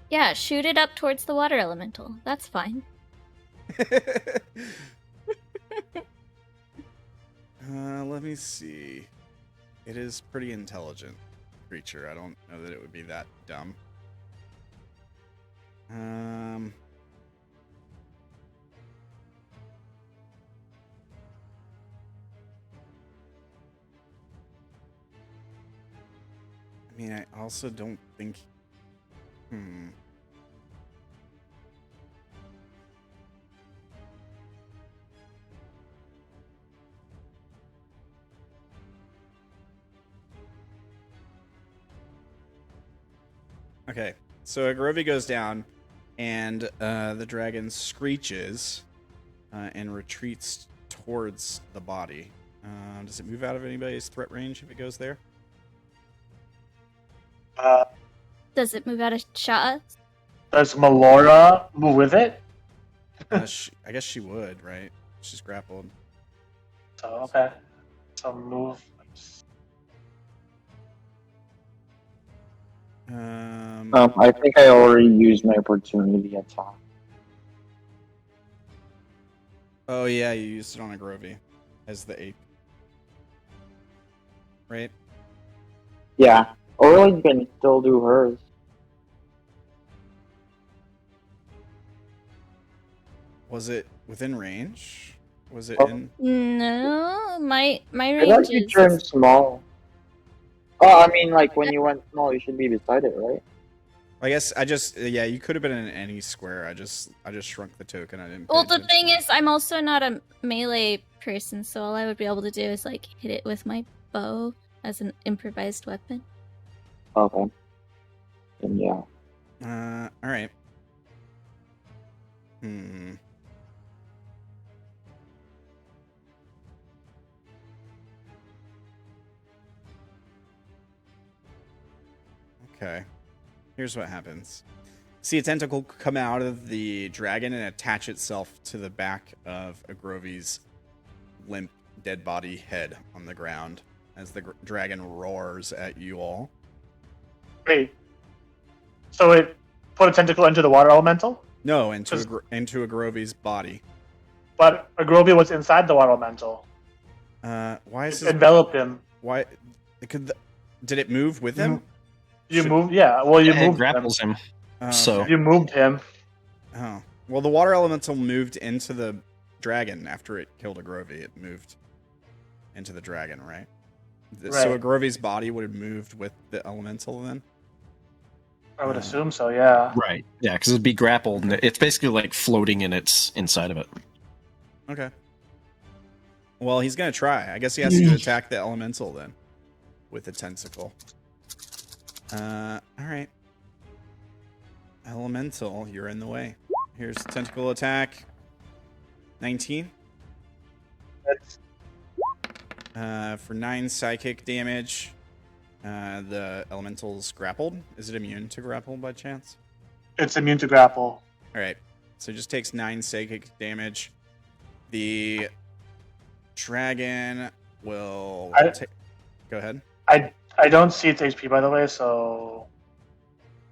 Yeah, shoot it up towards the water elemental. That's fine.
Let me see. It is pretty intelligent creature. I don't know that it would be that dumb. I mean, I also don't think... Okay, so a Grovy goes down, and the dragon screeches and retreats towards the body. Does it move out of anybody's threat range if it goes there?
Does it move out of Sha'ah?
Does Melora move with it?
I guess she would, right? She's grappled.
So, okay. So move.
I think I already used my opportunity attack.
Oh yeah, you used it on a Grovy as the ape. Right?
Yeah. Orilyn can still do hers.
Was it within range? Was it
Oh.
in...
No, my
I
range
thought you
is...
turned small. Oh, I mean, like, when you went small, you should be beside it, right?
I guess I just... Yeah, you could have been in any square. I just shrunk the token. I didn't pay
Well, the
attention.
thing is, I'm also not a melee person, so all I would be able to do is, like, hit it with my bow as an improvised weapon.
Okay. Then yeah.
Alright. Okay. Here's what happens. See a tentacle come out of the dragon and attach itself to the back of a Grovy's limp, dead body head on the ground as the dragon roars at you all.
Wait. So it put a tentacle into the water elemental?
No, into a Grovy's body.
But a Grovy was inside the water elemental.
Why is
It
this...
enveloped him.
Why... Did it move with him?
You moved? Yeah, well, you
It
moved
grapples him.
Oh,
So
You moved him.
Oh. Well, the water elemental moved into the dragon after it killed a Grovy. It moved into the dragon, right? So a
Right.
Grovy's body would have moved with the elemental then?
I would assume so, yeah.
right, yeah, because it'd be grappled, and it's basically like floating in its inside of it.
Okay. Well, he's going to try. I guess he has to attack the elemental then with the tentacle. Alright. Elemental, you're in the way. Here's tentacle attack. 19.
That's
For 9 psychic damage. The elemental's grappled. Is it immune to grapple by chance?
It's immune to grapple.
Alright. So it just takes 9 psychic damage. The dragon will take... Go ahead.
I don't see its HP, by the way, so...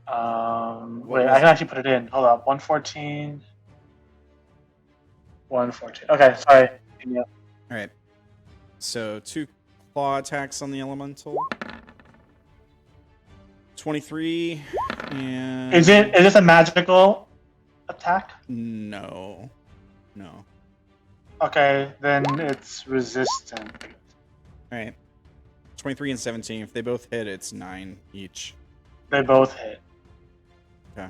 wait, I can actually put it in. Hold up. 114. 114. Okay, sorry. Yeah.
Alright. So 2 claw attacks on the elemental. 23 and
Is this a magical attack?
no.
Okay, then it's resistant.
All right. 23 and 17. If they both hit, it's 9 each.
They both hit.
Okay.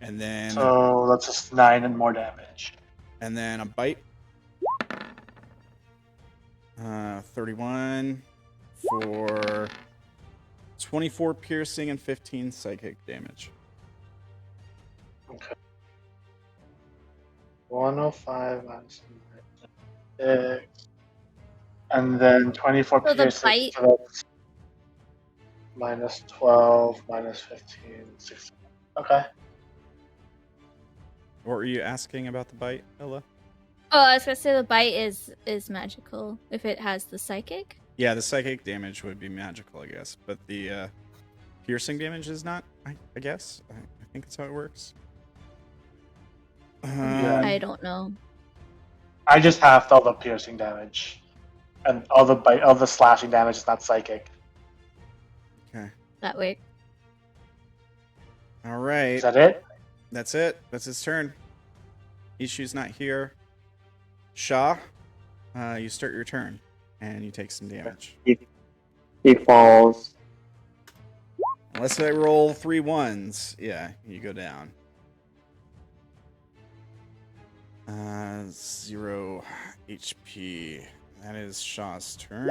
And then
So that's just 9 and more damage.
and then a bite. 31 for 24 piercing and 15 psychic damage.
Okay. 105 minus 6. And then 24
So the
piercing.
bite-
So that's minus 12, minus 15, 16. Okay.
What were you asking about the bite, Ella?
Oh, I was gonna say the bite is magical if it has the psychic.
Yeah, the psychic damage would be magical, I guess, but the piercing damage is not. I guess. I think that's how it works.
Yeah.
I don't know.
I just halved all the piercing damage. And all the slashing damage is not psychic.
Okay.
That way.
All right.
Is that it?
That's it. That's his turn. Ishu's not here. Sha'ah, you start your turn, and you take some damage.
He falls.
Unless I roll 3 1s, yeah, you go down. 0 HP. That is Sha'ah's turn.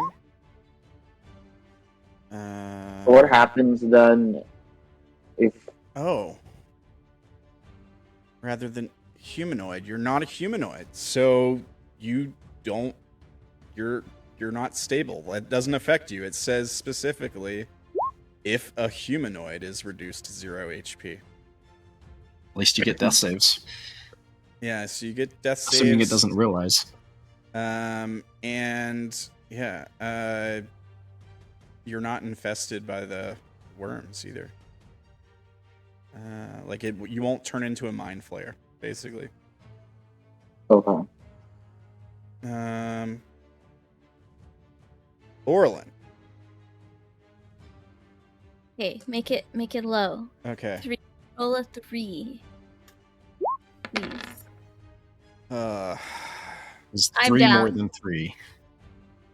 What happens then if
Oh. Rather than humanoid, you're not a humanoid, so you're not stable. It doesn't affect you. It says specifically if a humanoid is reduced to 0 HP.
At least you get death saves.
Yeah, so you get death saves.
Assuming it doesn't realize.
And yeah, you're not infested by the worms either. You won't turn into a mind flayer, basically.
okay.
Orilyn.
Okay, make it low.
Okay.
Roll a 3. Please.
It's
I'm
3 more
down.
than 3.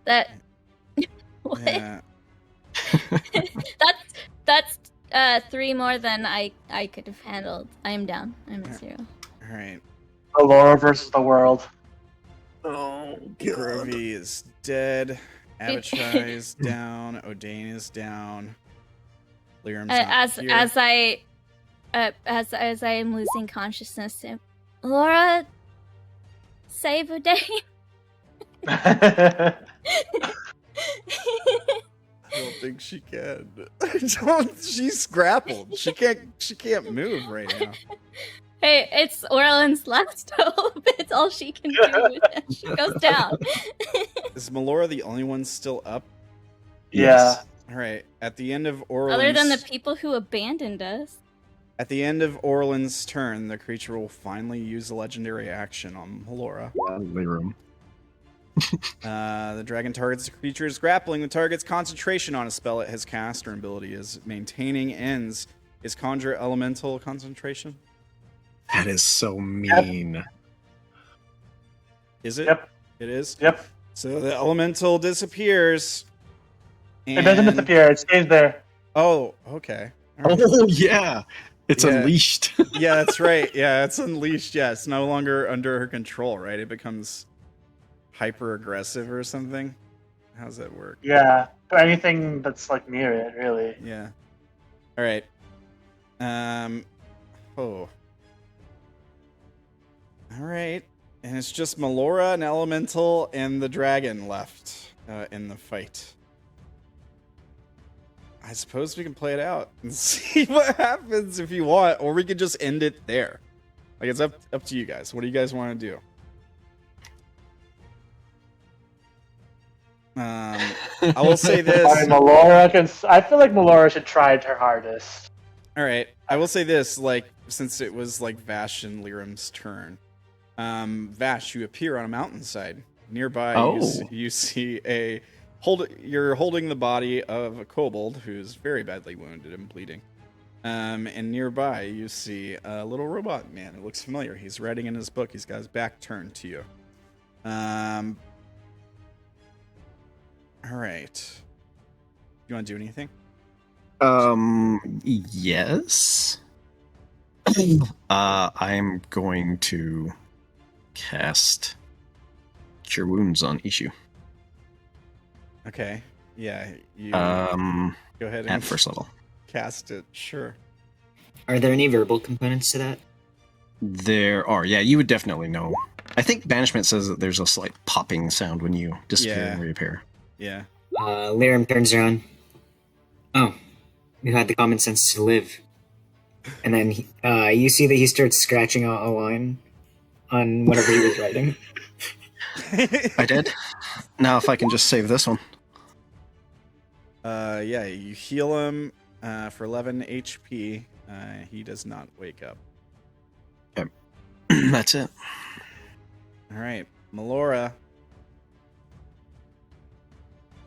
That what?
Yeah.
That's 3 more than I could have handled. I am down. I'm at 0.
All right.
Allura versus the world.
Oh,
Grovey is dead. Abishai is down. Odayn is down. Lyram's not here.
As I am losing consciousness, Laura, save Odayn.
I don't think she can. She's grappled. She can't move right now.
Hey, it's Orilyn's last hope. It's all she can do. She goes down.
Is Melora the only one still up?
Yeah.
All right. At the end of Orilyn's
Other than the people who abandoned us.
At the end of Orilyn's turn, the creature will finally use a legendary action on Melora.
Lyram.
The dragon targets the creature's grappling. The target's concentration on a spell it has cast or ability is maintaining ends. Is conjure elemental concentration?
That is so mean.
Is it?
Yep.
It is?
Yep.
So the elemental disappears.
It doesn't
and-
disappear. It stays there.
Oh, okay. All right.
Oh, yeah. It's
Yeah.
unleashed.
Yeah, that's right. Yeah, it's unleashed. Yeah, it's no longer under her control, right? It becomes hyper aggressive or something. How does that work?
Yeah. But anything that's like near it, really.
Yeah. All right. Oh. All right. And it's just Melora, an elemental, and the dragon left in the fight. I suppose we can play it out and see what happens if you want, or we could just end it there. Like, it's up to you guys. What do you guys want to do? I will say this.
I feel like Melora should try her hardest.
All right, I will say this. Like, since it was like Vash and Lyram's turn, Vash, you appear on a mountainside nearby.
Oh.
You see a you're holding the body of a kobold who's very badly wounded and bleeding. And nearby you see a little robot man. It looks familiar. He's writing in his book. He's got his back turned to you. All right. You want to do anything?
Yes. I'm going to cast Cure Wounds on Ishu.
Okay. Yeah. You
Go
ahead and
at first level.
cast it. Sure.
Are there any verbal components to that?
There are. Yeah, you would definitely know. I think Banishment says that there's a slight popping sound when you disappear and reappear.
Yeah.
Lyram turns around. Oh, you had the common sense to live. And then you see that he starts scratching out a line on whatever he was writing.
I did. Now if I can just save this one.
Yeah, you heal him for 11 HP. He does not wake up.
Okay. That's it.
All right, Melora.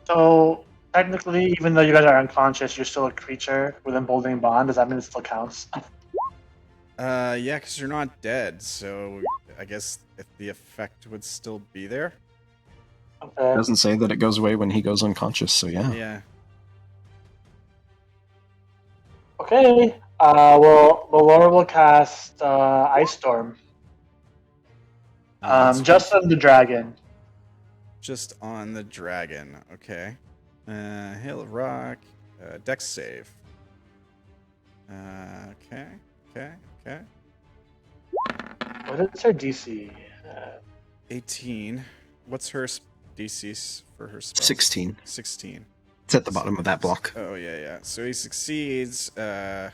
So technically, even though you guys are unconscious, you're still a creature with emboldening bond. Does that mean it still counts?
Yeah, because you're not dead, so I guess if the effect would still be there.
Okay.
It doesn't say that it goes away when he goes unconscious, so yeah.
Yeah.
Okay. Well, Melora will cast Ice Storm. Just on the dragon.
Just on the dragon. Okay. Hail of Rock. Dex save. Okay.
What is her DC?
18. What's her DC for her spell?
16.
16.
It's at the bottom of that block.
Oh, yeah. So he succeeds. 2d.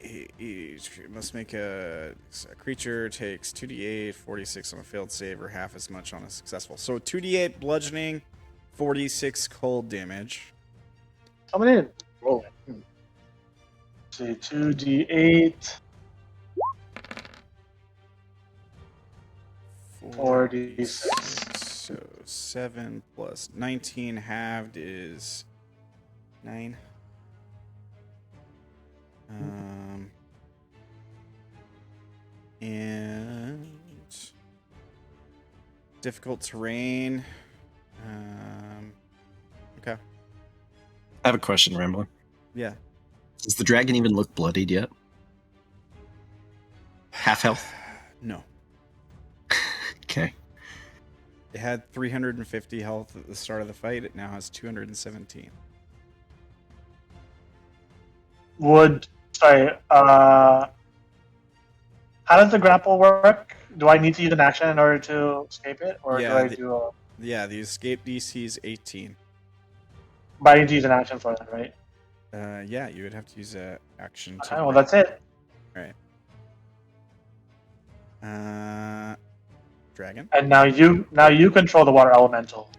He must make a creature takes 2d8, 46 on a failed save, or half as much on a successful. So 2d8 bludgeoning, 46 cold damage.
Somebody didn't roll it. See, 2d8. 4d6.
So 7 plus 19 halved is 9. And difficult terrain. Okay.
I have a question, Rambler.
Yeah.
Does the dragon even look bloodied yet? Half health?
No.
Okay.
It had 350 health at the start of the fight. It now has 217.
How does the grapple work? Do I need to use an action in order to escape it, or
Yeah,
do I do a?
Yeah, the escape DC is 18.
But I need to use an action for that, right?
Yeah, you would have to use a action.
Okay, well that's it.
Right. Dragon.
And now you control the water elemental.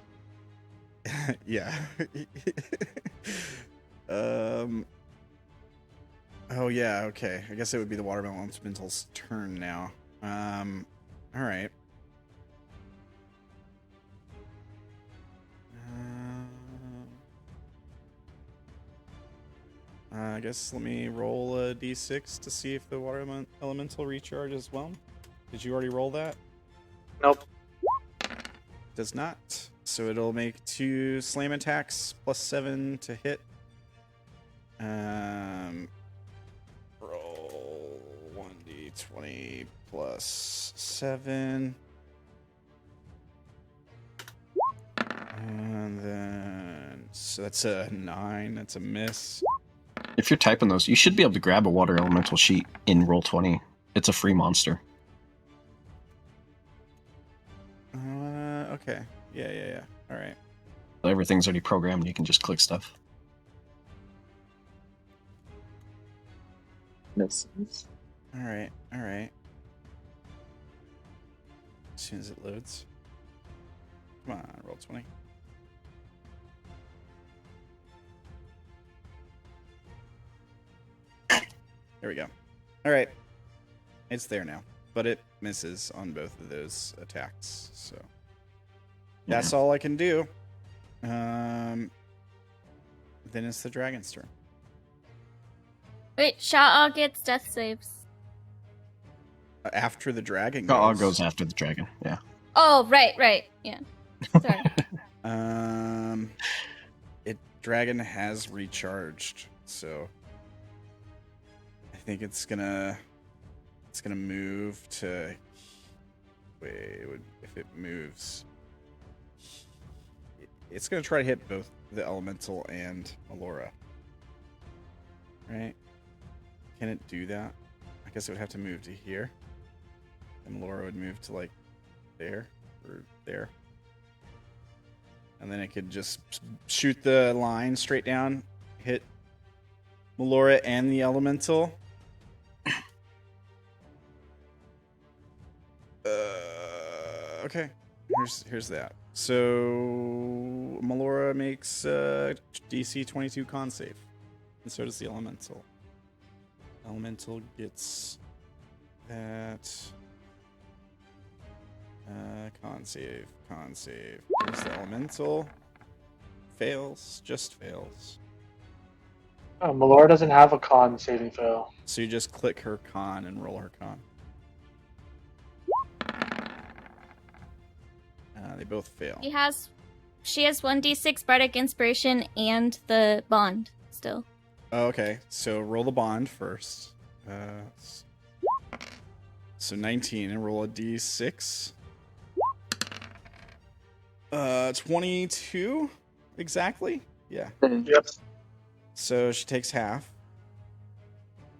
Yeah. Oh yeah. Okay. I guess it would be the water elemental's turn now. All right. I guess let me roll a d6 to see if the water elemental recharges as well. Did you already roll that?
Nope.
Does not. So it'll make 2 slam attacks plus 7 to hit. Roll 1d20 plus 7. And then, so that's a 9. That's a miss.
If you're typing those, you should be able to grab a water elemental sheet in Roll20. It's a free monster.
Okay. Yeah. All right.
Everything's already programmed. You can just click stuff.
Misses.
All right. As soon as it loads. Come on, roll 20. There we go. All right. It's there now, but it misses on both of those attacks. So that's all I can do. Then it's the dragon's turn.
Wait, Sha'ah gets death saves.
After the dragon
Sha'ah goes after the dragon. Yeah.
Oh, right. Yeah. Sorry.
Dragon has recharged, so I think it's gonna move to. Wait, if it moves, it's gonna try to hit both the elemental and Melora. Right? Can it do that? I guess it would have to move to here, and Melora would move to like there or there. And then it could just shoot the line straight down, hit Melora and the elemental. Okay, here's that. So Melora makes DC 22 con save, and so does the elemental. Elemental gets that. Con save. There's the elemental. Fails, just fails.
Oh, Melora doesn't have a con saving throw.
So you just click her con and roll her con. They both fail.
She has 1d6 bardic inspiration and the bond still.
Oh, okay, so roll the bond first. So 19 and roll a d6. 22 exactly. Yeah.
Yep.
So she takes half.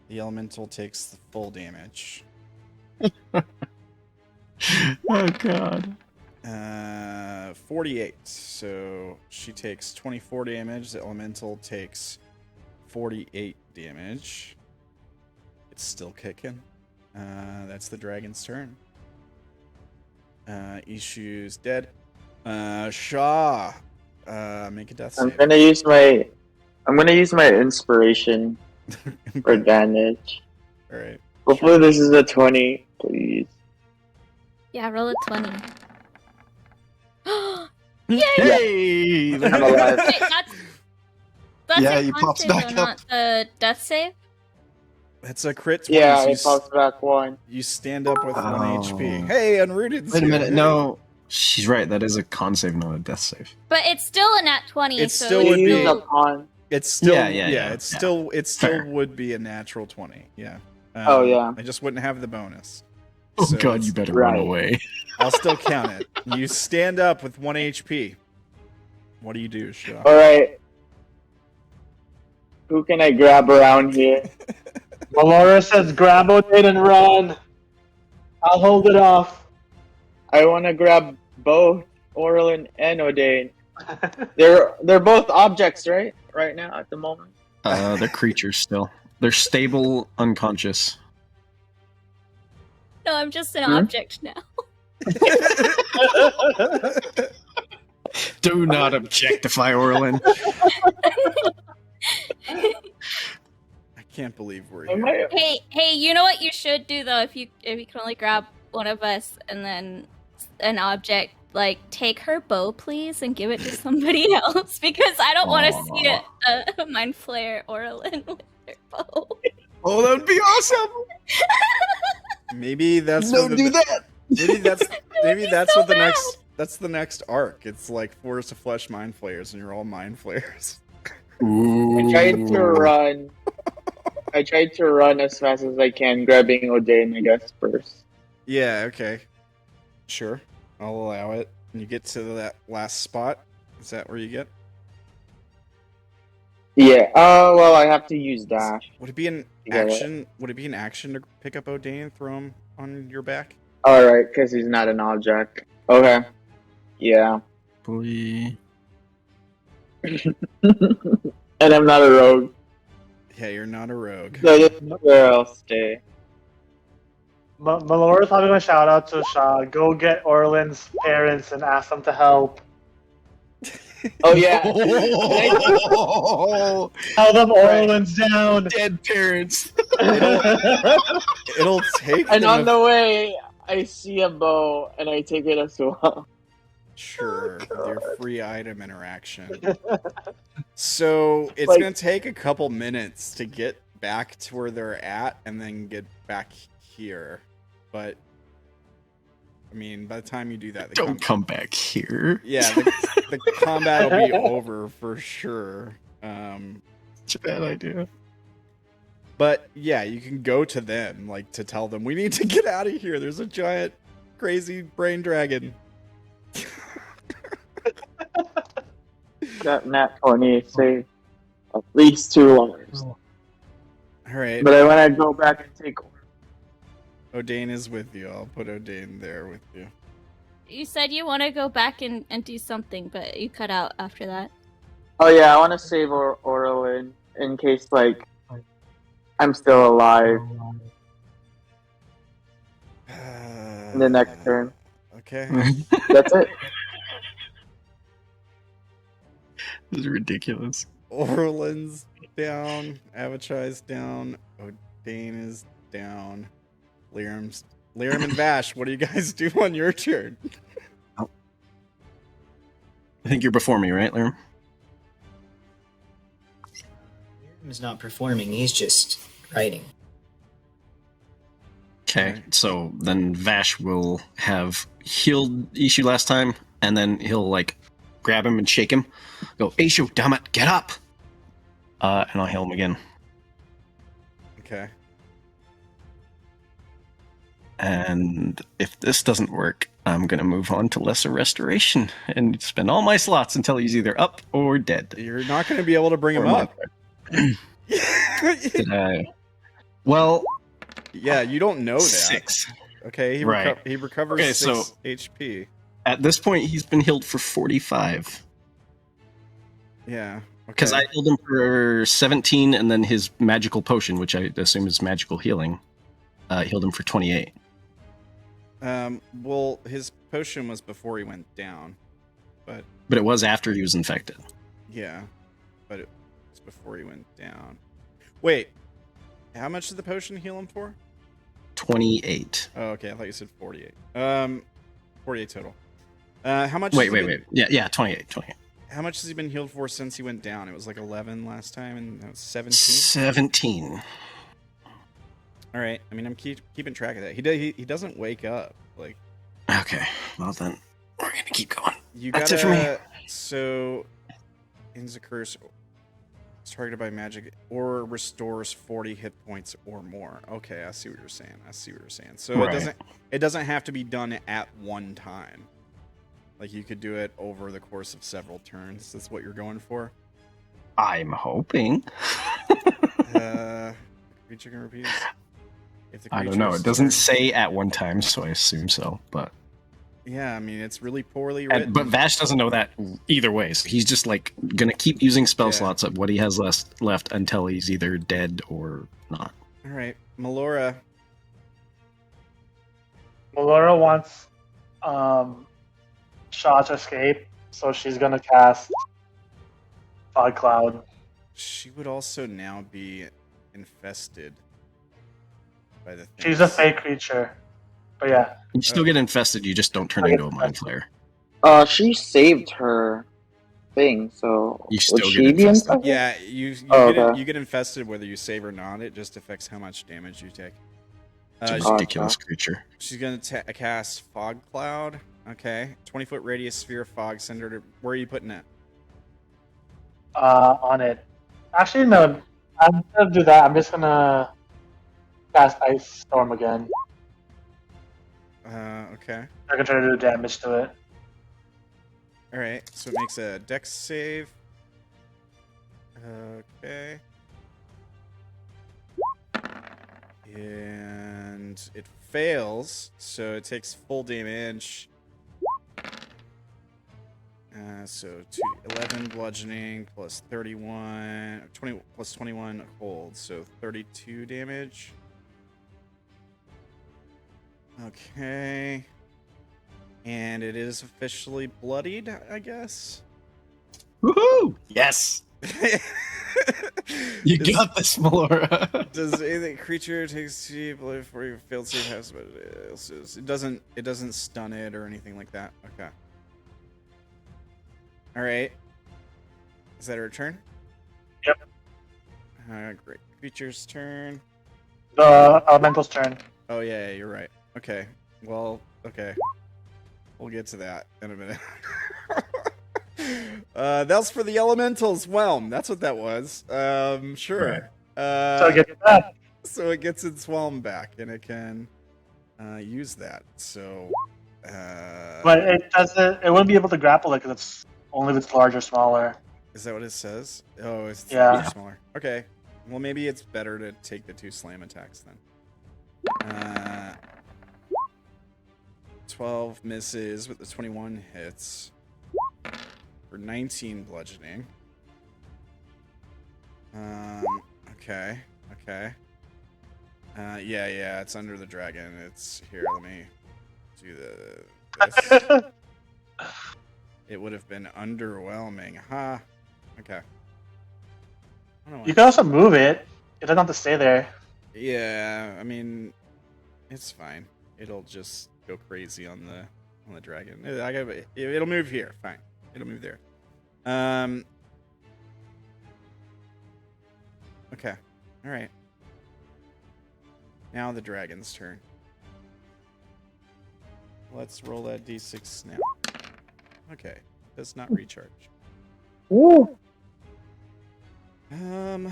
The elemental takes the full damage.
Oh god.
48. So she takes 24 damage. The elemental takes 48 damage. It's still kicking. That's the dragon's turn. Issue's dead. Sha'ah, make a death save.
I'm gonna use my inspiration for damage.
All right.
Hopefully this is a 20, please.
Yeah, roll a 20.
Yay!
Wait, that's
Yeah,
a
he
con
pops
save,
back
though,
up.
not the death save?
That's a crit 20.
Yeah,
so
it pops back 1.
you stand up with 1
Oh.
HP. Hey, Unrooted's
Wait a
here.
minute. No, she's right. That is a con save, not a death save.
But it's still a nat 20,
It
so
still
it's
would be-
Use a con.
It's still
Yeah,
It
yeah.
still
Fair.
would be a natural 20. Yeah.
Oh, yeah.
I just wouldn't have the bonus.
Oh
So
god,
it's-
you better run
right.
away.
I'll still count it. You stand up with 1 HP. What do you do, Sha'ah?
Alright. Who can I grab around here?
Melora says, grab Odayn and run. I'll hold it off.
I wanna grab both Orilyn and Odayn. They're both objects, right? Right now, at the moment.
They're creatures still. They're stable, unconscious.
No, I'm just an
Hmm?
object now.
Do not objectify Orlin.
I can't believe we're
Am
here.
I-
Hey, you know what you should do though? If you can only grab one of us and then an object, like take her bow, please, and give it to somebody else because I don't want to see a mind flare Orilyn with her bow.
Oh, that would be awesome!
Maybe that's
Don't
what
do that!
Maybe that's
so
what the
bad.
that's the next arc. It's like Forest of Flesh mind flayers, and you're all mind flayers.
I tried to run. I tried to run as fast as I can, grabbing Odayn, I guess, first.
Yeah. Okay. Sure. I'll allow it. And you get to that last spot. Is that where you get?
Yeah. Oh, well, I have to use dash.
Would it be an
Yeah.
action? Would it be an action to pick up Odayn and throw him on your back?
Alright, because he's not an object. Okay. Yeah.
Boy.
And I'm not a rogue.
Yeah, you're not a rogue.
So this is where I'll stay.
Melora's probably going to shout out to Sha'ah, go get Orilyn's parents and ask them to help.
Oh, yeah.
Tell them Orilyn's down.
Dead parents.
It'll take.
And
them
on the way, I see a bow, and I take it as well.
Sure, with your free item interaction. So it's
Like-
gonna take a couple minutes to get back to where they're at and then get back here. But I mean, by the time you do that, the
Don't come back here.
yeah, the combat will be over for sure.
It's a bad idea.
But yeah, you can go to them, like to tell them we need to get out of here. There's a giant, crazy brain dragon.
That nat 20 say at least 2 lives.
All right,
But I want to go back and take over.
Odayn is with you. I'll put Odayn there with you.
You said you want to go back and do something, but you cut out after that.
Oh yeah, I want to save Orilyn in case like I'm still alive in the next turn.
Okay.
That's it.
This is ridiculous.
Orlin's down. Avachai's down. Odayn is down. Lyram and Vash, what do you guys do on your turn?
I think you're before me, right, Lyram?
He's not performing, he's just writing.
Okay, so then Vash will have healed Ishu last time, and then he'll like grab him and shake him. Go, Ishu, damn it, get up! And I'll heal him again.
Okay.
And if this doesn't work, I'm gonna move on to Lesser Restoration and spend all my slots until he's either up or dead.
You're not going to be able to bring him
Or my-
up.
Did I? Well,
Yeah, you don't know that.
6.
Okay, he,
Right.
he recovers
Okay,
6
so-
HP.
At this point, he's been healed for 45.
Yeah.
Because
okay.
I healed him for 17, and then his magical potion, which I assume is magical healing, healed him for 28.
Well, his potion was before he went down, but
But it was after he was infected.
yeah, but it was before he went down. Wait, how much did the potion heal him for?
28.
Oh, okay, I thought you said 48. 48 total. How much?
Wait.
has he been-
Yeah, 28.
How much has he been healed for since he went down? It was like 11 last time, and that was 17.
17.
All right. I mean, I'm keeping track of that. He doesn't wake up. Like,
Okay, well then, we're gonna keep going.
you
That's
gotta.
it for me.
So, ends a curse is targeted by magic or restores 40 hit points or more. Okay, I see what you're saying. So
Right.
it doesn't have to be done at one time. Like, you could do it over the course of several turns. That's what you're going for.
I'm hoping.
Creature can repeat. If the
I don't
creature
know.
is
It doesn't
started-
say at one time, so I assume so. But
Yeah, I mean, it's really poorly written.
but Vash doesn't know that either way. So he's just like gonna keep using spell
Yeah.
slots of what he has left until he's either dead or not.
All right, Melora.
Melora wants Sha'ah to escape, so she's gonna cast Fog Cloud.
She would also now be infested by the thing.
She's a fake creature. But yeah.
You still get infested. You just don't turn
I get
into a mind flayer.
She saved her thing, so
You
would
still
she
get
be
infested.
infected?
Yeah, you
Oh,
get
okay.
you get infested whether you save or not. It just affects how much damage you take.
It's a
Oh,
ridiculous creature.
She's gonna cast Fog Cloud. Okay, 20-foot radius sphere of fog centered. Where are you putting it?
On it. Actually, no. I'm gonna do that. I'm just gonna cast Ice Storm again.
Okay.
I can try to do damage to it.
All right. So it makes a Dex save. Okay. And it fails, so it takes full damage. So 11 bludgeoning plus 31, 20 plus 21 cold, so 32 damage. Okay. And it is officially bloodied, I guess.
Woohoo! Yes, you
Does-
got this, Melora.
Does any creature takes blood before your failed save has but it doesn't stun it or anything like that. Okay. All right. Is that her turn?
Yep.
Great. Creature's turn.
The elemental's turn.
Oh yeah, you're right. Okay. Well, okay. We'll get to that in a minute. That's for the elemental's whelm. That's what that was. Sure.
So get that.
So it gets its whelm back, and it can use that. So.
But it doesn't. It wouldn't be able to grapple it because it's only if it's large or smaller.
Is that what it says? Oh, it's
Yeah.
larger, smaller. Okay. Well, maybe it's better to take the 2 slam attacks then. 12 misses, but the 21 hits for 19 bludgeoning. Okay. Yeah, it's under the dragon. It's here. Let me do this. It would have been underwhelming. Ha. Okay. I don't know
You can also move it. It doesn't have to stay there.
Yeah, I mean, it's fine. It'll just go crazy on the dragon. It'll move here. Fine. It'll move there. Okay. All right. Now the dragon's turn. Let's roll that d6 now. Okay. Does not recharge.
Woo!
All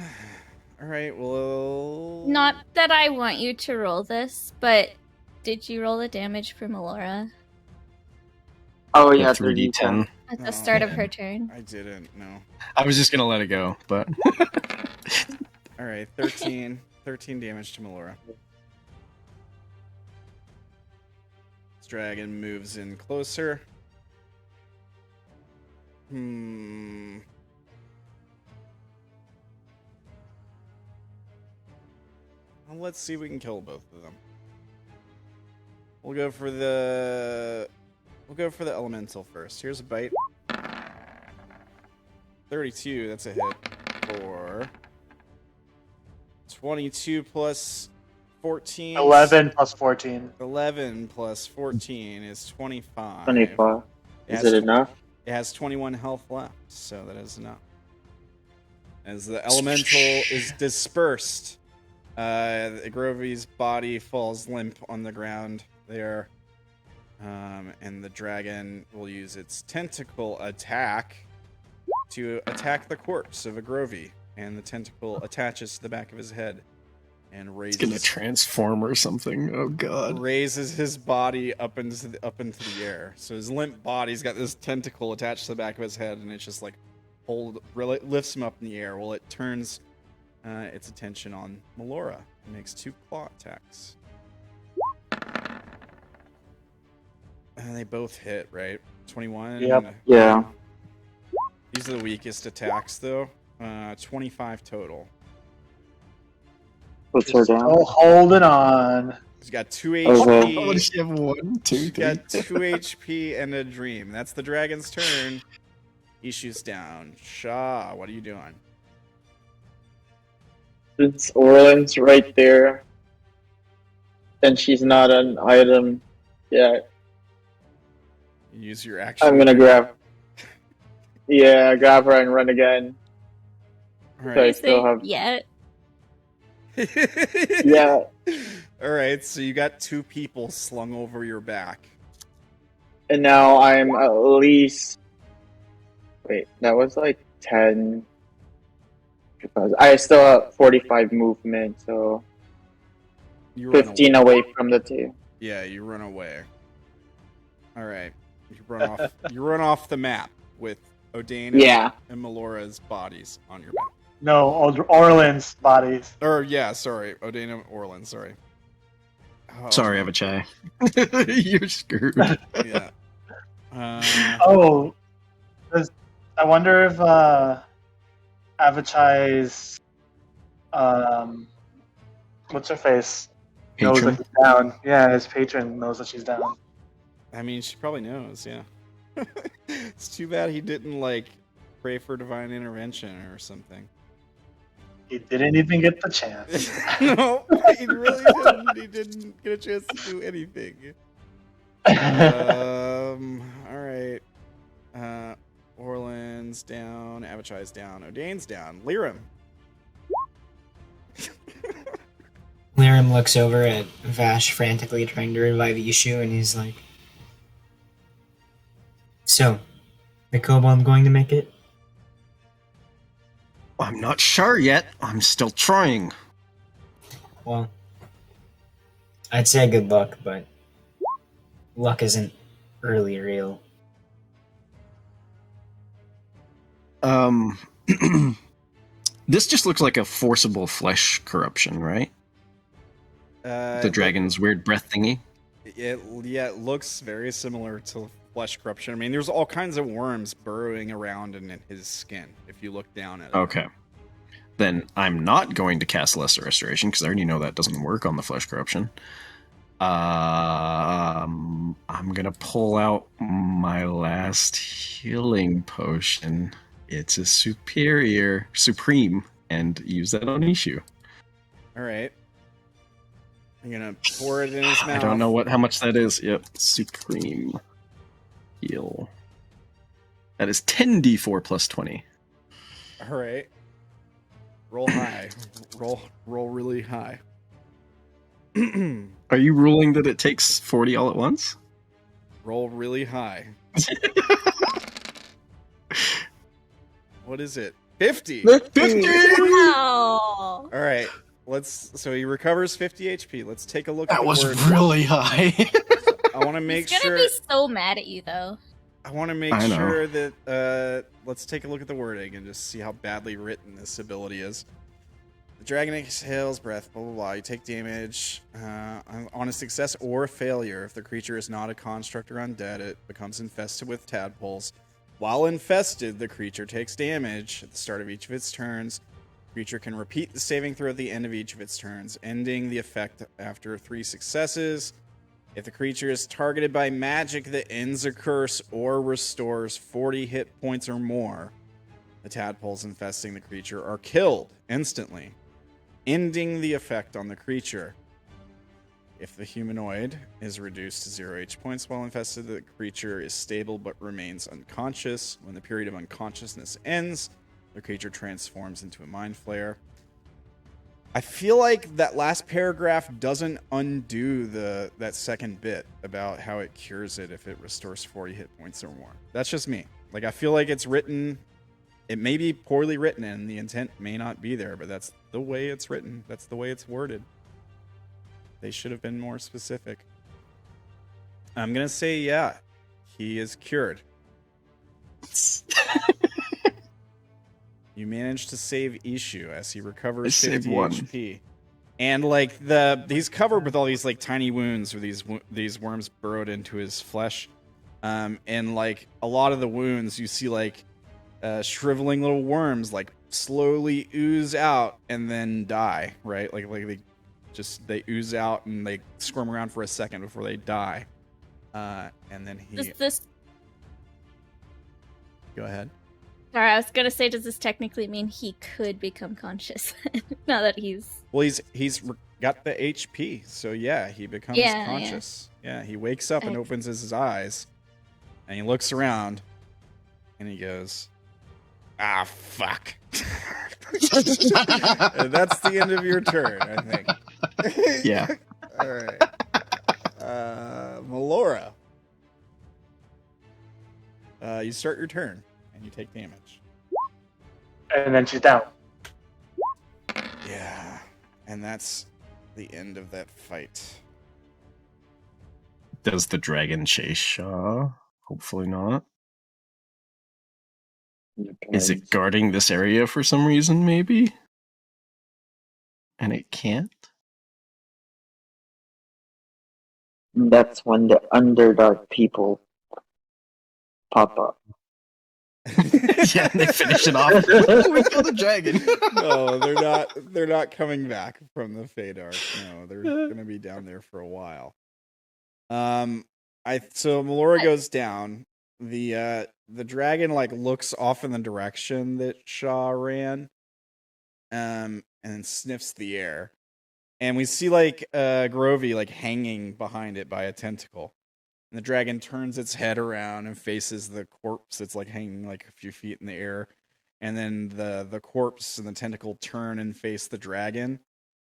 right. Well.
Not that I want you to roll this, but did you roll the damage for Melora
Oh yeah,
3d10.
at the start of her turn?
I didn't. No.
I was just gonna let it go, but
All right. 13 damage to Melora. This dragon moves in closer. Well, let's see if we can kill both of them. We'll go for the elemental first. Here's a bite. 32, that's a hit for 22 plus 14.
11 plus 14.
11 plus 14 is 25.
25. Is it enough?
It has 21 health left, so that is enough. As the elemental is dispersed, Grovy's body falls limp on the ground there, and the dragon will use its tentacle attack to attack the corpse of a Grovy, and the tentacle attaches to the back of his head and
it's gonna
raises
transform or something. Oh god.
raises his body up into the air. So his limp body's got this tentacle attached to the back of his head, and it's just like lifts him up in the air. Well, it turns its attention on Melora and makes 2 claw attacks. And they both hit, right? 21.
Yep.
Yeah.
These are the weakest attacks, though. 25 total.
Puts her down.
Oh, holding on.
He's got 2
Okay.
HP.
Oh, does she have 1, 2,
He's
3?
got 2 HP and a dream. That's the dragon's turn. He shoots down. Sha'ah, what are you doing?
Since Orilyn's right there, and she's not an item yet,
You use your action.
I'm gonna grab. Yeah, grab her and run again.
All
I
right.
still have.
Yet.
Yeah,
All right, so you got 2 people slung over your back.
and now I'm at least. Wait, that was like 10. Because I still have 45 movement, so
You run
15 away from the 2.
Yeah, you run away. All right, you run off. You run off the map with Odayn
Yeah.
and Melora's bodies on your back.
No, Orilyn's bodies.
Or yeah, sorry, Odayn and Orilyn. Sorry. Oh,
Sorry, Avachai. You're screwed.
Yeah.
Oh, I wonder if Avachai's what's her face knows that
Patron.
she's down. Yeah, his patron knows that she's down.
I mean, she probably knows. Yeah. It's too bad he didn't like pray for divine intervention or something.
He didn't even get the chance.
No, he really didn't. He didn't get a chance to do anything. All right. Orilyn Oday's down. Abishai's down. Odayn's down. Lyram.
Lyram looks over at Vash frantically trying to revive Ishu, and he's like, "So, the kobold going to make it?"
I'm not sure yet. I'm still trying.
Well, I'd say good luck, but luck isn't really real.
This just looks like a forcible flesh corruption, right? The dragon's weird breath thingy.
It looks very similar to flesh corruption. I mean, there's all kinds of worms burrowing around in his skin if you look down at it.
Okay. Then I'm not going to cast Lesser Restoration because I already know that doesn't work on the flesh corruption. I'm going to pull out my last healing potion. It's a supreme, and use that on Ishu.
All right. I'm going to pour it in his mouth.
I don't know how much that is. Yep, supreme heal. That is 10d4 plus 20.
All right. Roll high. roll really high.
Are you ruling that it takes 40 all at once?
Roll really high. What is it? 50.
50!
Wow.
All right. So he recovers 50 HP. Let's take a look at
That
the
was
word.
really high.
I want to make
He's
sure
gonna be so mad at you, though.
I want to make sure that let's take a look at the wording and just see how badly written this ability is. The dragon exhales breath, blah blah blah. You take damage on a success or a failure. If the creature is not a construct or undead, it becomes infested with tadpoles. While infested, the creature takes damage at the start of each of its turns. The creature can repeat the saving throw at the end of each of its turns, ending the effect after 3 successes. If the creature is targeted by magic that ends a curse or restores 40 hit points or more, the tadpoles infesting the creature are killed instantly, ending the effect on the creature. If the humanoid is reduced to 0 H points while infested, the creature is stable but remains unconscious. When the period of unconsciousness ends, the creature transforms into a mind flayer. I feel like that last paragraph doesn't undo that second bit about how it cures it if it restores 40 hit points or more. That's just me. Like, I feel like it's written... It may be poorly written and the intent may not be there, but that's the way it's written. That's the way it's worded. They should have been more specific. I'm going to say, yeah, he is cured. You managed to save Ishu as he recovers 50 HP. And like he's covered with all these like tiny wounds where these worms burrowed into his flesh. And like a lot of the wounds you see like shriveling little worms like slowly ooze out and then die, right? Like they ooze out and they squirm around for a second before they die. And then Go ahead.
Sorry, I was gonna say, does this technically mean he could become conscious now that he's?
Well, he's got the HP, so yeah, he becomes conscious. Yeah, he wakes up and opens his eyes, and he looks around, and he goes, "Ah, fuck." And that's the end of your turn, I think.
Yeah.
All right. Melora. You start your turn, and you take damage.
And then she's down.
Yeah, and that's the end of that fight.
Does the dragon chase Sha'ah? Hopefully not. Is it guarding this area for some reason, maybe? And it can't?
That's when the Underdark people pop up.
Yeah, they finish it off. We killed the dragon.
No, they're not coming back from the Feydark. No, they're gonna be down there for a while. So Melora goes down. The dragon like looks off in the direction that Sha'ah ran, and sniffs the air, and we see like Grovey like hanging behind it by a tentacle, And the dragon turns its head around and faces the corpse that's like hanging like a few feet in the air. And then the corpse and the tentacle turn and face the dragon.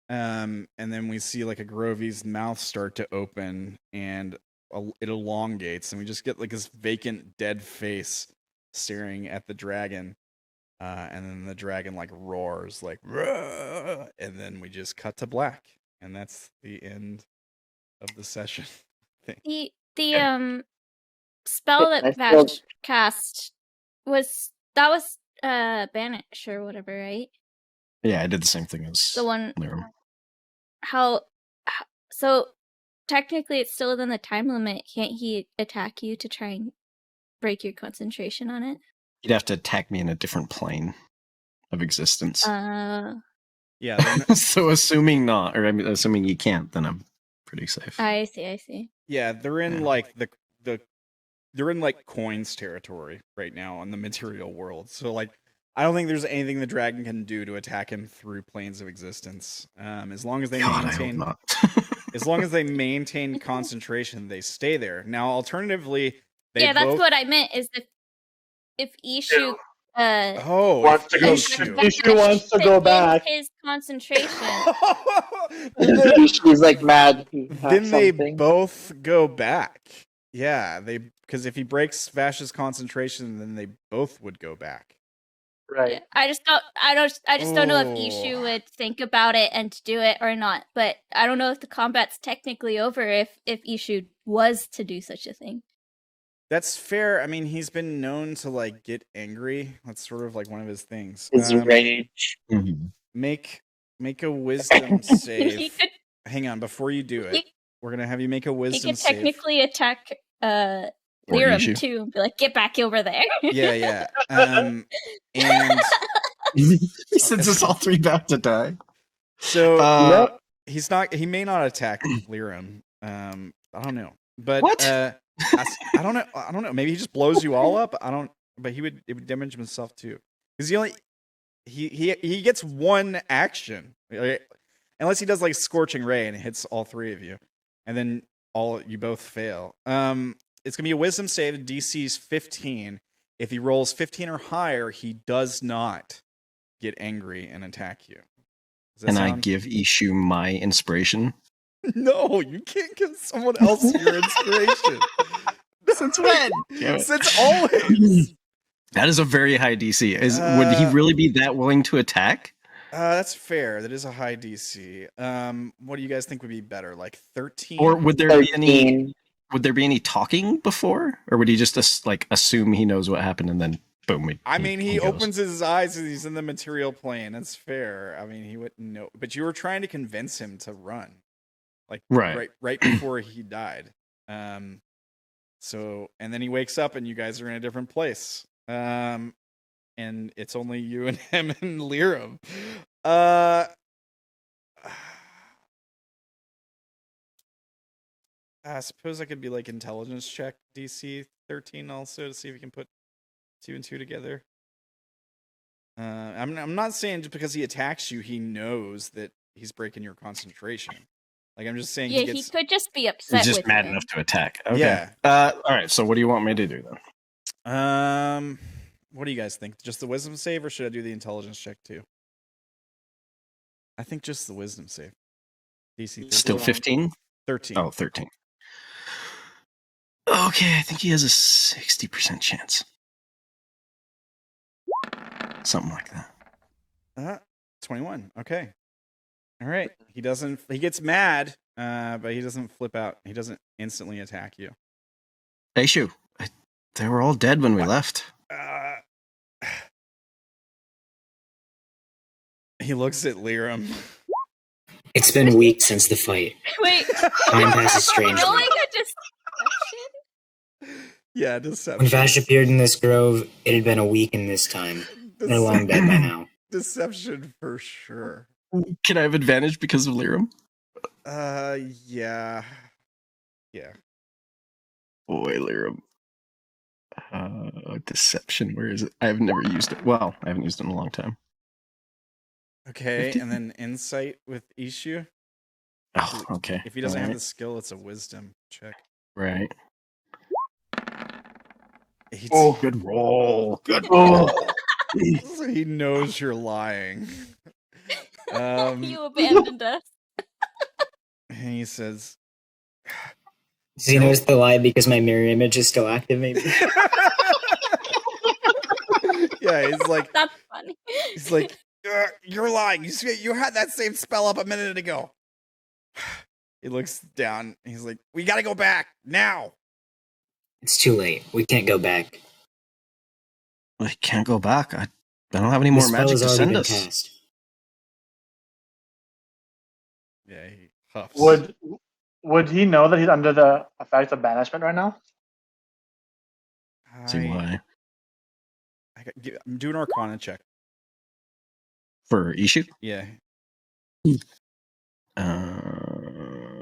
And then we see like a Grovy's mouth start to open and it elongates, and we just get like this vacant dead face staring at the dragon. And then the dragon like roars like, "Roar!" And then we just cut to black, and that's the end of the session.
The spell
I
that
still-
Vash cast was banish or whatever, right?
Yeah, I did the same thing as
The one
Lyram.
so technically it's still within the time limit. Can't he attack you to try and break your concentration on it?
You'd have to attack me in a different plane of existence.
Yeah. Then,
So assuming not, or I mean, assuming you can't, then I'm pretty safe.
I see.
yeah, they're in
Yeah.
like they're in like coins territory right now on the material world. So like, I don't think there's anything the dragon can do to attack him through planes of existence. As long as they
God, I hope
maintain,
not.
as long as they maintain concentration, they stay there. Now, alternatively, they
Yeah, that's
both...
what I meant. Is if Ishu
Oh,
Wants to go-
Ishu.
Ishu wants to go back.
his concentration.
She's like mad. He has
Then they
something.
both go back. Yeah, because if he breaks Vash's concentration, then they both would go back.
Right.
Yeah, I just don't know if
Oh.
Ishu would think about it and do it or not. But I don't know if the combat's technically over if Ishu was to do such a thing.
That's fair. I mean, he's been known to like get angry. That's sort of like one of his things.
His rage.
Mhm.
Make a wisdom
he
save.
could
Hang on, before you do it,
He-
we're gonna have you make a
he
wisdom
could
save.
technically attack
Or
Lyram
Ishu.
too and be like, get back over there.
Yeah. And
He sends us all three back to die.
so
Uh,
he's not. He may not attack Lyram. I don't know. But
What?
I don't know. I don't know. Maybe he just blows you all up. I don't. But it would damage himself too, because he gets one action, right? Unless he does like Scorching Ray and hits all three of you, and then you both fail. It's gonna be a Wisdom save. DC's 15. If he rolls 15 or higher, he does not get angry and attack you. Does that
and I
sound-
give Ishu my inspiration.
No, you can't give someone else your inspiration.
Since when?
Since always.
That is a very high DC. Would he really be that willing to attack?
That's fair. That is a high DC. What do you guys think would be better? Like 13?
Or would there be any?
13.
Would there be any talking before, or would he just assume he knows what happened and then boom?
He
goes?
opens his eyes and he's in the material plane. That's fair. I mean, he wouldn't know. But you were trying to convince him to run, like right before he died. So, and then he wakes up and you guys are in a different place. And it's only you and him and Lyram. I suppose I could be like intelligence check DC 13 also to see if we can put 2 and 2 together. I'm not saying just because he attacks you, he knows that he's breaking your concentration. Like, I'm just saying
Yeah,
he
he
gets...
could just be upset
He's just
with
mad
you.
enough to attack. Okay.
Yeah.
All right. So what do you want me to do then?
What do you guys think? Just the wisdom save, or should I do the intelligence check too? I think just the wisdom save. DC 13.
Still 15?
13.
Oh, 13. Okay, I think he has a 60% chance. Something like that.
21. Okay. All right. He gets mad, but he doesn't flip out. He doesn't instantly attack you.
Hey, Shu. They were all dead when we left.
He looks at Lyram.
It's been weeks since the fight.
Wait.
Time passes strangely.
Rolling a deception?
Yeah,
When
deception.
Vash appeared in this grove, it had been a week in this time. They're long dead by now.
Deception for sure.
Can I have advantage because of Lyram?
Yeah. Yeah.
Boy, Lyram. Deception, where is it? I've never used it. Well, I haven't used it in a long time.
Okay, and then insight with Ishu.
Oh, okay.
If he doesn't have
Alright.
the skill, it's a wisdom check.
Right.
He,
Good roll. Good
Oh.
roll.
so he knows you're lying.
You abandoned us.
And he says,
Does he notice the lie because my mirror image is still active, maybe?
yeah, he's like,
That's funny.
he's like, you're lying. You had that same spell up a minute ago. He looks down. He's like, we gotta go back now.
It's too late. We can't go back.
I can't go back. I don't have any
The
more
spell
magic
has
to
already
send
been
us.
cast.
Yeah, he huffs.
Would he know that he's under the effect of banishment right now?
See why?
I'm doing an Arcana check.
For Ishu?
Yeah.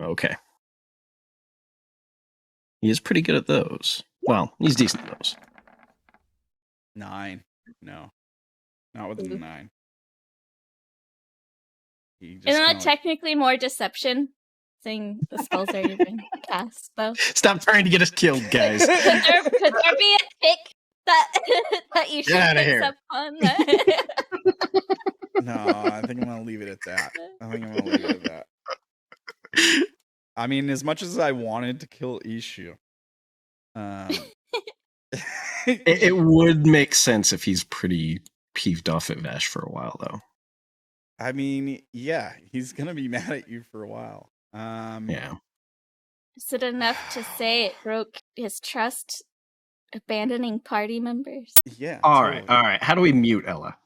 Okay. He is pretty good at those. Well, he's decent at those.
9. No. Not with the
Ooh.
9. He just
Isn't that
kinda like-
technically more deception? Saying the spell's already been cast, though.
Stop trying to get us killed, guys.
Could there be a tick that that you should
Get outta
pick
here.
up on? That?
No, I think I'm gonna leave it at that. I mean, as much as I wanted to kill Ishu,
It would make sense if he's pretty peeved off at Vash for a while, though.
I mean, yeah, he's gonna be mad at you for a while.
Yeah.
Is it enough to say it broke his trust, abandoning party members?
Yeah.
All right. How do we mute Ella?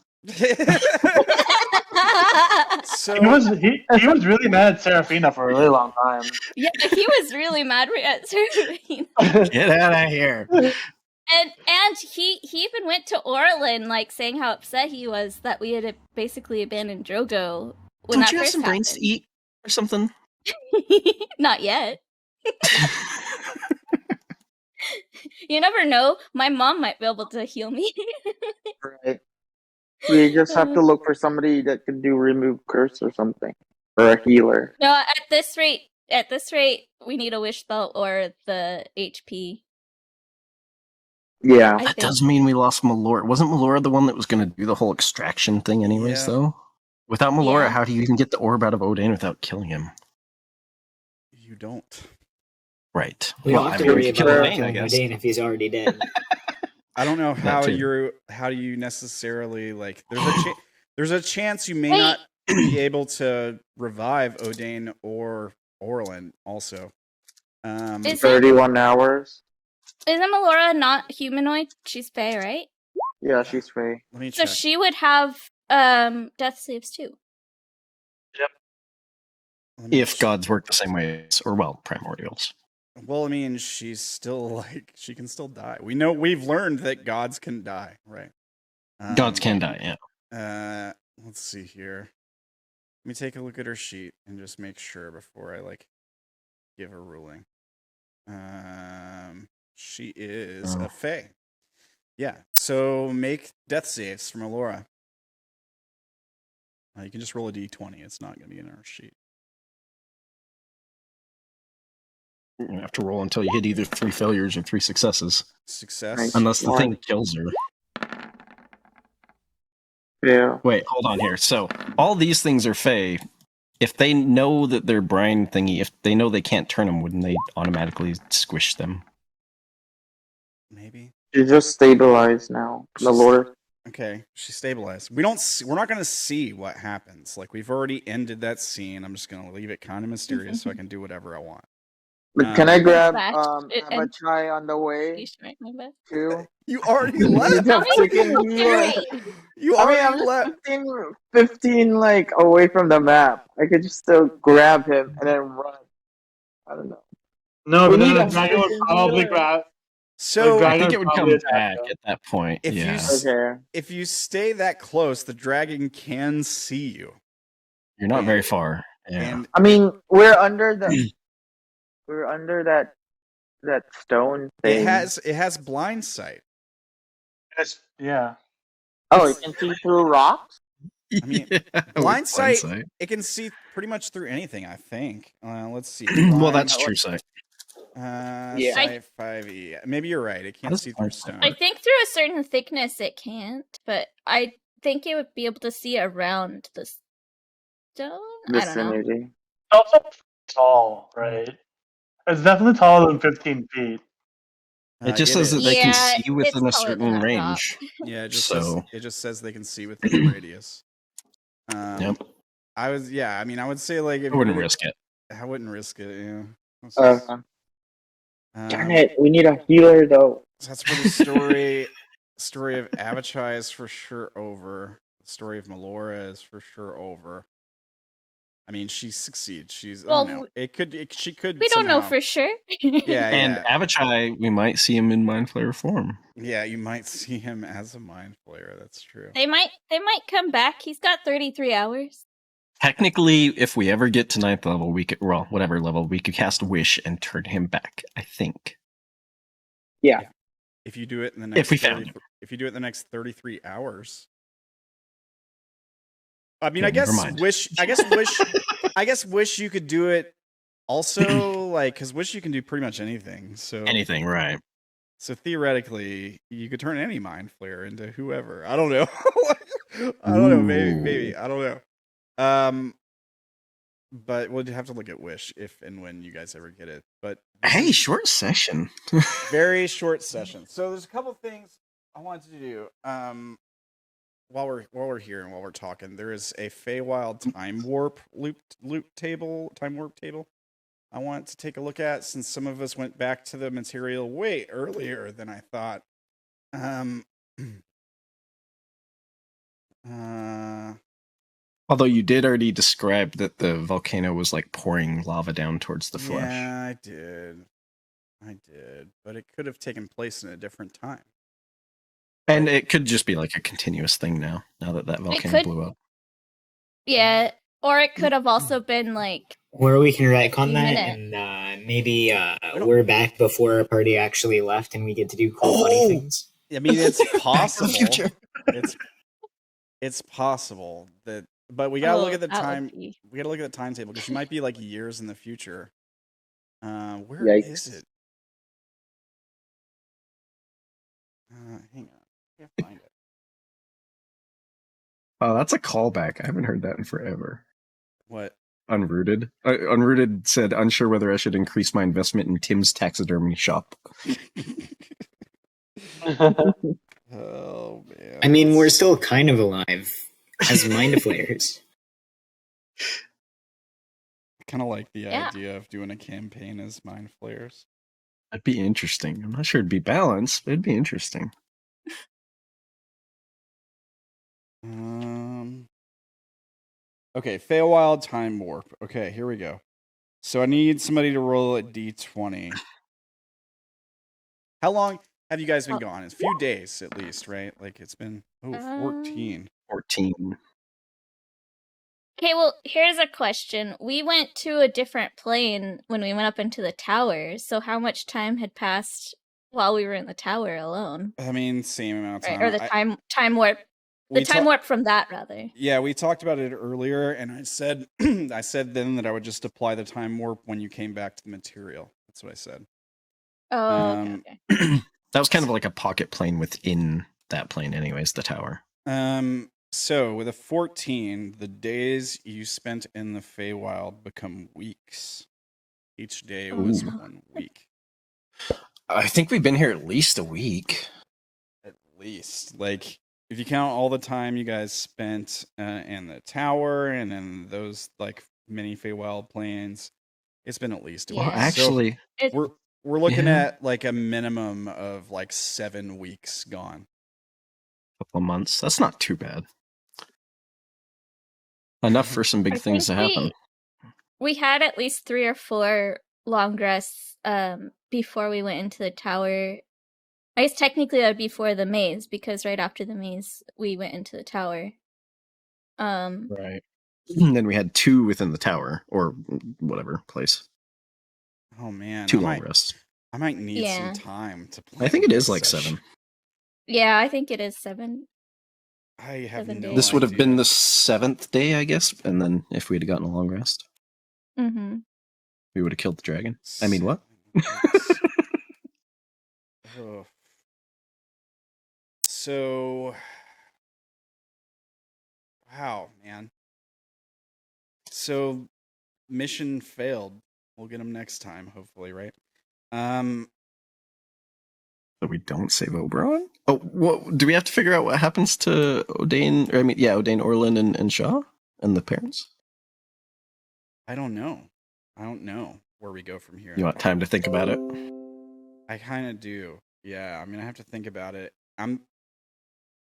So
He was really mad at Seraphina for a really long time.
Yeah, he was really mad at Serafina.
Get out of here.
And he even went to Orilyn, like saying how upset he was that we had basically abandoned Drogo when
Don't
that
you have
first
some brains to eat or something?
Not yet. You never know. My mom might be able to heal me.
Right. We just have to look for somebody that can do remove curse or something, or a healer.
No, at this rate, we need a wish spell or the HP.
Yeah.
I
That
think.
does mean we lost Melora. Wasn't Melora the one that was going to do the whole extraction thing anyways,
Yeah.
though? Without Melora,
Yeah.
how do you even get the orb out of Odayn without killing him?
you don't.
Right.
We
Well,
don't
I
have to
mean,
worry
we
about
kill Odayn, I
killing
guess.
Odayn if he's already dead.
I don't know how
too.
how you necessarily like. There's a chance you may
Wait.
not be able to revive Odayn or Orilyn. Also,
Is
31 hours.
Isn't Melora not humanoid? She's Fae, right?
Yeah, she's free.
let me
So
check.
she would have death saves too.
Let me
If
check.
gods work the same way, or well, primordials.
Well, I mean, she's still like she can still die. We've learned that gods can die, right?
Gods can die, yeah.
Let's see here. Let me take a look at her sheet and just make sure before I like give a ruling. She is
Oh.
a Fae. Yeah. So make death saves from Alora. You can just roll a d20. It's not going to be in our sheet.
You're going to have to roll until you hit either 3 failures or 3 successes.
Success.
Nice.
Unless the
One.
thing kills her.
Yeah.
Wait, hold on here. So, all these things are Fae. If they know that they're brine thingy, if they know they can't turn them, wouldn't they automatically squish them?
Maybe.
She's just stabilized now. The Lord.
Okay, she's stabilized. We're not going to see what happens. Like we've already ended that scene. I'm just going to leave it kind of mysterious so I can do whatever I want.
But can I grab
Bash it and-
Abachai on the way
Please try my best.
too?
You already
You
left.
have freaking healer.
You
I mean,
already
I'm
left.
just 15 like away from the map. I could just still grab him and then run. I don't know.
No,
We
but then
need
the
a
dragon would
freaking
probably
healer.
grab.
So
The
I think
dragon
it would
probably
come
attack
back
them.
at that point.
If you
yeah.
s-
Okay.
if you stay that close, the dragon can see you.
You're not very far. Yeah.
And
I mean, we're under that stone thing.
it has blind sight.
Yeah.
Oh, it can see through rocks.
I mean,
With
blind sight, it can see pretty much through anything, I think. Let's see.
Well,
Blind-
that's true sight.
Yeah.
5e. Maybe you're right. It can't
That's
see through
fine.
stone.
I think through a certain thickness it can't, but I think it would be able to see around the stone. I don't know.
Vicinity.
It's also tall, right? It's definitely taller than 15 feet.
It just says that
is.
they can
Yeah,
see
it's
within a
taller than
certain
that rock.
range.
Yeah, it just
So-
says they can see within the radius.
Yep.
I would say like if
I wouldn't
you-
risk it.
I wouldn't risk it. Yeah. That's just-
Darn it, we need a healer though.
That's where the story of Avachai is for sure over. The story of Melora is for sure over. I mean, she succeeds. She's I don't
Well,
know. She could.
We don't know
somehow-
for sure.
Yeah,
And
yeah.
Avachai, we might see him in Mind Flayer form.
Yeah, you might see him as a mind flayer. That's true.
They might come back. He's got 33 hours.
Technically, if we ever get to 9th level, we could, well, whatever level, we could cast Wish and turn him back, I think.
Yeah.
If you do it in the next
If we found him.
if you do it in the next 33 hours. I mean,
Okay,
I guess
never mind.
wish I guess wish you could do it also like cuz wish you can do pretty much anything. So
Anything, right.
So theoretically, you could turn any mind flayer into whoever. I don't know. I don't know, maybe. I don't know. But we'll have to look at Wish if and when you guys ever get it. But
Hey, short session.
very short session. So there's a couple things I wanted to do. While we're here and while we're talking, there is a Feywild time warp time warp table. I want to take a look at since some of us went back to the material way earlier than I thought.
Although you did already describe that the volcano was like pouring lava down towards the flesh.
Yeah, I did, but it could have taken place in a different time.
And it could just be like a continuous thing now that volcano
could.
blew up.
Yeah, or it could have also been like
Or we can retcon
Few
that,
minutes.
and maybe we're back before our party actually left, and we get to do cool funny things.
I mean, it's possible.
future.
It's possible that, but we gotta look at the
that would
time.
be-
We gotta look at the timetable because she might be like years in the future. Where
Yikes.
is it? Hang on, I can't find it.
Oh, that's a callback. I haven't heard that in forever.
What?
Unrooted. Unrooted said, unsure whether I should increase my investment in Tim's taxidermy shop.
Oh man.
I mean, we're still kind of alive as mind flayers.
kind of like the
Yeah.
idea of doing a campaign as mind flayers.
That'd be interesting. I'm not sure it'd be balanced, but it'd be interesting.
Okay, Feywild time warp. Okay, here we go. So I need somebody to roll a d20. How long have you guys been gone? It's a few days at least, right? Like it's been 14.
14.
Okay, well, here's a question. We went to a different plane when we went up into the tower, so how much time had passed while we were in the tower alone?
I mean, same amount of time.
Right, or the time warp. The
we
time
ta-
warp from that, rather.
Yeah, we talked about it earlier, and I said I said then that I would just apply the time warp when you came back to the material. That's what I said.
Oh, okay.
That was kind of like a pocket plane within that plane, anyways, the tower.
So with a 14, the days you spent in the Feywild become weeks. Each day was
Ooh.
1 week.
I think we've been here at least a week.
At least. Like, if you count all the time you guys spent in the tower and then those, like, mini Feywild planes, it's been at least a
Yeah.
week.
Well, actually,
It-
We're looking
Yeah.
at, like, a minimum of, like, 7 weeks gone.
a couple of months. That's not too bad. Enough for some big
I
things to
think
happen.
we had at least 3 or 4 long rests before we went into the tower. I guess technically that would be before the maze, because right after the maze we went into the tower.
Right. And then we had 2 within the tower, or whatever place.
Oh, man.
2 long rests.
I might need
Yeah.
some time to play.
I think it is
this
like
session.
7.
Yeah, I think it is 7.
I have
7
no
days.
This would have
idea.
been the 7th day, I guess. And then if we'd have gotten a long rest,
Mm-hmm.
we would have killed the dragon. I mean, what?
Yikes. Oh. So, wow, man. So, mission failed. We'll get him next time, hopefully, right?
So we don't save Oberon? Oh, what, do we have to figure out what happens to Odayn? Or, I mean, yeah, Odayn, Orilyn, and Sha'ah? And the parents?
I don't know. I don't know where we go from here.
You want time to think about it?
I kind of do. Yeah, I mean, I have to think about it. I'm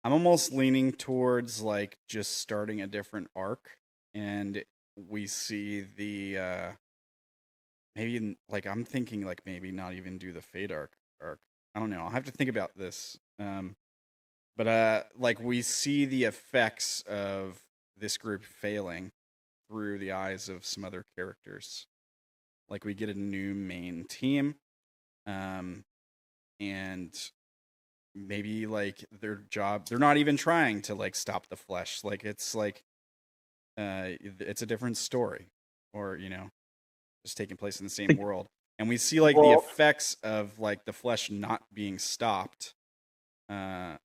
almost leaning towards like just starting a different arc, and we see the maybe like I'm thinking like maybe not even do the Fate arc. I don't know. I'll have to think about this. But like we see the effects of this group failing through the eyes of some other characters. Like we get a new main team, and maybe like their job, they're not even trying to like stop the flesh. Like it's a different story, or just taking place in the same world. And we see like the effects of like the flesh not being stopped through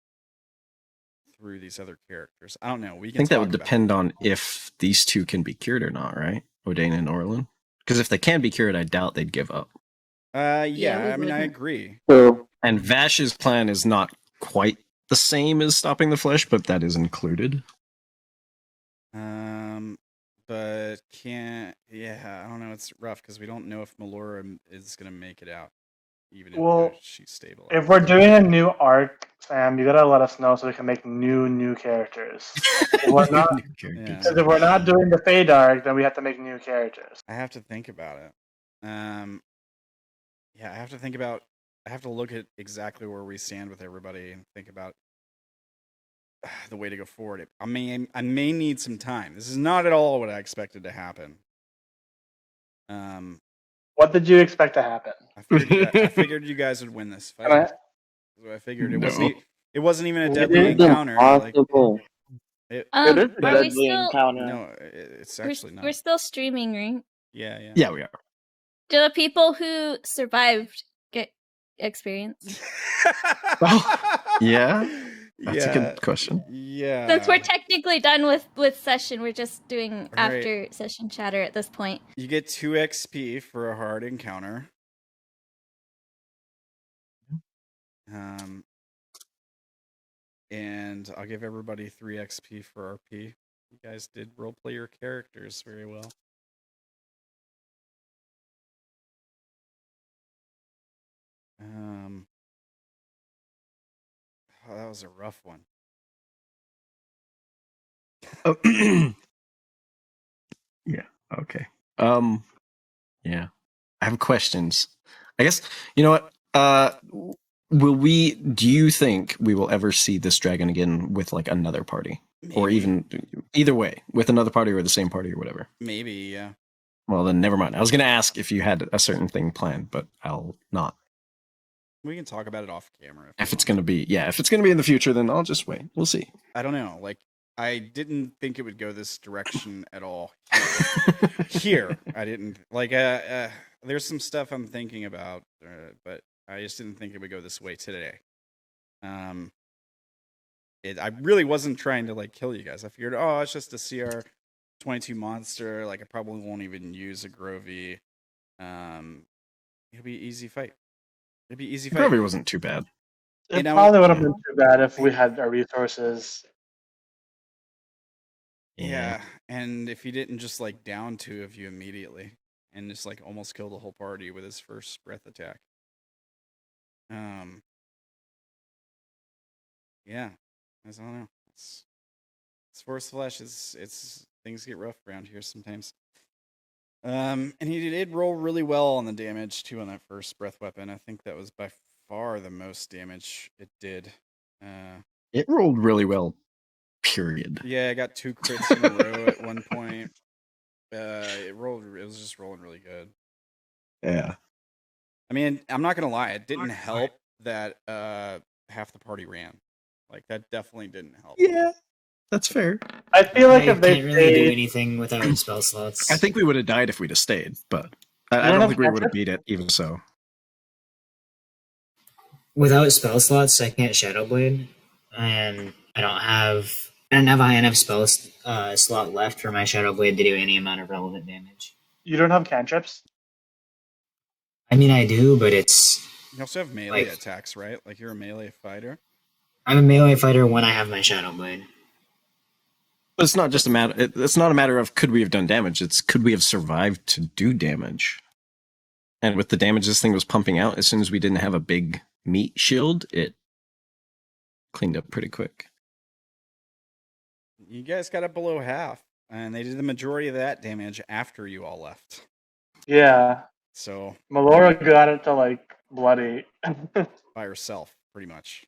these other characters. I don't know. We can.
I think that would depend on if these two can be cured or not, right? Odayn and Orilyn. Because if they can be cured, I doubt they'd give up.
Yeah, I mean, I agree.
So,
And Vash's plan is not quite the same as stopping the flesh, but that is included.
But yeah, I don't know. It's rough because we don't know if Melora is going to make it out, even if she's stable.
If we're doing a new arc, Sam, you gotta let us know so we can make new characters. If we're not, because if we're not doing the Fade arc, then we have to make new characters.
I have to think about it. Yeah, I have to think about. I have to look at exactly where we stand with everybody and think about the way to go forward. I may need some time. This is not at all what I expected to happen.
What did you expect to happen?
I figured you guys would win this fight. That's what I figured. It wasn't even a deadly encounter.
Impossible.
It
is a
Are we
deadly
still?
encounter.
No, it's actually not.
We're still streaming, right?
Yeah.
Yeah, we are.
Do the people who survived get experience?
Yeah, that's a good question.
Yeah.
Since we're technically done with session, we're just doing after session chatter at this point.
You get 2 XP for a hard encounter. And I'll give everybody 3 XP for RP. You guys did roleplay your characters very well. Oh, that was a rough one.
Oh, yeah. Okay. Yeah. I have questions. I guess you know what. Do you think we will ever see this dragon again with like another party,
Maybe.
or even either way with another party or the same party or whatever?
Maybe, yeah.
Well, then never mind. I was going to ask if you had a certain thing planned, but I'll not.
We can talk about it off camera.
If it's going to be, if it's going to be in the future, then I'll just wait. We'll see.
I don't know. Like, I didn't think it would go this direction at all. Here, I didn't. Like, there's some stuff I'm thinking about, but I just didn't think it would go this way today. I really wasn't trying to like kill you guys. I figured, it's just a CR 22 monster. Like, I probably won't even use a Grovey. It'll be an easy fight.
Probably wasn't too bad.
It probably would have been too bad if we had our resources.
Yeah, and if he didn't just like down 2 of you immediately and just like almost kill the whole party with his first breath attack. Yeah, I don't know. It's Force Flesh. It's things get rough around here sometimes. And he did roll really well on the damage too on that first breath weapon. I think that was by far the most damage it did.
It rolled really well. Period.
Yeah, I got 2 crits in a row at one point. It was just rolling really good.
Yeah.
I mean, I'm not gonna lie, it didn't help that half the party ran. Like that definitely didn't help.
Yeah, that's fair.
I feel like if they
can't really do anything without spell slots.
I think we would have died if we'd have stayed, but I don't think we would have beat it even so.
without spell slots, I can't Shadow Blade, and I don't have enough spell slot left for my Shadow Blade to do any amount of relevant damage.
You don't have cantrips?
I mean, I do, but it's
You also have melee attacks, right? Like you're a melee fighter.
I'm a melee fighter when I have my Shadow Blade.
But it's not just a matter. It's not a matter of could we have done damage. It's could we have survived to do damage. And with the damage this thing was pumping out, as soon as we didn't have a big meat shield, it cleaned up pretty quick.
You guys got it below half, and they did the majority of that damage after you all left.
Yeah.
So
Melora got it to like bloody.
by herself, pretty much.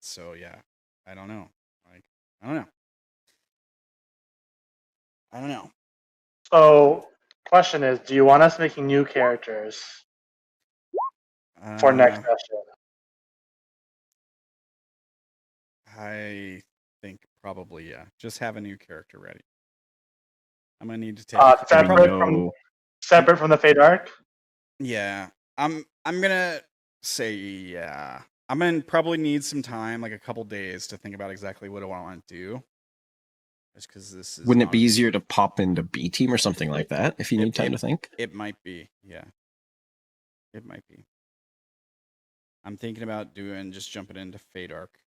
So yeah, I don't know. I don't know.
So, question is, do you want us making new characters for next session?
I think probably, yeah. Just have a new character ready. I'm gonna need to take
separate from the Fate arc.
Yeah, I'm gonna say yeah. I'm gonna probably need some time, like a couple days, to think about exactly what do I want to do. Just because this is.
Wouldn't it be easier to pop into B team or something like that if you need time to think?
It might be, yeah. It might be. I'm thinking about just jumping into Fate arc,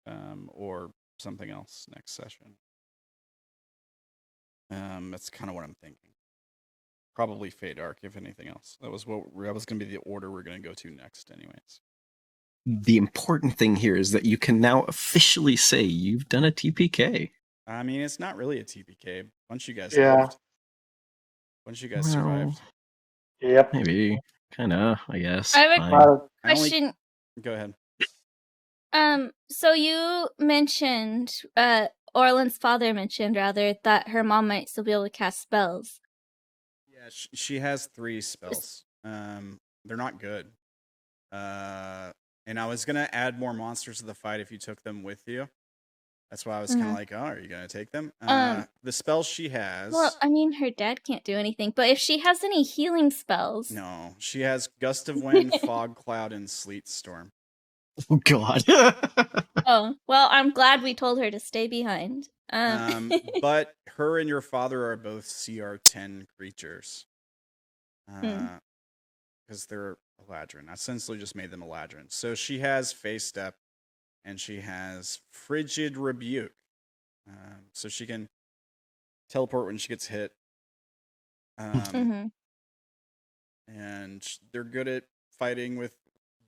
or something else next session. That's kind of what I'm thinking. Probably Fate arc, if anything else. That was going to be the order we're going to go to next, anyways.
The important thing here is that you can now officially say you've done a TPK.
I mean, it's not really a TPK. Once you guys lived. Once you guys survived.
Yep.
Maybe. Kinda, I guess.
I have a question.
Go ahead.
So you mentioned, Orilyn's father mentioned, rather, that her mom might still be able to cast spells.
Yeah, she has 3 spells. They're not good. And I was gonna add more monsters to the fight if you took them with you. That's why I was kind of like, oh, are you gonna take them? The spells she has.
Well, I mean, her dad can't do anything, but if she has any healing spells.
No, she has Gust of Wind, Fog Cloud, and Sleet Storm.
Oh God.
Oh, well, I'm glad we told her to stay behind.
But her and your father are both CR10 creatures. Because they're Eladrin. I essentially just made them Eladrin. So she has Face Step, and she has Frigid Rebuke. So she can teleport when she gets hit. And they're good at fighting with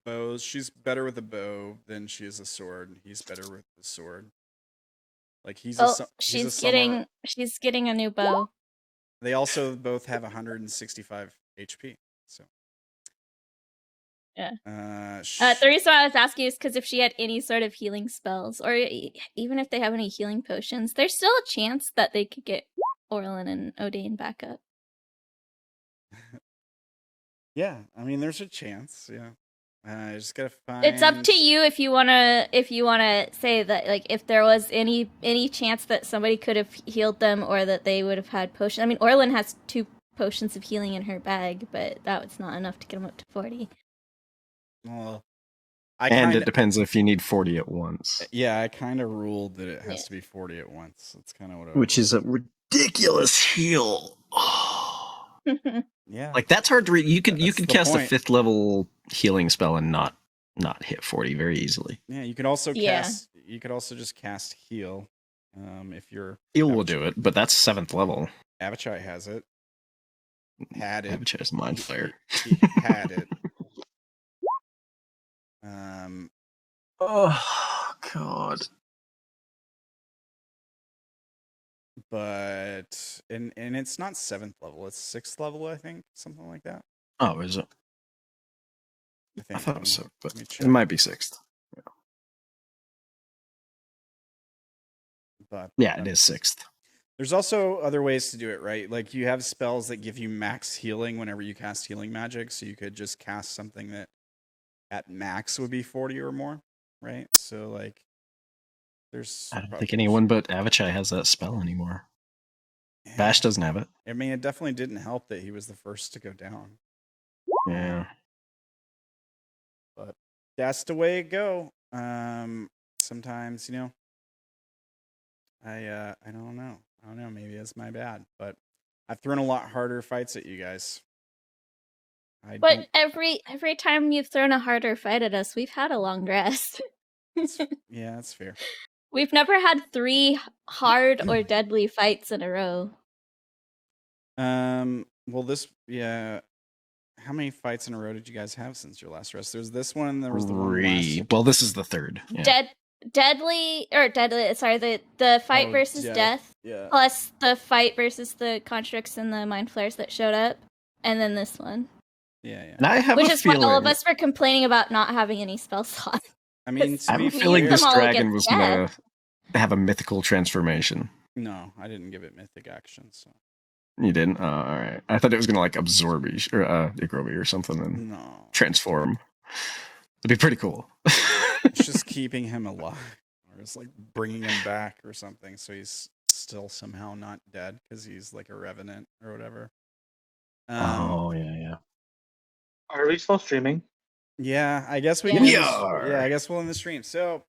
bows. She's better with a bow than she is a sword. He's better with the sword. Like
she's getting a new bow.
They also both have 165 HP. So
yeah. The reason why I was asking is because if she had any sort of healing spells, or even if they have any healing potions, there's still a chance that they could get Orilyn and Odayn back up.
Yeah, I mean, there's a chance. Yeah, I just gotta find.
It's up to you if you wanna say that, like, if there was any chance that somebody could have healed them or that they would have had potions. I mean, Orilyn has 2 potions of healing in her bag, but that was not enough to get them up to 40.
Well,
it depends if you need 40 at once.
Yeah, I kind of ruled that it has to be 40 at once. That's kind of what.
Which is a ridiculous heal.
Yeah,
like that's hard to read. You could cast a 5th level healing spell and not hit 40 very easily.
Yeah, you could also cast. You could also just cast heal, if you're.
Heal will do it, but that's 7th level.
Avachai has it. Had it.
Avachai's Mind Flayer.
He had it.
Oh God.
But and it's not 7th level, it's 6th level, I think, something like that.
Oh, is it?
I
thought it was 7th, but it might be 6th. Yeah.
But
yeah, it is 6th.
There's also other ways to do it, right? Like you have spells that give you max healing whenever you cast healing magic, so you could just cast something that at max would be 40 or more, right? So like there's
I don't think anyone but Avachai has that spell anymore. Yeah. Vash doesn't have it.
I mean, it definitely didn't help that he was the first to go down.
Yeah.
But that's the way it go. Sometimes, I don't know. Maybe it's my bad, but I've thrown a lot harder fights at you guys.
But every time you've thrown a harder fight at us, we've had a long rest.
Yeah, that's fair.
We've never had 3 hard or deadly fights in a row.
Well, how many fights in a row did you guys have since your last rest? There's this one, there was the one last.
Well, this is the third. Yeah.
Deadly. Sorry, the fight versus death.
Yeah.
Plus the fight versus the constructs and the mind flayers that showed up, and then this one.
Yeah, yeah.
And I have
Which
a
is
feeling,
why all of us were complaining about not having any spell slots.
I mean,
I have a feeling this dragon was gonna have a mythical transformation.
No, I didn't give it mythic action, so.
You didn't? Oh, all right. I thought it was gonna like absorb or Igrobi or something and transform. It'd be pretty cool.
It's just keeping him alive, or it's like bringing him back or something, so he's still somehow not dead because he's like a revenant or whatever.
Yeah.
Are we still streaming?
Yeah, I guess we
Yeah.
can.
We are.
Yeah, I guess we'll end the stream. So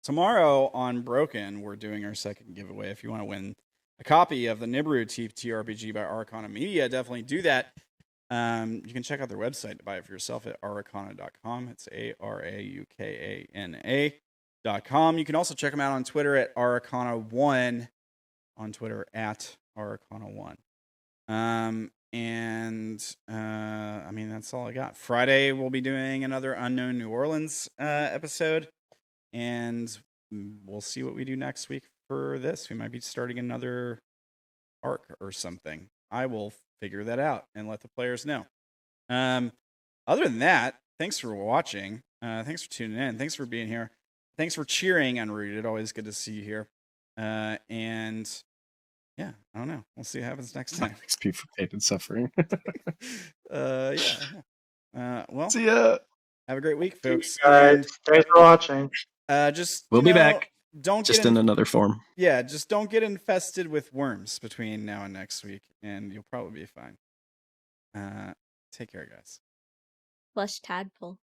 tomorrow on Broken, we're doing our second giveaway. If you want to win a copy of the Nibiru ttrpg by Arcana Media, definitely do that. You can check out their website to buy it for yourself at aracana.com. It's ARAUKANA.com. You can also check them out on Twitter at aracana1, on Twitter at aracana1. I mean, that's all I got. Friday, we'll be doing another Unknown New Orleans episode, and we'll see what we do next week for this. We might be starting another arc or something. I will figure that out and let the players know. Other than that, thanks for watching. Thanks for tuning in. Thanks for being here. Thanks for cheering, Unrooted. Always good to see you here. And yeah, I don't know. We'll see what happens next time.
XP for pain and suffering.
Well,
see ya.
Have a great week, folks.
Guys, thanks for watching.
We'll
be back.
Don't
Just
get
in another form.
Yeah, just don't get infested with worms between now and next week, and you'll probably be fine. Take care, guys.
Flush tadpoles.